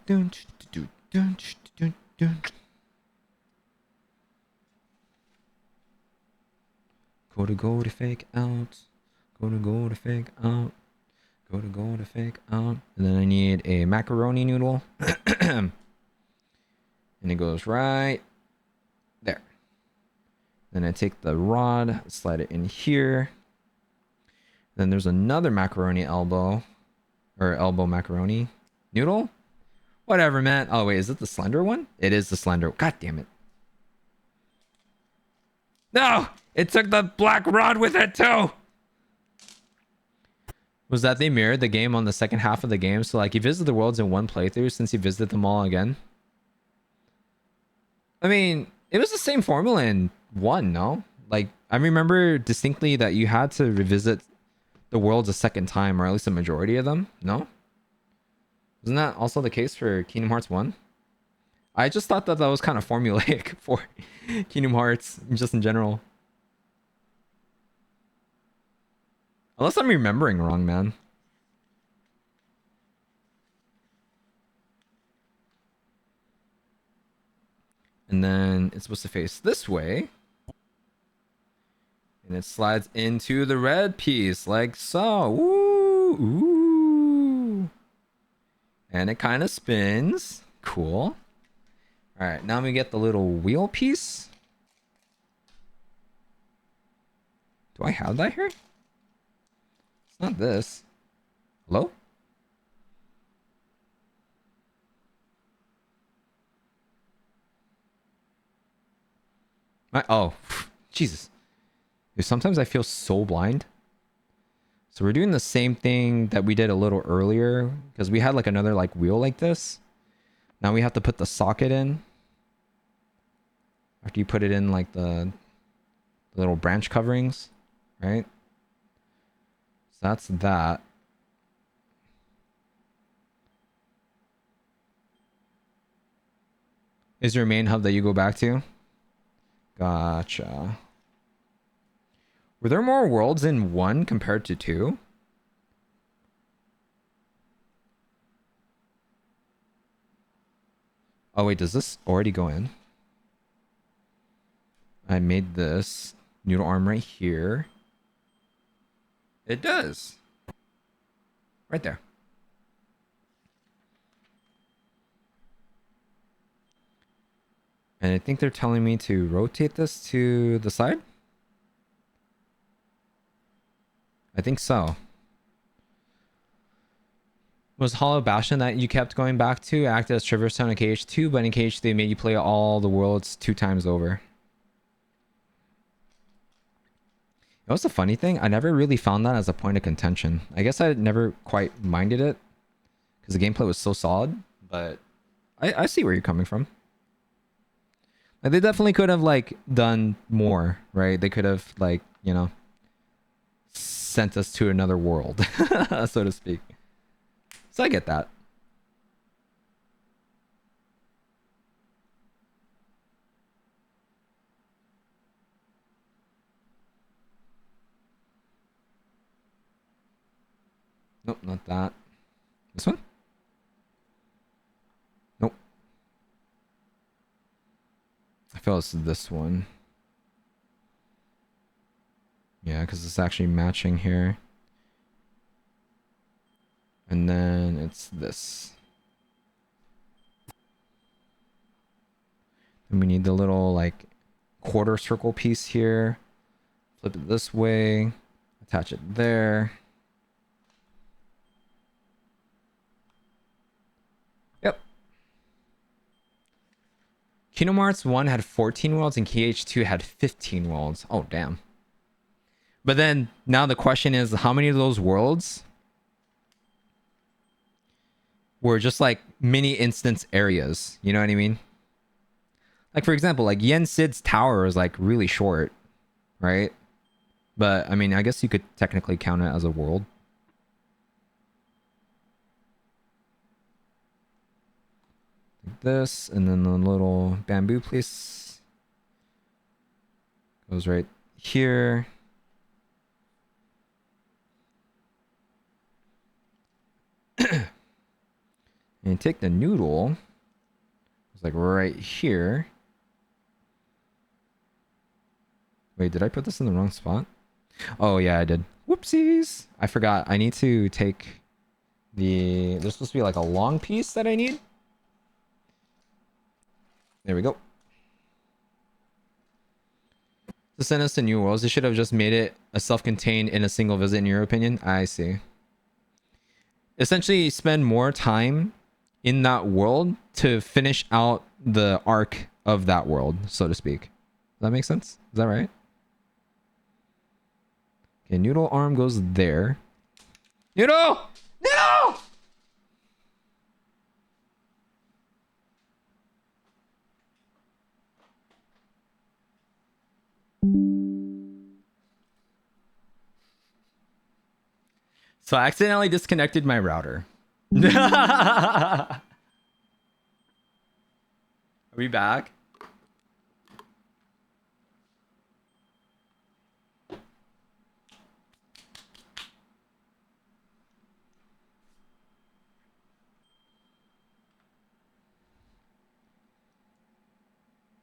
[SPEAKER 1] to fake out. Go to fake out. Go to fake out. And then I need a macaroni noodle. And it goes right there. Then I take the rod, slide it in here. Then there's another macaroni elbow. Or elbow macaroni noodle? Whatever, man. Oh, wait, is it the slender one? It is the slender. God damn it. No! It took the black rod with it, too! Was that they mirrored the game on the second half of the game? So, like, you visit the worlds in one playthrough since you visited them all again? I mean, it was the same formula in one, no? Like, I remember distinctly that you had to revisit the worlds a second time, or at least a majority of them, no? Isn't that also the case for Kingdom Hearts 1? I just thought that that was kind of formulaic for Kingdom Hearts, just in general. Unless I'm remembering wrong, man. And then it's supposed to face this way. And it slides into the red piece, like so. Ooh, ooh. And it kind of spins. Cool. Alright, now we get the little wheel piece. Do I have that here? It's not this. Hello? Oh, Jesus. Dude, sometimes I feel so blind. So we're doing the same thing that we did a little earlier because we had like another like wheel like this. Now we have to put the socket in. After you put it in like the little branch coverings, right? So that's that. Is your main hub that you go back to? Gotcha. Were there more worlds in 1 compared to 2? Oh wait, does this already go in? I made this noodle arm right here. It does. Right there. And I think they're telling me to rotate this to the side. I think so. Was Hollow Bastion that you kept going back to acted as Traverse Town in KH2, but in KH they made you play all the worlds 2 times over? That was the funny thing. I never really found that as a point of contention. I guess I never quite minded it because the gameplay was so solid, but I see where you're coming from. Like, they definitely could have like done more, right? They could have like, you know, sent us to another world, so to speak. So I get that. Nope, not that. This one? Nope. I feel it's this one. Yeah, because it's actually matching here. And then it's this. And we need the little like quarter circle piece here. Flip it this way. Attach it there. Yep. Kingdom Hearts 1 had 14 worlds and KH2 had 15 worlds. Oh, damn. But then now the question is, how many of those worlds were just like mini instance areas? You know what I mean? Like, for example, like Yen Sid's tower is like really short, right? But I mean, I guess you could technically count it as a world. Like this, and then the little bamboo piece goes right here. And take the noodle. It's like right here. Wait, did I put this in the wrong spot? Oh yeah, I did. Whoopsies. I forgot. I need to take the... There's supposed to be like a long piece that I need. There we go. To send us to New Worlds, they should have just made it a self-contained in a single visit, in your opinion? I see. Essentially, spend more time in that world to finish out the arc of that world, so to speak. Does that make sense? Is that right? Okay, noodle arm goes there. Noodle! Noodle! So I accidentally disconnected my router. Are we back?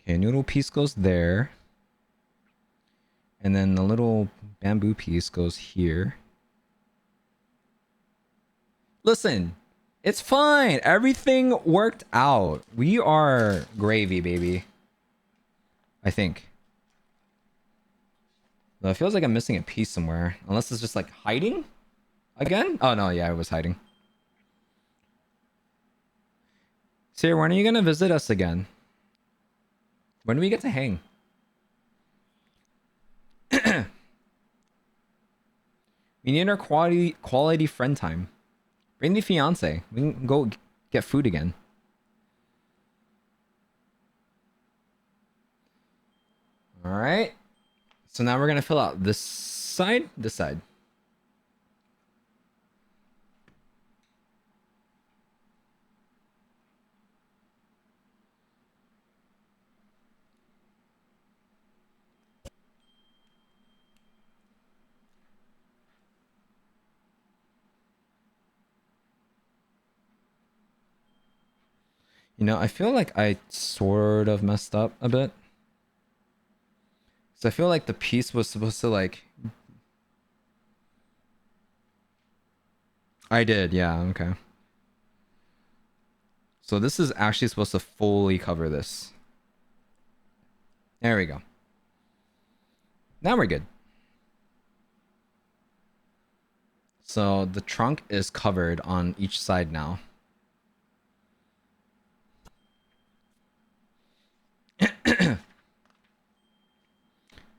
[SPEAKER 1] Okay, noodle piece goes there. And then the little bamboo piece goes here. Listen, it's fine. Everything worked out. We are gravy, baby. I think. Though it feels like I'm missing a piece somewhere. Unless it's just like hiding? Again? Oh no, yeah, it was hiding. Sir, when are you gonna visit us again? When do we get to hang? We need our quality friend time. Bring the fiance. We can go get food again. All right. So now we're gonna fill out this side, this side. You know, I feel like I sort of messed up a bit. So I feel like the piece was supposed to like... I did, yeah, okay. So this is actually supposed to fully cover this. There we go. Now we're good. So the trunk is covered on each side now.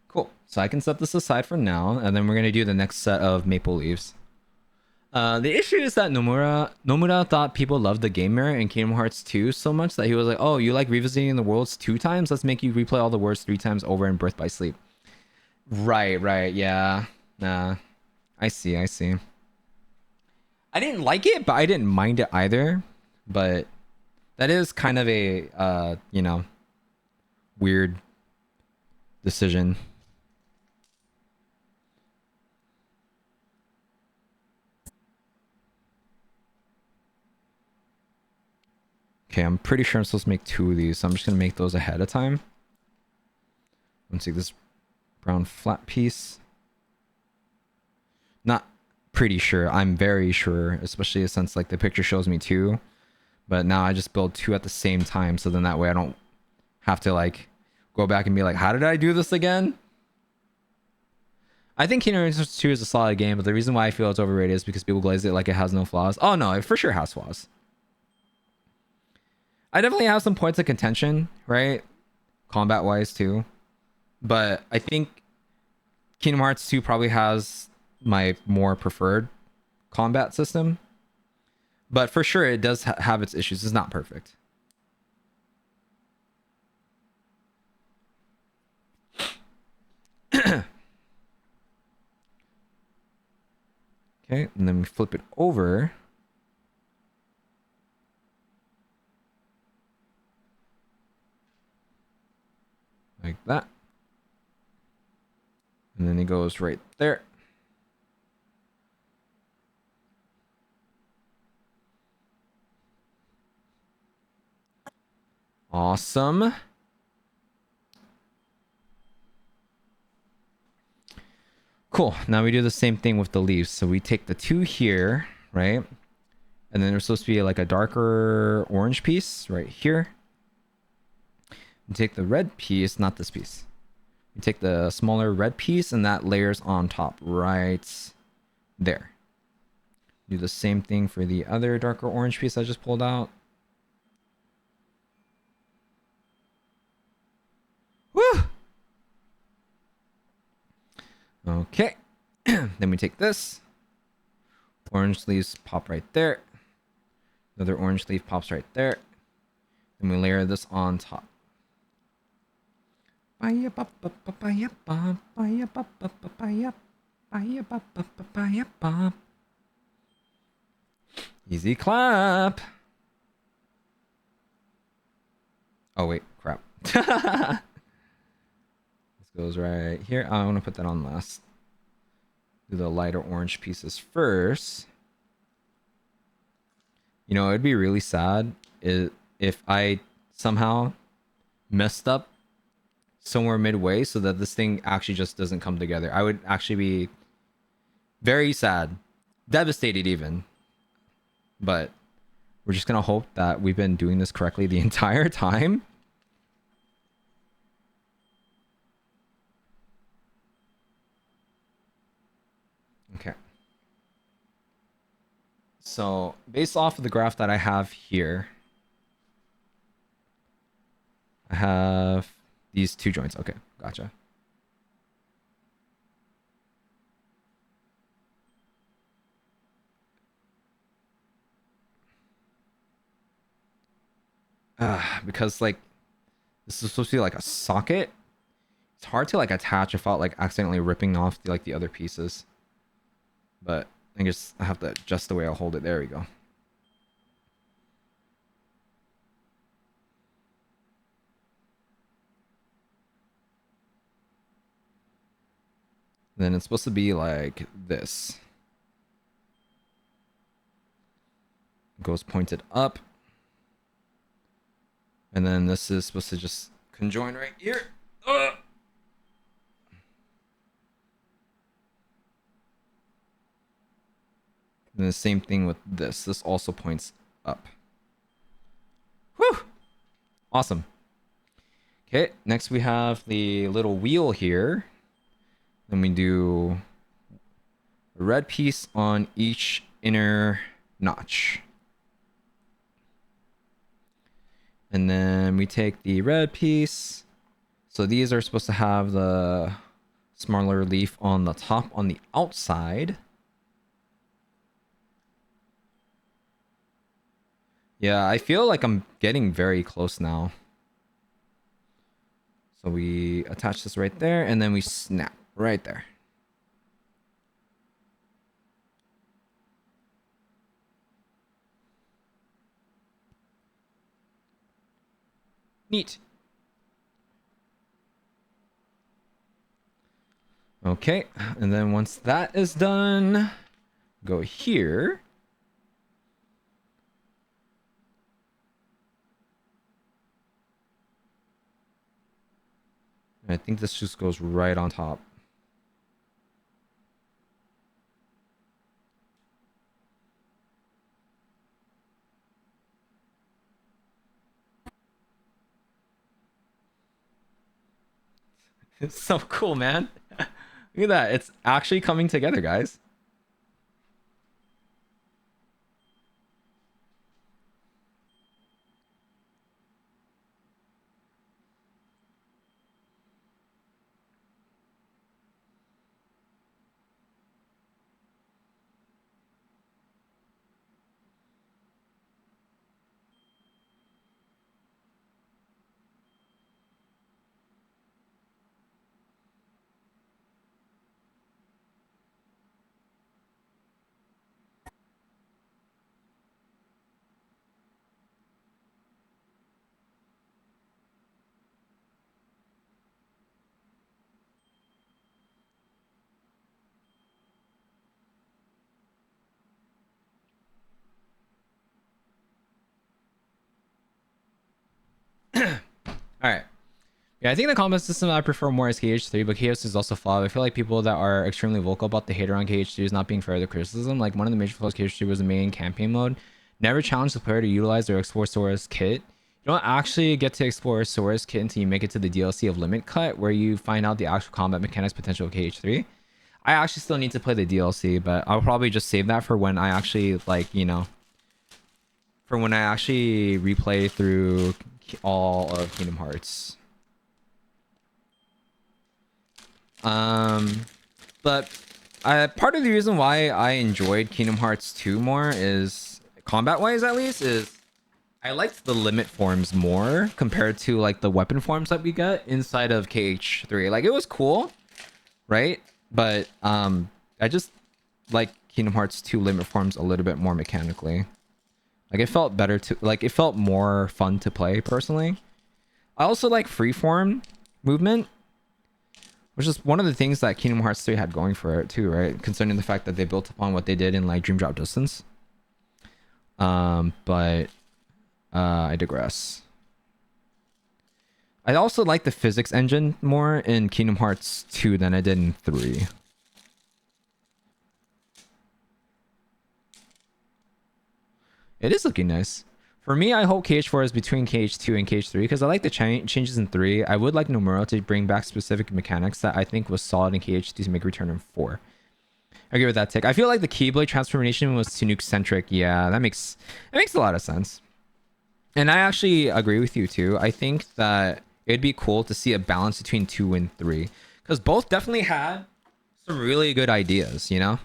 [SPEAKER 1] Cool. So I can set this aside for now, and then we're gonna do the next set of maple leaves. The issue is that Nomura thought people loved the game mirror in Kingdom Hearts 2 so much that he was like, "Oh, you like revisiting the worlds 2 times? Let's make you replay all the worlds 3 times over in Birth by Sleep." Right, yeah. Nah, I see. I didn't like it, but I didn't mind it either. But that is kind of a you know, weird decision. Okay, I'm pretty sure I'm supposed to make 2 of these, so I'm just gonna make those ahead of time. Let's see this brown flat piece. Not pretty sure, I'm very sure, especially since like the picture shows me 2. But now I just build 2 at the same time, so then that way I don't have to like go back and be like, how did I do this again? I think Kingdom Hearts 2 is a solid game, but the reason why I feel it's overrated is because people glaze it like it has no flaws. Oh no, it for sure has flaws. I definitely have some points of contention, right? Combat wise too. But I think Kingdom Hearts 2 probably has my more preferred combat system. But for sure, it does have its issues. It's not perfect. Okay, and then we flip it over. Like that. And then it goes right there. Awesome. Cool. Now we do the same thing with the leaves. So we take the 2 here, right? And then there's supposed to be like a darker orange piece right here. We take the red piece, not this piece. We take the smaller red piece and that layers on top right there. Do the same thing for the other darker orange piece I just pulled out. Woo! Okay. Then we take this. Orange leaves pop right there. Another orange leaf pops right there. Then we layer this on top. And Easy clap. Oh wait, crap. This goes right here. I want to put that on last. Do the lighter orange pieces first. You know, it'd be really sad if I somehow messed up somewhere midway so that this thing actually just doesn't come together. I would actually be very sad, devastated even. But we're just gonna hope that we've been doing this correctly the entire time. Okay. So based off of the graph that I have here, I have these two joints. Okay, gotcha. Because like this is supposed to be like a socket. It's hard to like attach without like accidentally ripping off the other pieces. But I guess I have to adjust the way I'll hold it. There we go. Then it's supposed to be like this. It goes pointed up. And then this is supposed to just conjoin right here. And the same thing with this. This also points up. Whew! Awesome. Okay, next we have the little wheel here. Then we do a red piece on each inner notch. And then we take the red piece. So these are supposed to have the smaller leaf on the top on the outside. Yeah, I feel like I'm getting very close now. So we attach this right there and then we snap right there. Neat. Okay, and then once that is done, go here. I think this just goes right on top. It's so cool, man. Look at that. It's actually coming together, guys. All right. Yeah, I think the combat system I prefer more is KH3, but KH is also flawed. I feel like people that are extremely vocal about the hate around KH3 is not being fair to criticism. Like, one of the major flaws of KH3 was the main campaign mode. Never challenged the player to utilize their explore Sora's kit. You don't actually get to explore Sora's kit until you make it to the DLC of Limit Cut, where you find out the actual combat mechanics potential of KH3. I actually still need to play the DLC, but I'll probably just save that for when I actually, like, you know, for when I actually replay through all of Kingdom Hearts. But part of the reason why I enjoyed Kingdom Hearts 2 more is, combat-wise at least, is I liked the limit forms more compared to like the weapon forms that we get inside of KH3. Like, it was cool, right? But I just like Kingdom Hearts 2 limit forms a little bit more mechanically. Like it felt better to like it felt more fun to play personally. I also like freeform movement, which is one of the things that Kingdom Hearts 3 had going for it too, right? Concerning the fact that they built upon what they did in like Dream Drop Distance. But I digress. I also like the physics engine more in Kingdom Hearts 2 than I did in 3. It is looking nice. For me, I hope KH4 is between KH2 and KH3 because I like the changes in 3. I would like Nomura to bring back specific mechanics that I think was solid in KH2 to make return in 4. I agree with that take. I feel like the Keyblade transformation was too nuke-centric. Yeah, that makes a lot of sense. And I actually agree with you too. I think that it'd be cool to see a balance between 2 and 3 because both definitely had some really good ideas, you know?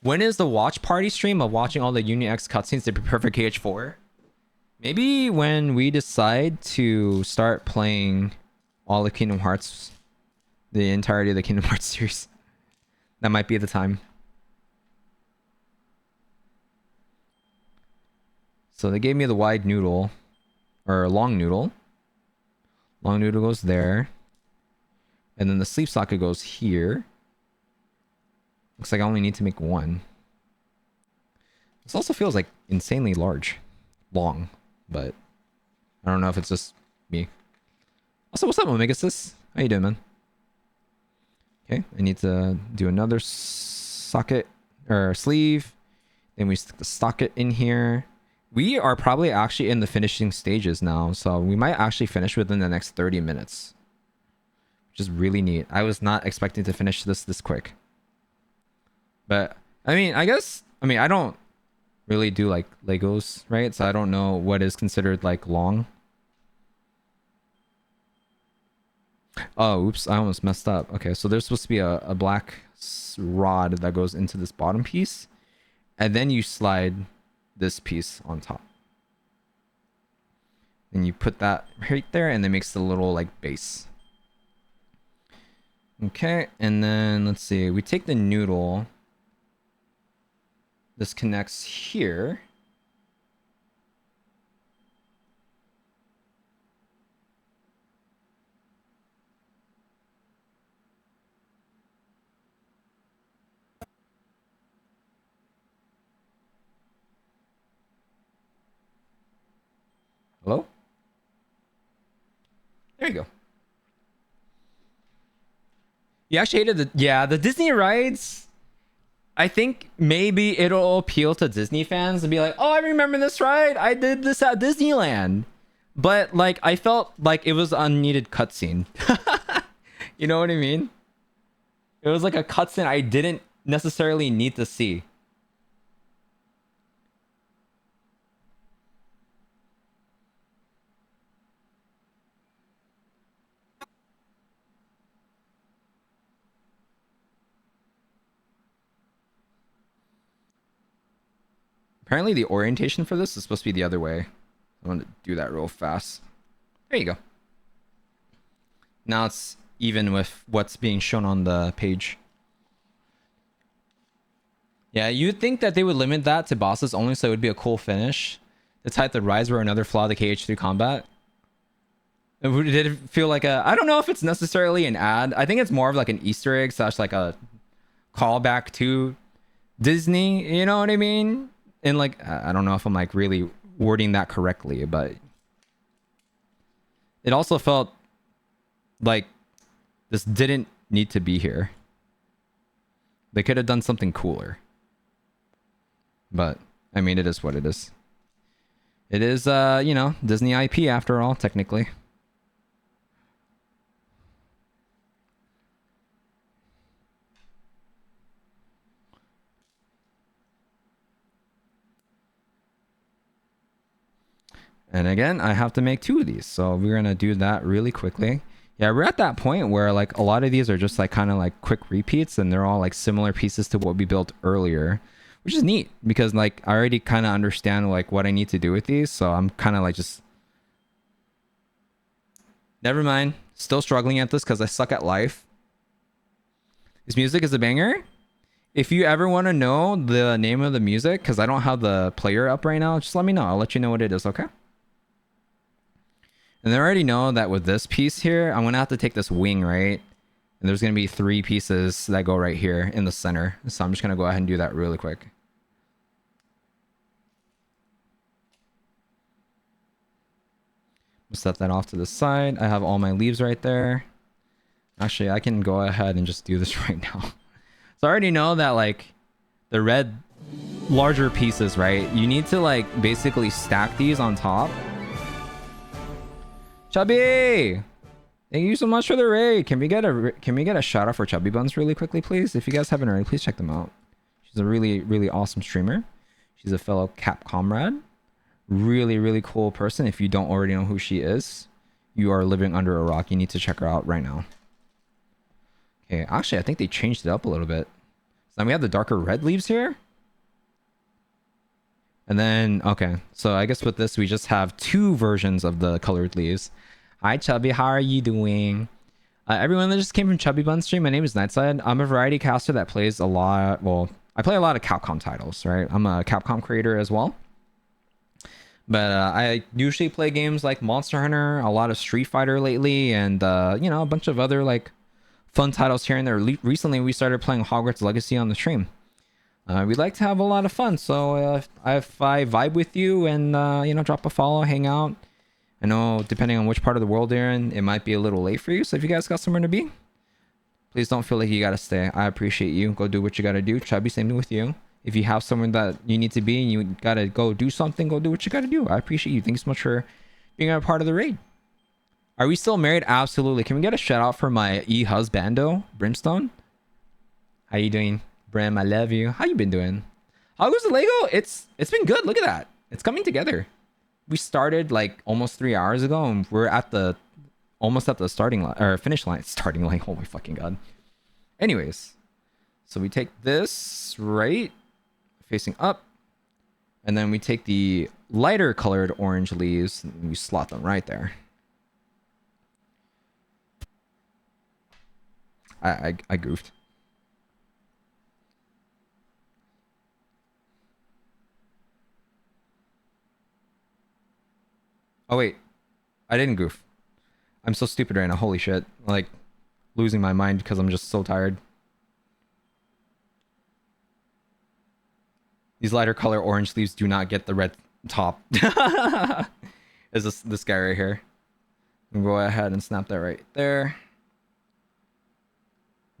[SPEAKER 1] When is the watch party stream of watching all the Union X cutscenes to prepare for KH4? Maybe when we decide to start playing all the Kingdom Hearts, the entirety of the Kingdom Hearts series. That might be the time. So they gave me the wide noodle, or long noodle. Long noodle goes there. And then the sleep socket goes here. Looks like I only need to make one. This also feels like insanely long, but I don't know if it's just me. Also, what's up, Omegasis? How you doing, man? Okay, I need to do another socket or sleeve. Then we stick the socket in here. We are probably actually in the finishing stages now, so we might actually finish within the next 30 minutes, which is really neat. I was not expecting to finish this quick. But I mean, I don't really do like Legos, right? So I don't know what is considered like long. Oh, oops, I almost messed up. Okay, so there's supposed to be a black rod that goes into this bottom piece, and then you slide this piece on top. And you put that right there, and that makes the little like base. Okay, and then let's see. We take the noodle. This connects here. Hello? There you go. You actually hated the Disney rides. I think maybe it'll appeal to Disney fans and be like, oh, I remember this ride. I did this at Disneyland. But like, I felt like it was unneeded cutscene. You know what I mean? It was like a cutscene I didn't necessarily need to see. Apparently the orientation for this is supposed to be the other way. I want to do that real fast. There you go. Now it's even with what's being shown on the page. Yeah, you'd think that they would limit that to bosses only so it would be a cool finish. The type that Rise were another flaw of the KH3 combat. Did it feel like a... I don't know if it's necessarily an ad. I think it's more of like an Easter egg / like a callback to Disney. You know what I mean? And like, I don't know if I'm like really wording that correctly, but it also felt like this didn't need to be here. They could have done something cooler. But I mean, it is what it is. It is, you know, Disney IP after all, technically. And again, I have to make 2 of these. So we're going to do that really quickly. Yeah, we're at that point where like a lot of these are just like kind of like quick repeats and they're all like similar pieces to what we built earlier, which is neat because like I already kind of understand like what I need to do with these. So I'm kind of like just... Never mind. Still struggling at this because I suck at life. This music is a banger. If you ever want to know the name of the music, because I don't have the player up right now, just let me know. I'll let you know what it is, okay? And I already know that with this piece here, I'm going to have to take this wing, right? And there's going to be 3 pieces that go right here in the center. So I'm just going to go ahead and do that really quick. Set that off to the side. I have all my leaves right there. Actually, I can go ahead and just do this right now. So I already know that like the red larger pieces, right? You need to like basically stack these on top. Chubby! Thank you so much for the raid. Can we get a shout out for Chubby Buns really quickly, please? If you guys haven't already, please check them out. She's a really, really awesome streamer. She's a fellow Cap comrade. Really, really cool person. If you don't already know who she is, you are living under a rock. You need to check her out right now. Okay, actually, I think they changed it up a little bit. So now we have the darker red leaves here. And then, okay, so I guess with this, we just have 2 versions of the colored leaves. Hi, Chubby. How are you doing? Everyone that just came from Chubby Bun stream, my name is Nightside. I'm a variety caster that plays a lot. Well, I play a lot of Capcom titles, right? I'm a Capcom creator as well. But I usually play games like Monster Hunter, a lot of Street Fighter lately, and, you know, a bunch of other, like, fun titles here and there. Recently, we started playing Hogwarts Legacy on the stream. We like to have a lot of fun, so if I vibe with you and, you know, drop a follow, hang out. I know, depending on which part of the world you're in, it might be a little late for you, so if you guys got somewhere to be, please don't feel like you gotta stay. I appreciate you. Go do what you gotta do. Chubby, same with you. If you have somewhere that you need to be and you gotta go do something, go do what you gotta do. I appreciate you. Thanks so much for being a part of the raid. Are we still married? Absolutely. Can we get a shout out for my husbando, Brimstone? How you doing, Brim? I love you. How you been doing? How goes the Lego? It's been good. Look at that. It's coming together. We started like almost 3 hours ago, and we're at the almost at the starting line or finish line. Starting line. Oh my fucking god. Anyways, so we take this right facing up, and then we take the lighter colored orange leaves and we slot them right there. I goofed. Oh wait, I didn't goof. I'm so stupid right now. Holy shit. Like, losing my mind because I'm just so tired. These lighter color orange leaves do not get the red top. Is this guy right here. We'll go ahead and snap that right there.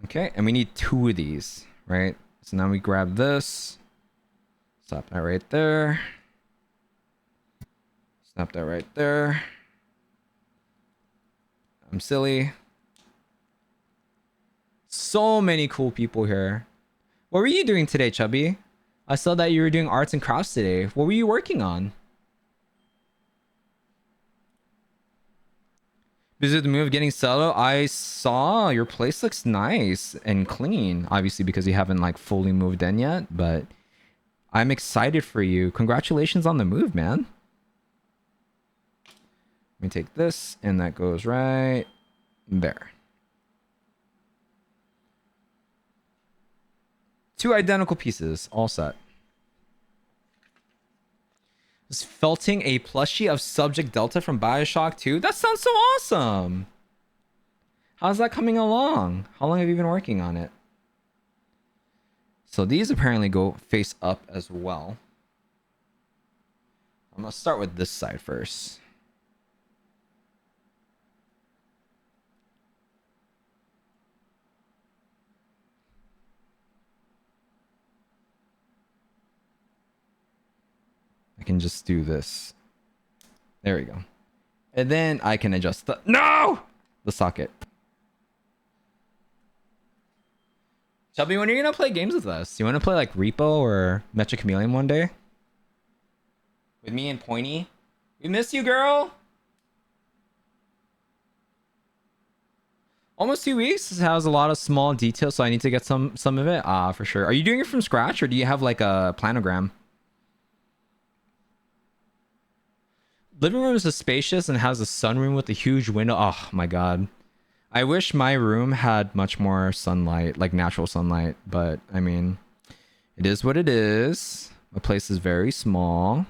[SPEAKER 1] Okay, and we need 2 of these, right? So now we grab this. Snap that right there. Snap that right there. I'm silly. So many cool people here. What were you doing today, Chubby? I saw that you were doing arts and crafts today. What were you working on? Busy with the move getting settled. I saw your place looks nice and clean. Obviously because you haven't like fully moved in yet, but I'm excited for you. Congratulations on the move, man. Let me take this and that goes right there. 2 identical pieces, all set. Was felting a plushie of Subject Delta from Bioshock 2? That sounds so awesome! How's that coming along? How long have you been working on it? So these apparently go face up as well. I'm gonna start with this side first. I can just do this. There we go. And then I can adjust the socket. Chubby, when are you gonna play games with us? You wanna play like Repo or Mecha Chameleon one day? With me and Pointy? We miss you, girl! Almost 2 weeks. This has a lot of small details, so I need to get some of it. For sure. Are you doing it from scratch or do you have like a planogram? Living room is spacious and has a sunroom with a huge window. Oh my god. I wish my room had much more sunlight, like natural sunlight, but I mean, It is what it is. My place is very small.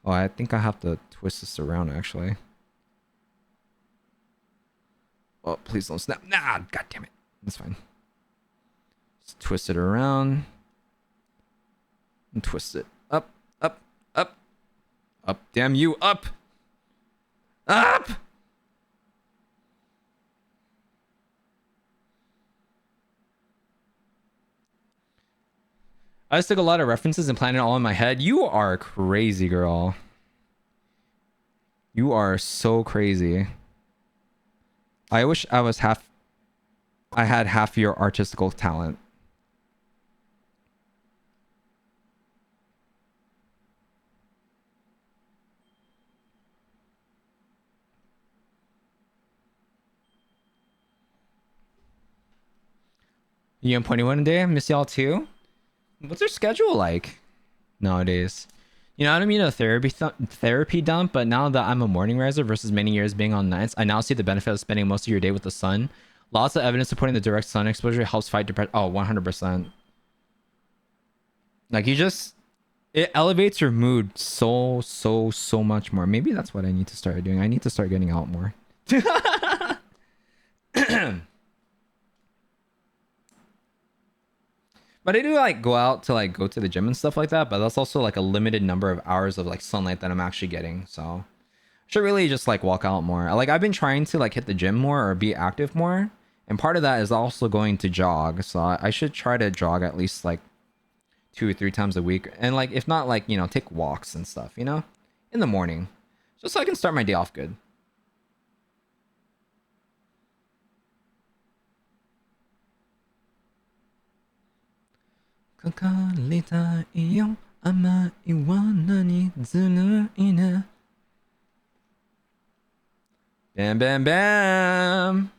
[SPEAKER 1] Oh, I think I have to twist this around actually. Oh, please don't snap. Nah, god damn it. That's fine. Just twist it around. And twist it. Up, up, up. Up. Damn you, up! Up! I just took a lot of references and planned it all in my head. You are crazy, girl. You are so crazy. I wish I was I had half your artistical talent. You and Pointy one day? Miss y'all too? What's your schedule like nowadays? You know, I don't mean a therapy dump, but now that I'm a morning riser versus many years being on nights, I now see the benefit of spending most of your day with the sun. Lots of evidence supporting the direct sun exposure helps fight depression. Oh, 100%. Like it elevates your mood so much more. Maybe that's what I need to start doing. I need to start getting out more. But I do like go out to like go to the gym and stuff like that, but that's also like a limited number of hours of like sunlight that I'm actually getting. So I should really just like walk out more. Like I've been trying to like hit the gym more or be active more. And part of that is also going to jog. So I should try to jog at least like 2 or 3 times a week. And like if not like, you know, take walks and stuff, you know, in the morning. Just so I can start my day off good. Bam, bam, bam.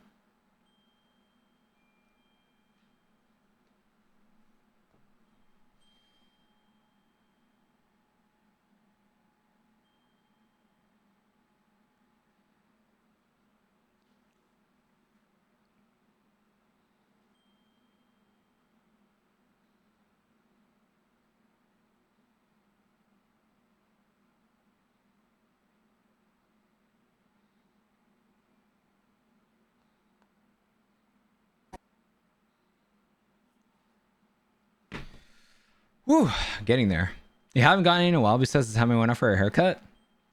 [SPEAKER 1] Whew, getting there. You haven't gotten any in a while besides the time I went out for a haircut?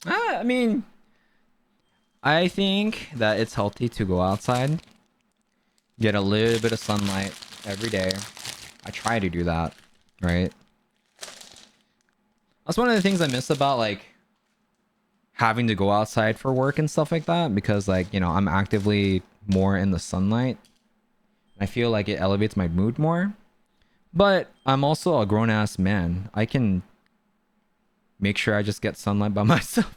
[SPEAKER 1] I mean, I think that it's healthy to go outside, get a little bit of sunlight every day. I try to do that, right? That's one of the things I miss about like having to go outside for work and stuff like that, because like, you know, I'm actively more in the sunlight. I feel like it elevates my mood more. But I'm also a grown ass man. I can make sure I just get sunlight by myself.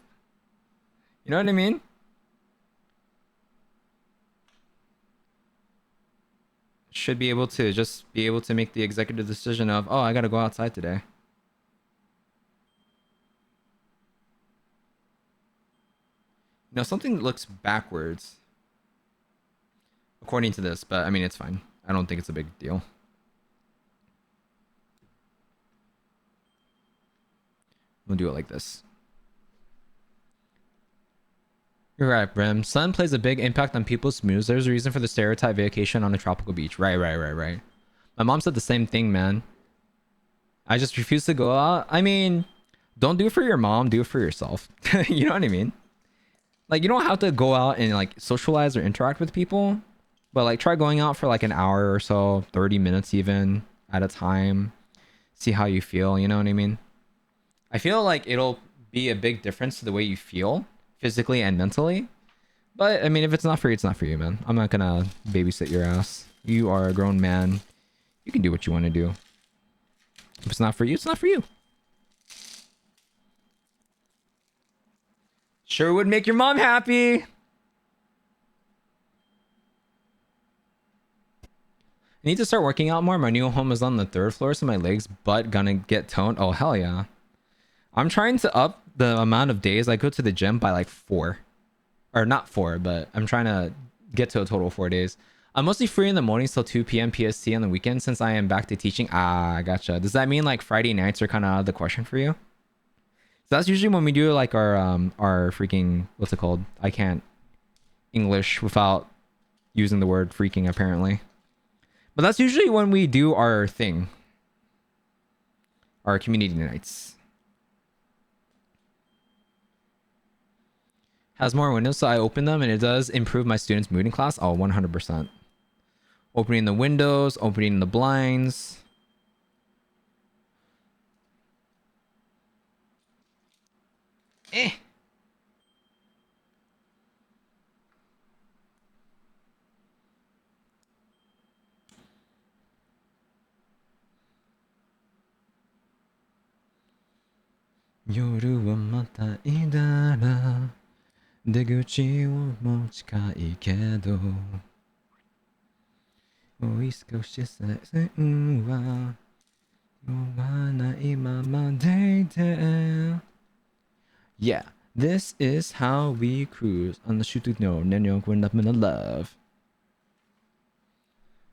[SPEAKER 1] You know what I mean? Should be able to just be able to make the executive decision of, oh, I gotta go outside today. You know, something that looks backwards. According to this, but I mean, it's fine. I don't think it's a big deal. We'll do it like this. You're right, Brim. Sun plays a big impact on people's moods. There's a reason for the stereotype vacation on a tropical beach. Right. My mom said the same thing, man. I just refuse to go out. I mean, don't do it for your mom. Do it for yourself. You know what I mean? Like, you don't have to go out and like socialize or interact with people. But like, try going out for like an hour or so, 30 minutes even at a time. See how you feel. You know what I mean? I feel like it'll be a big difference to the way you feel physically and mentally. But I mean, if it's not for you, it's not for you, man. I'm not gonna babysit your ass. You are a grown man. You can do what you want to do. If it's not for you, it's not for you. Sure would make your mom happy. I need to start working out more. My new home is on the 3rd floor, so my legs butt gonna get toned. Oh, hell yeah. I'm trying to up the amount of days I go to the gym by like 4. Or not 4, but I'm trying to get to a total of 4 days. I'm mostly free in the mornings till 2 p.m. PST on the weekend since I am back to teaching. Ah, gotcha. Does that mean like Friday nights are kind of out of the question for you? So that's usually when we do like our freaking, what's it called? I can't English without using the word freaking apparently. But that's usually when we do our thing. Our community nights. Has more windows, so I open them and it does improve my students' mood in class. Oh, 100%. Opening the windows, opening the blinds. Eh. Yoru wa mata idara. 出口をも近いけどもう少しさえは酔わないままでいて Yeah, this is how we cruise on the shooting no Nenyo we're not gonna love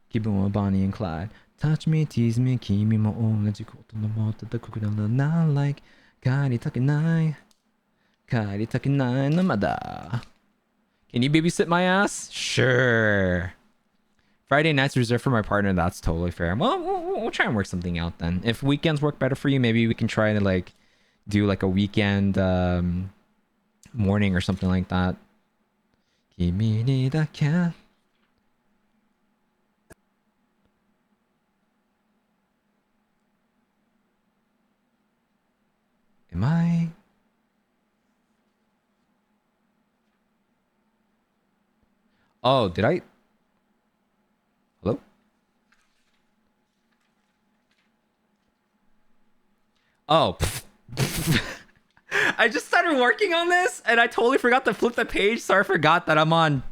[SPEAKER 1] 気分は Bonnie and Clyde Touch me, tease me 君も同じことのもっと高くならない like 帰りたくない帰りたくないのまだ Can you babysit my ass? Sure. Friday nights reserved for my partner. That's totally fair. Well, we'll try and work something out then. If weekends work better for you, maybe we can try to like do like a weekend morning or something like that. 君にだけ Am I? Oh, did I? Hello? Oh. I just started working on this and I totally forgot to flip the page, so I forgot that I'm on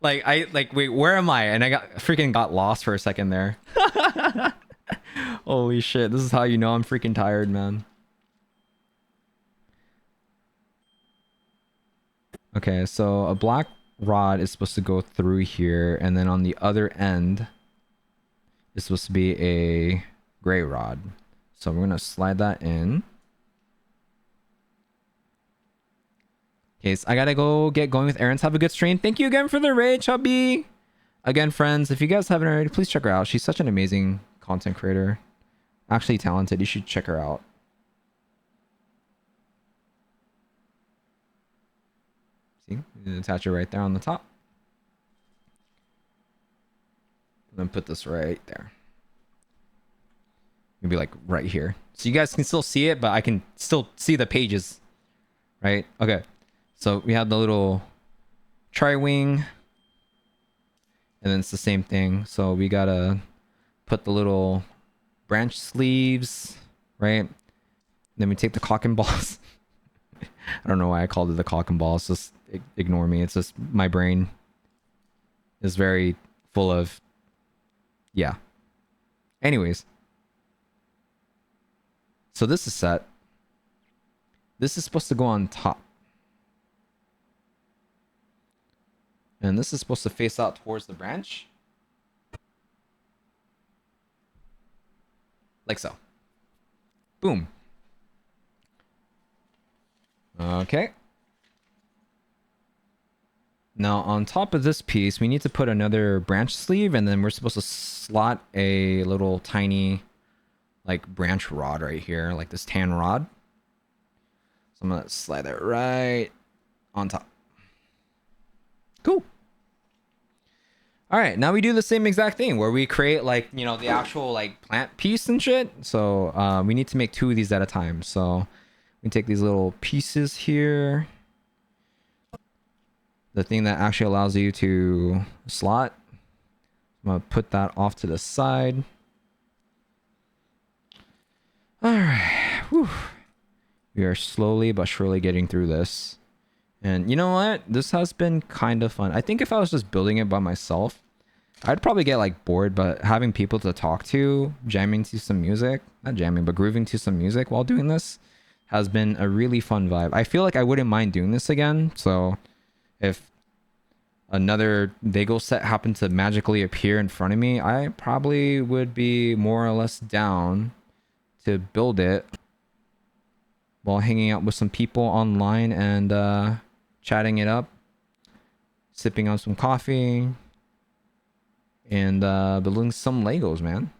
[SPEAKER 1] wait, where am I? And I got lost for a second there. Holy shit, this is how you know I'm freaking tired, man. Okay, so a black rod is supposed to go through here, and then on the other end is supposed to be a gray rod. So we're gonna slide that in. Okay, so I gotta go get going with errands. Have a good stream. Thank you again for the raid, Chubby. Again, friends, if you guys haven't already, please check her out. She's such an amazing content creator. Actually talented. You should check her out. See? Attach it right there on the top. And then put this right there. Maybe like right here. So you guys can still see it, but I can still see the pages. Right? Okay. So we have the little tri-wing. And then it's the same thing. So we gotta put the little branch sleeves, right? Then we take the cock and balls. I don't know why I called it the cock and balls. Just ignore me. It's just my brain is very full of, yeah. Anyways. So this is set. This is supposed to go on top. And this is supposed to face out towards the branch. Like so. Boom. Okay. Now on top of this piece, we need to put another branch sleeve, and then we're supposed to slot a little tiny like branch rod right here, like this tan rod. So I'm gonna slide that right on top. Cool. All right, now we do the same exact thing where we create like, you know, the actual like plant piece and shit. So we need to make 2 of these at a time. So we take these little pieces here. The thing that actually allows you to slot. I'm gonna put that off to the side. All right. Whew. We are slowly but surely getting through this. And you know what? This has been kind of fun. I think if I was just building it by myself, I'd probably get like bored, but having people to talk to, jamming to some music, not jamming, but grooving to some music while doing this has been a really fun vibe. I feel like I wouldn't mind doing this again. So if another Lego set happened to magically appear in front of me, I probably would be more or less down to build it while hanging out with some people online and chatting it up, sipping on some coffee, and building some Legos, man.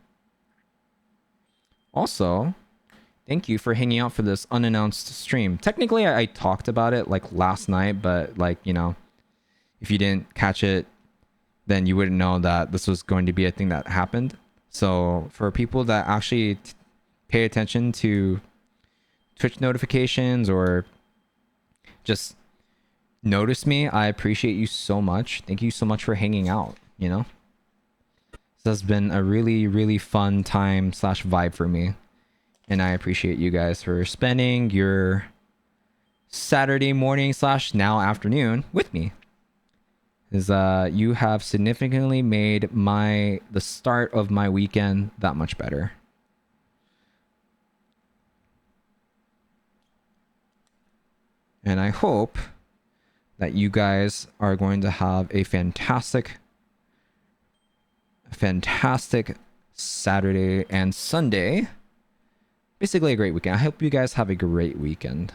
[SPEAKER 1] Also, thank you for hanging out for this unannounced stream. Technically, I talked about it like last night, but like, you know, if you didn't catch it, then you wouldn't know that this was going to be a thing that happened. So for people that actually pay attention to Twitch notifications or just notice me, I appreciate you so much. Thank you so much for hanging out, you know? This has been a really, really fun time / vibe for me. And I appreciate you guys for spending your Saturday morning / now afternoon with me. Because you have significantly made the start of my weekend that much better. And I hope that you guys are going to have a fantastic Saturday and Sunday. Basically a great weekend. I hope you guys have a great weekend.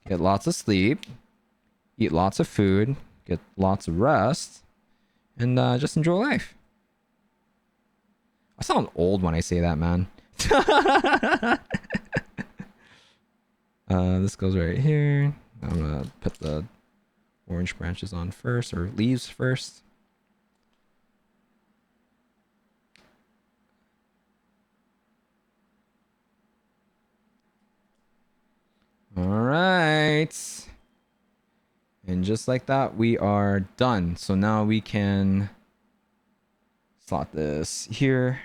[SPEAKER 1] Get lots of sleep, eat lots of food, get lots of rest, and just enjoy life. I sound old when I say that, man. This goes right here. I'm gonna put the orange branches on first, or leaves first. All right. And just like that, we are done. So now we can slot this here.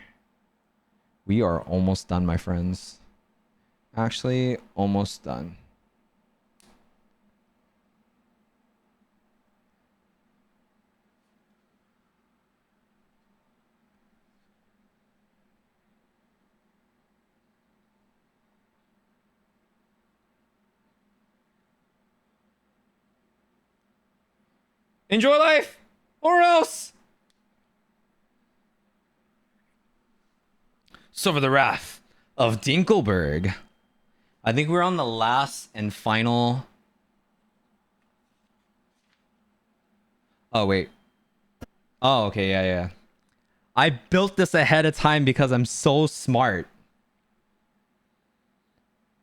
[SPEAKER 1] We are almost done, my friends. Actually, almost done. Enjoy life, or else. So for the wrath of Dinkelberg, I think we're on the last and final. Oh wait. Oh okay, yeah. I built this ahead of time because I'm so smart.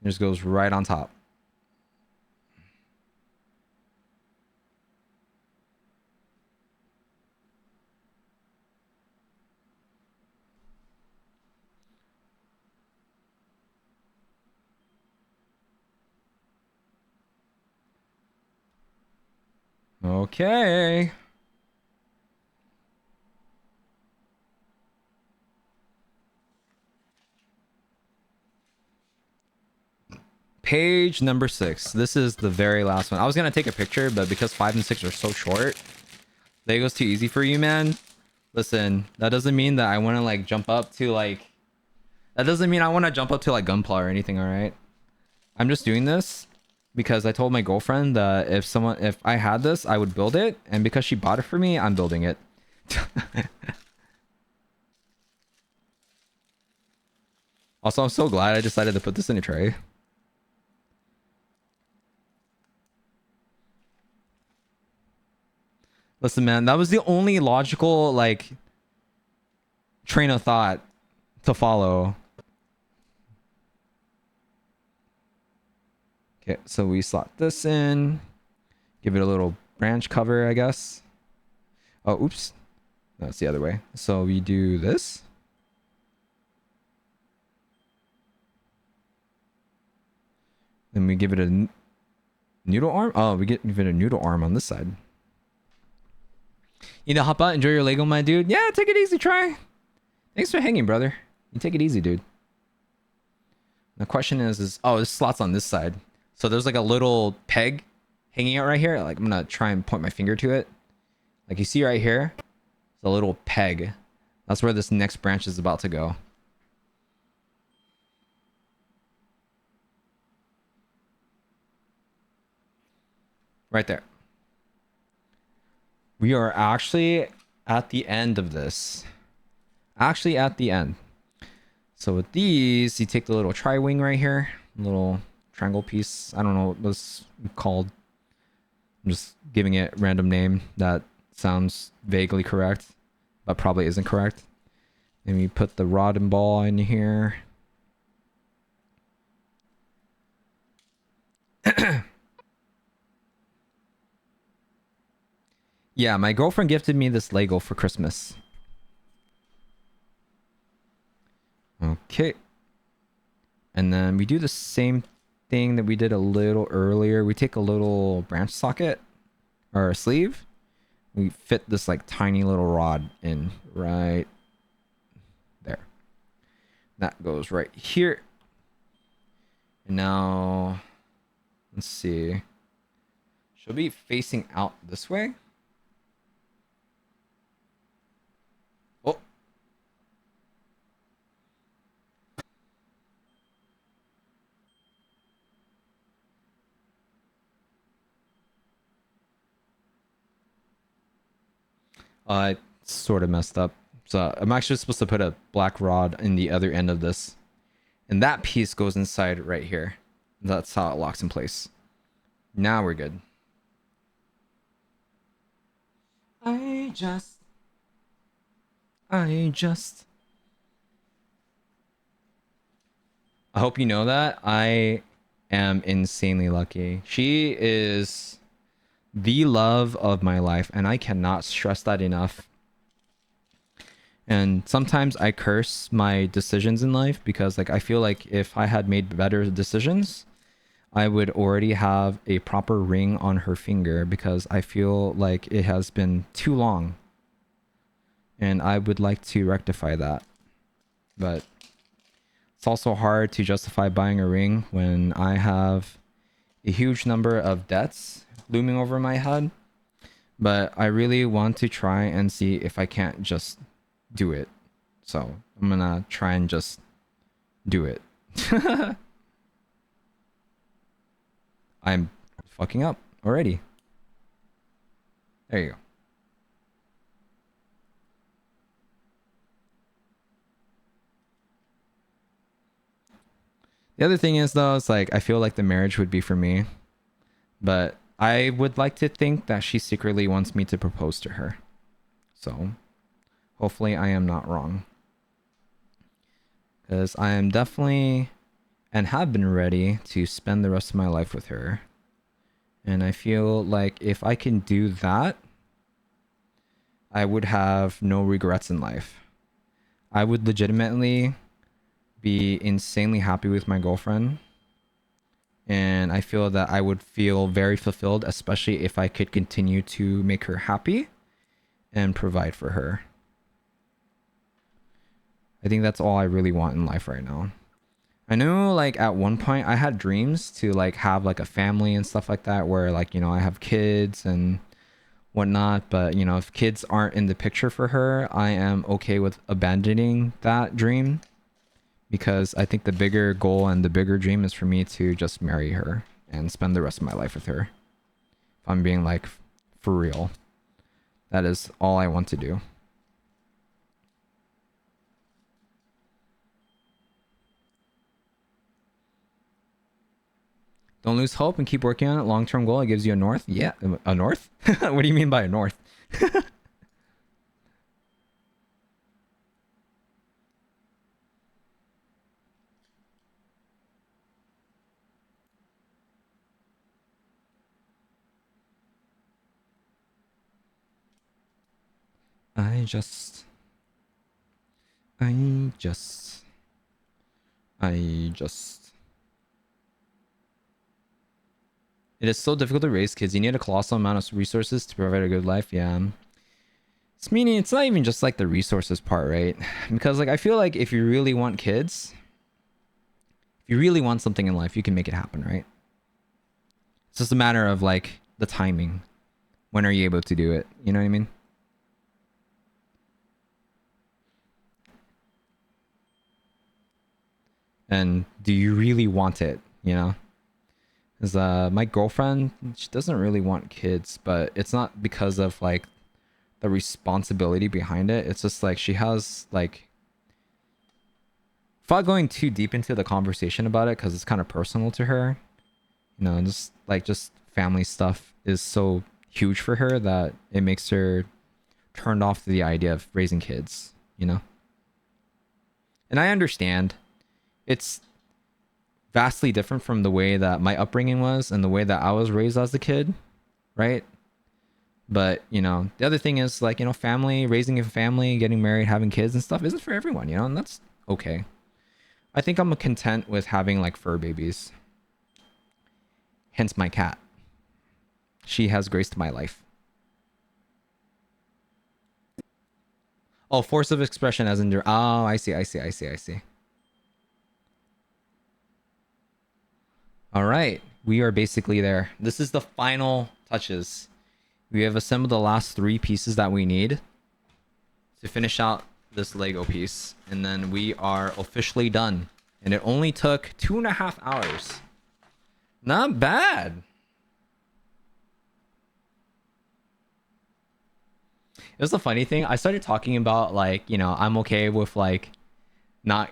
[SPEAKER 1] It just goes right on top. Okay. Page number 6. This is the very last one. I was gonna take a picture, but because 5 and 6 are so short, Lego's too easy for you, man. Listen, that doesn't mean that I want to like jump up to like. That doesn't mean I want to jump up to like Gunpla or anything. All right. I'm just doing this because I told my girlfriend that if I had this, I would build it, and because she bought it for me, I'm building it. Also, I'm so glad I decided to put this in a tray. Listen, man, that was the only logical like train of thought to follow. Okay, so we slot this in, give it a little branch cover, I guess. Oh, oops. No, it's the other way. So we do this. Then we give it a noodle arm. Oh, we give it a noodle arm on this side. You know, hop out, enjoy your Lego, my dude. Yeah, take it easy, try. Thanks for hanging, brother. You take it easy, dude. The question is oh, this slot's on this side. So there's like a little peg hanging out right here. Like I'm gonna try and point my finger to it. Like you see right here, it's a little peg. That's where this next branch is about to go. Right there. We are actually at the end of this. Actually at the end. So with these, you take the little tri-wing right here. Little triangle piece. I don't know what this is called. I'm just giving it a random name that sounds vaguely correct, but probably isn't correct. And we put the rod and ball in here. Yeah, my girlfriend gifted me this Lego for Christmas. Okay. And then we do the same thing that we did a little earlier. We take a little branch socket or a sleeve. We fit this like tiny little rod in right there. That goes right here. And now, let's see. She'll be facing out this way. Oh. I sort of messed up. So I'm actually supposed to put a black rod in the other end of this. And that piece goes inside right here. That's how it locks in place. Now we're good. I just. I hope you know that. I am insanely lucky. She is the love of my life, and I cannot stress that enough. And sometimes I curse my decisions in life because like I feel like if I had made better decisions, I would already have a proper ring on her finger because I feel like it has been too long. And I would like to rectify that. But it's also hard to justify buying a ring when I have a huge number of debts looming over my head. But I really want to try and see if I can't just do it. So I'm gonna try and just do it. I'm fucking up already. There you go. The other thing is though, it's like I feel like the marriage would be for me, but I would like to think that she secretly wants me to propose to her. So hopefully I am not wrong. Because I am definitely and have been ready to spend the rest of my life with her. And I feel like if I can do that, I would have no regrets in life. I would legitimately be insanely happy with my girlfriend. And I feel that I would feel very fulfilled, especially if I could continue to make her happy and provide for her. I think that's all I really want in life right now. I know like at one point I had dreams to like have like a family and stuff like that where like, you know, I have kids and whatnot, but you know, if kids aren't in the picture for her, I am okay with abandoning that dream because I think the bigger goal and the bigger dream is for me to just marry her and spend the rest of my life with her. If I'm being like for real, that is all I want to do. Don't lose hope and keep working on it. Long-term goal, it gives you a north. Yeah, a north? What do you mean by a north? I just... I just... I just... It is so difficult to raise kids. You need a colossal amount of resources to provide a good life. Yeah. It's meaning it's not even just like the resources part, right? Because like I feel like if you really want kids, if you really want something in life, you can make it happen, right? It's just a matter of like the timing. When are you able to do it? You know what I mean? And do you really want it? You know? Because my girlfriend, she doesn't really want kids, but it's not because of like the responsibility behind it. It's just like she has like, without going too deep into the conversation about it, because it's kind of personal to her, you know, just family stuff is so huge for her that it makes her turned off to the idea of raising kids, you know? And I understand it's vastly different from the way that my upbringing was and the way that I was raised as a kid, right? But, you know, the other thing is like, you know, family, raising a family, getting married, having kids and stuff isn't for everyone, you know, and that's okay. I think I'm content with having like fur babies. Hence my cat. She has graced my life. Oh, force of expression as in... Oh, I see. All right. We are basically there. This is the final touches. We have assembled the last 3 pieces that we need to finish out this Lego piece. And then we are officially done. And it only took 2.5 hours. Not bad. It was the funny thing. I started talking about like, you know, I'm okay with like not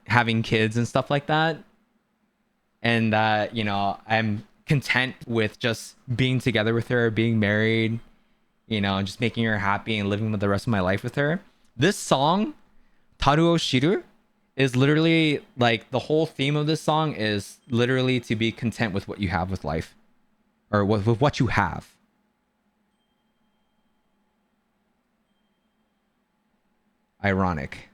[SPEAKER 1] having kids and stuff like that. And that, you know, I'm content with just being together with her, being married, you know, just making her happy and living with the rest of my life with her. This song, Taruo Shiru, is literally like the whole theme of this song is literally to be content with what you have with life or with what you have. Ironic.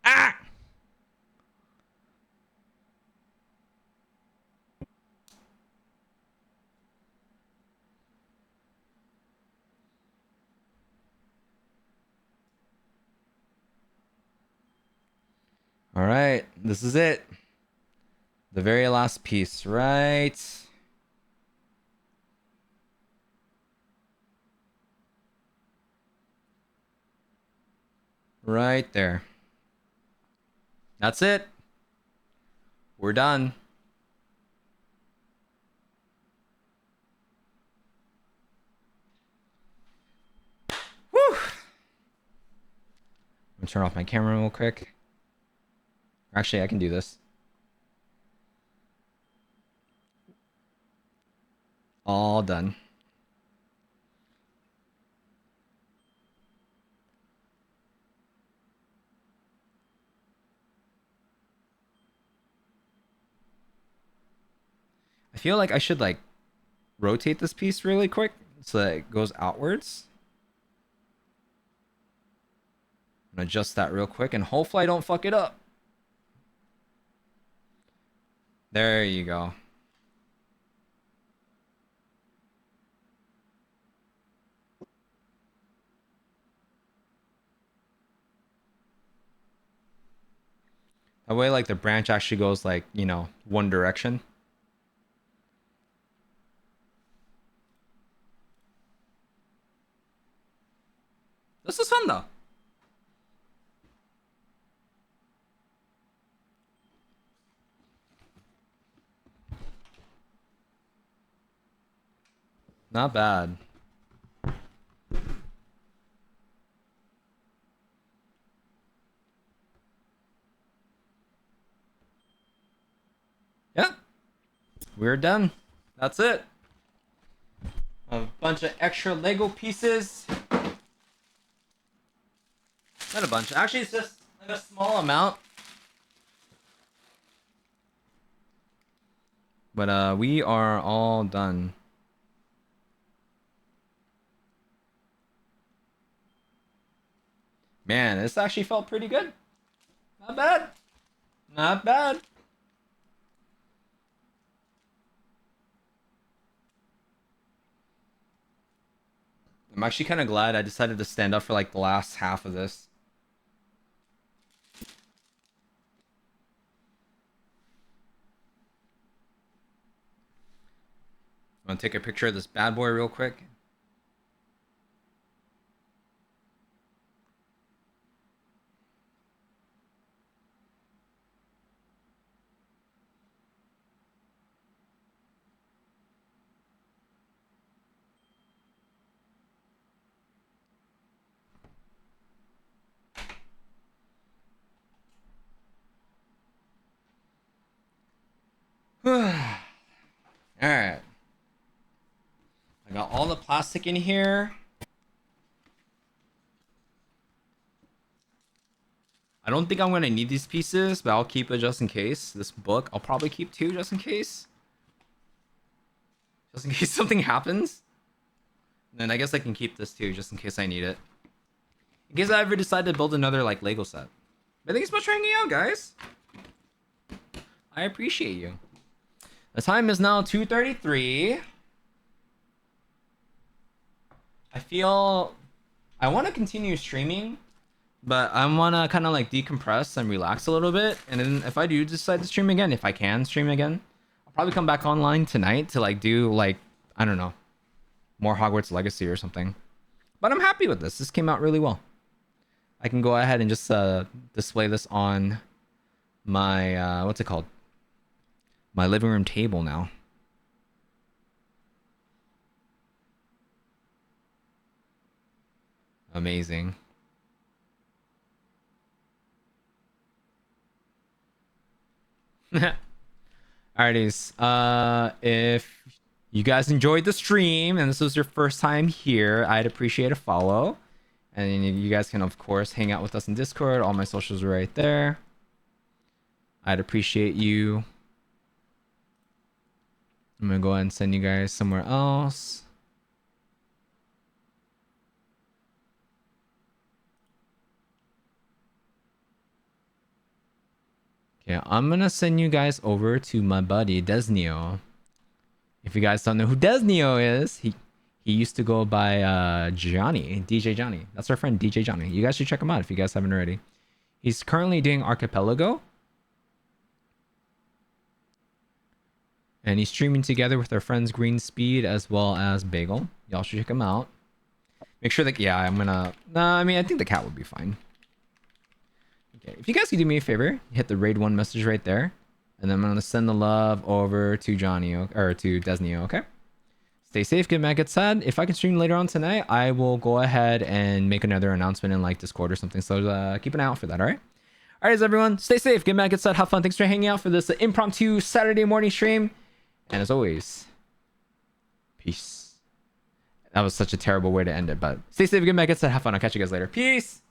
[SPEAKER 1] Ah! All right, this is it. The very last piece, right? Right there. That's it. We're done. Woo! I'm gonna turn off my camera real quick. Actually, I can do this. All done. I feel like I should like rotate this piece really quick so that it goes outwards. I'm gonna adjust that real quick and hopefully I don't fuck it up. There you go. That way like the branch actually goes like, you know, one direction. This is fun though. Not bad. Yeah. We're done. That's it. A bunch of extra Lego pieces. Not a bunch. Actually, it's just like a small amount. But we are all done. Man, this actually felt pretty good. Not bad. Not bad. I'm actually kind of glad I decided to stand up for like the last half of this. I'm gonna take a picture of this bad boy real quick. Alright. I got all the plastic in here. I don't think I'm gonna need these pieces, but I'll keep it just in case. This book, I'll probably keep 2 just in case. Just in case something happens. And then I guess I can keep this too, just in case I need it. In case I ever decide to build another like Lego set. But thanks so much for hanging out, guys. I appreciate you. The time is now 2:33. I feel I want to continue streaming, but I want to kind of like decompress and relax a little bit. And then if I do decide to stream again, if I can stream again, I'll probably come back online tonight to like do like, I don't know, more Hogwarts Legacy or something. But I'm happy with this. This came out really well. I can go ahead and just display this on my what's it called? My living room table now. Amazing. Alrighties. If you guys enjoyed the stream and this was your first time here, I'd appreciate a follow. And you guys can, of course, hang out with us in Discord. All my socials are right there. I'd appreciate you. I'm going to go ahead and send you guys somewhere else. Okay, I'm going to send you guys over to my buddy, Desneo. If you guys don't know who Desneo is, he used to go by Johnny, DJ Johnny. That's our friend, DJ Johnny. You guys should check him out if you guys haven't already. He's currently doing Archipelago. And he's streaming together with our friends Green Speed as well as Bagel. Y'all should check him out. Make sure that, yeah, I'm gonna... Nah, I mean, I think the cat would be fine. Okay, if you guys could do me a favor, hit the raid 1 message right there. And then I'm gonna send the love over to Johnny, or to Desneo, okay? Stay safe, get mad, get sad. If I can stream later on tonight, I will go ahead and make another announcement in like Discord or something. So keep an eye out for that, all right? All right, everyone, stay safe, get mad, get sad, have fun. Thanks for hanging out for this impromptu Saturday morning stream. And as always, peace. That was such a terrible way to end it, but stay safe, get mad, get sad, have fun. I'll catch you guys later. Peace.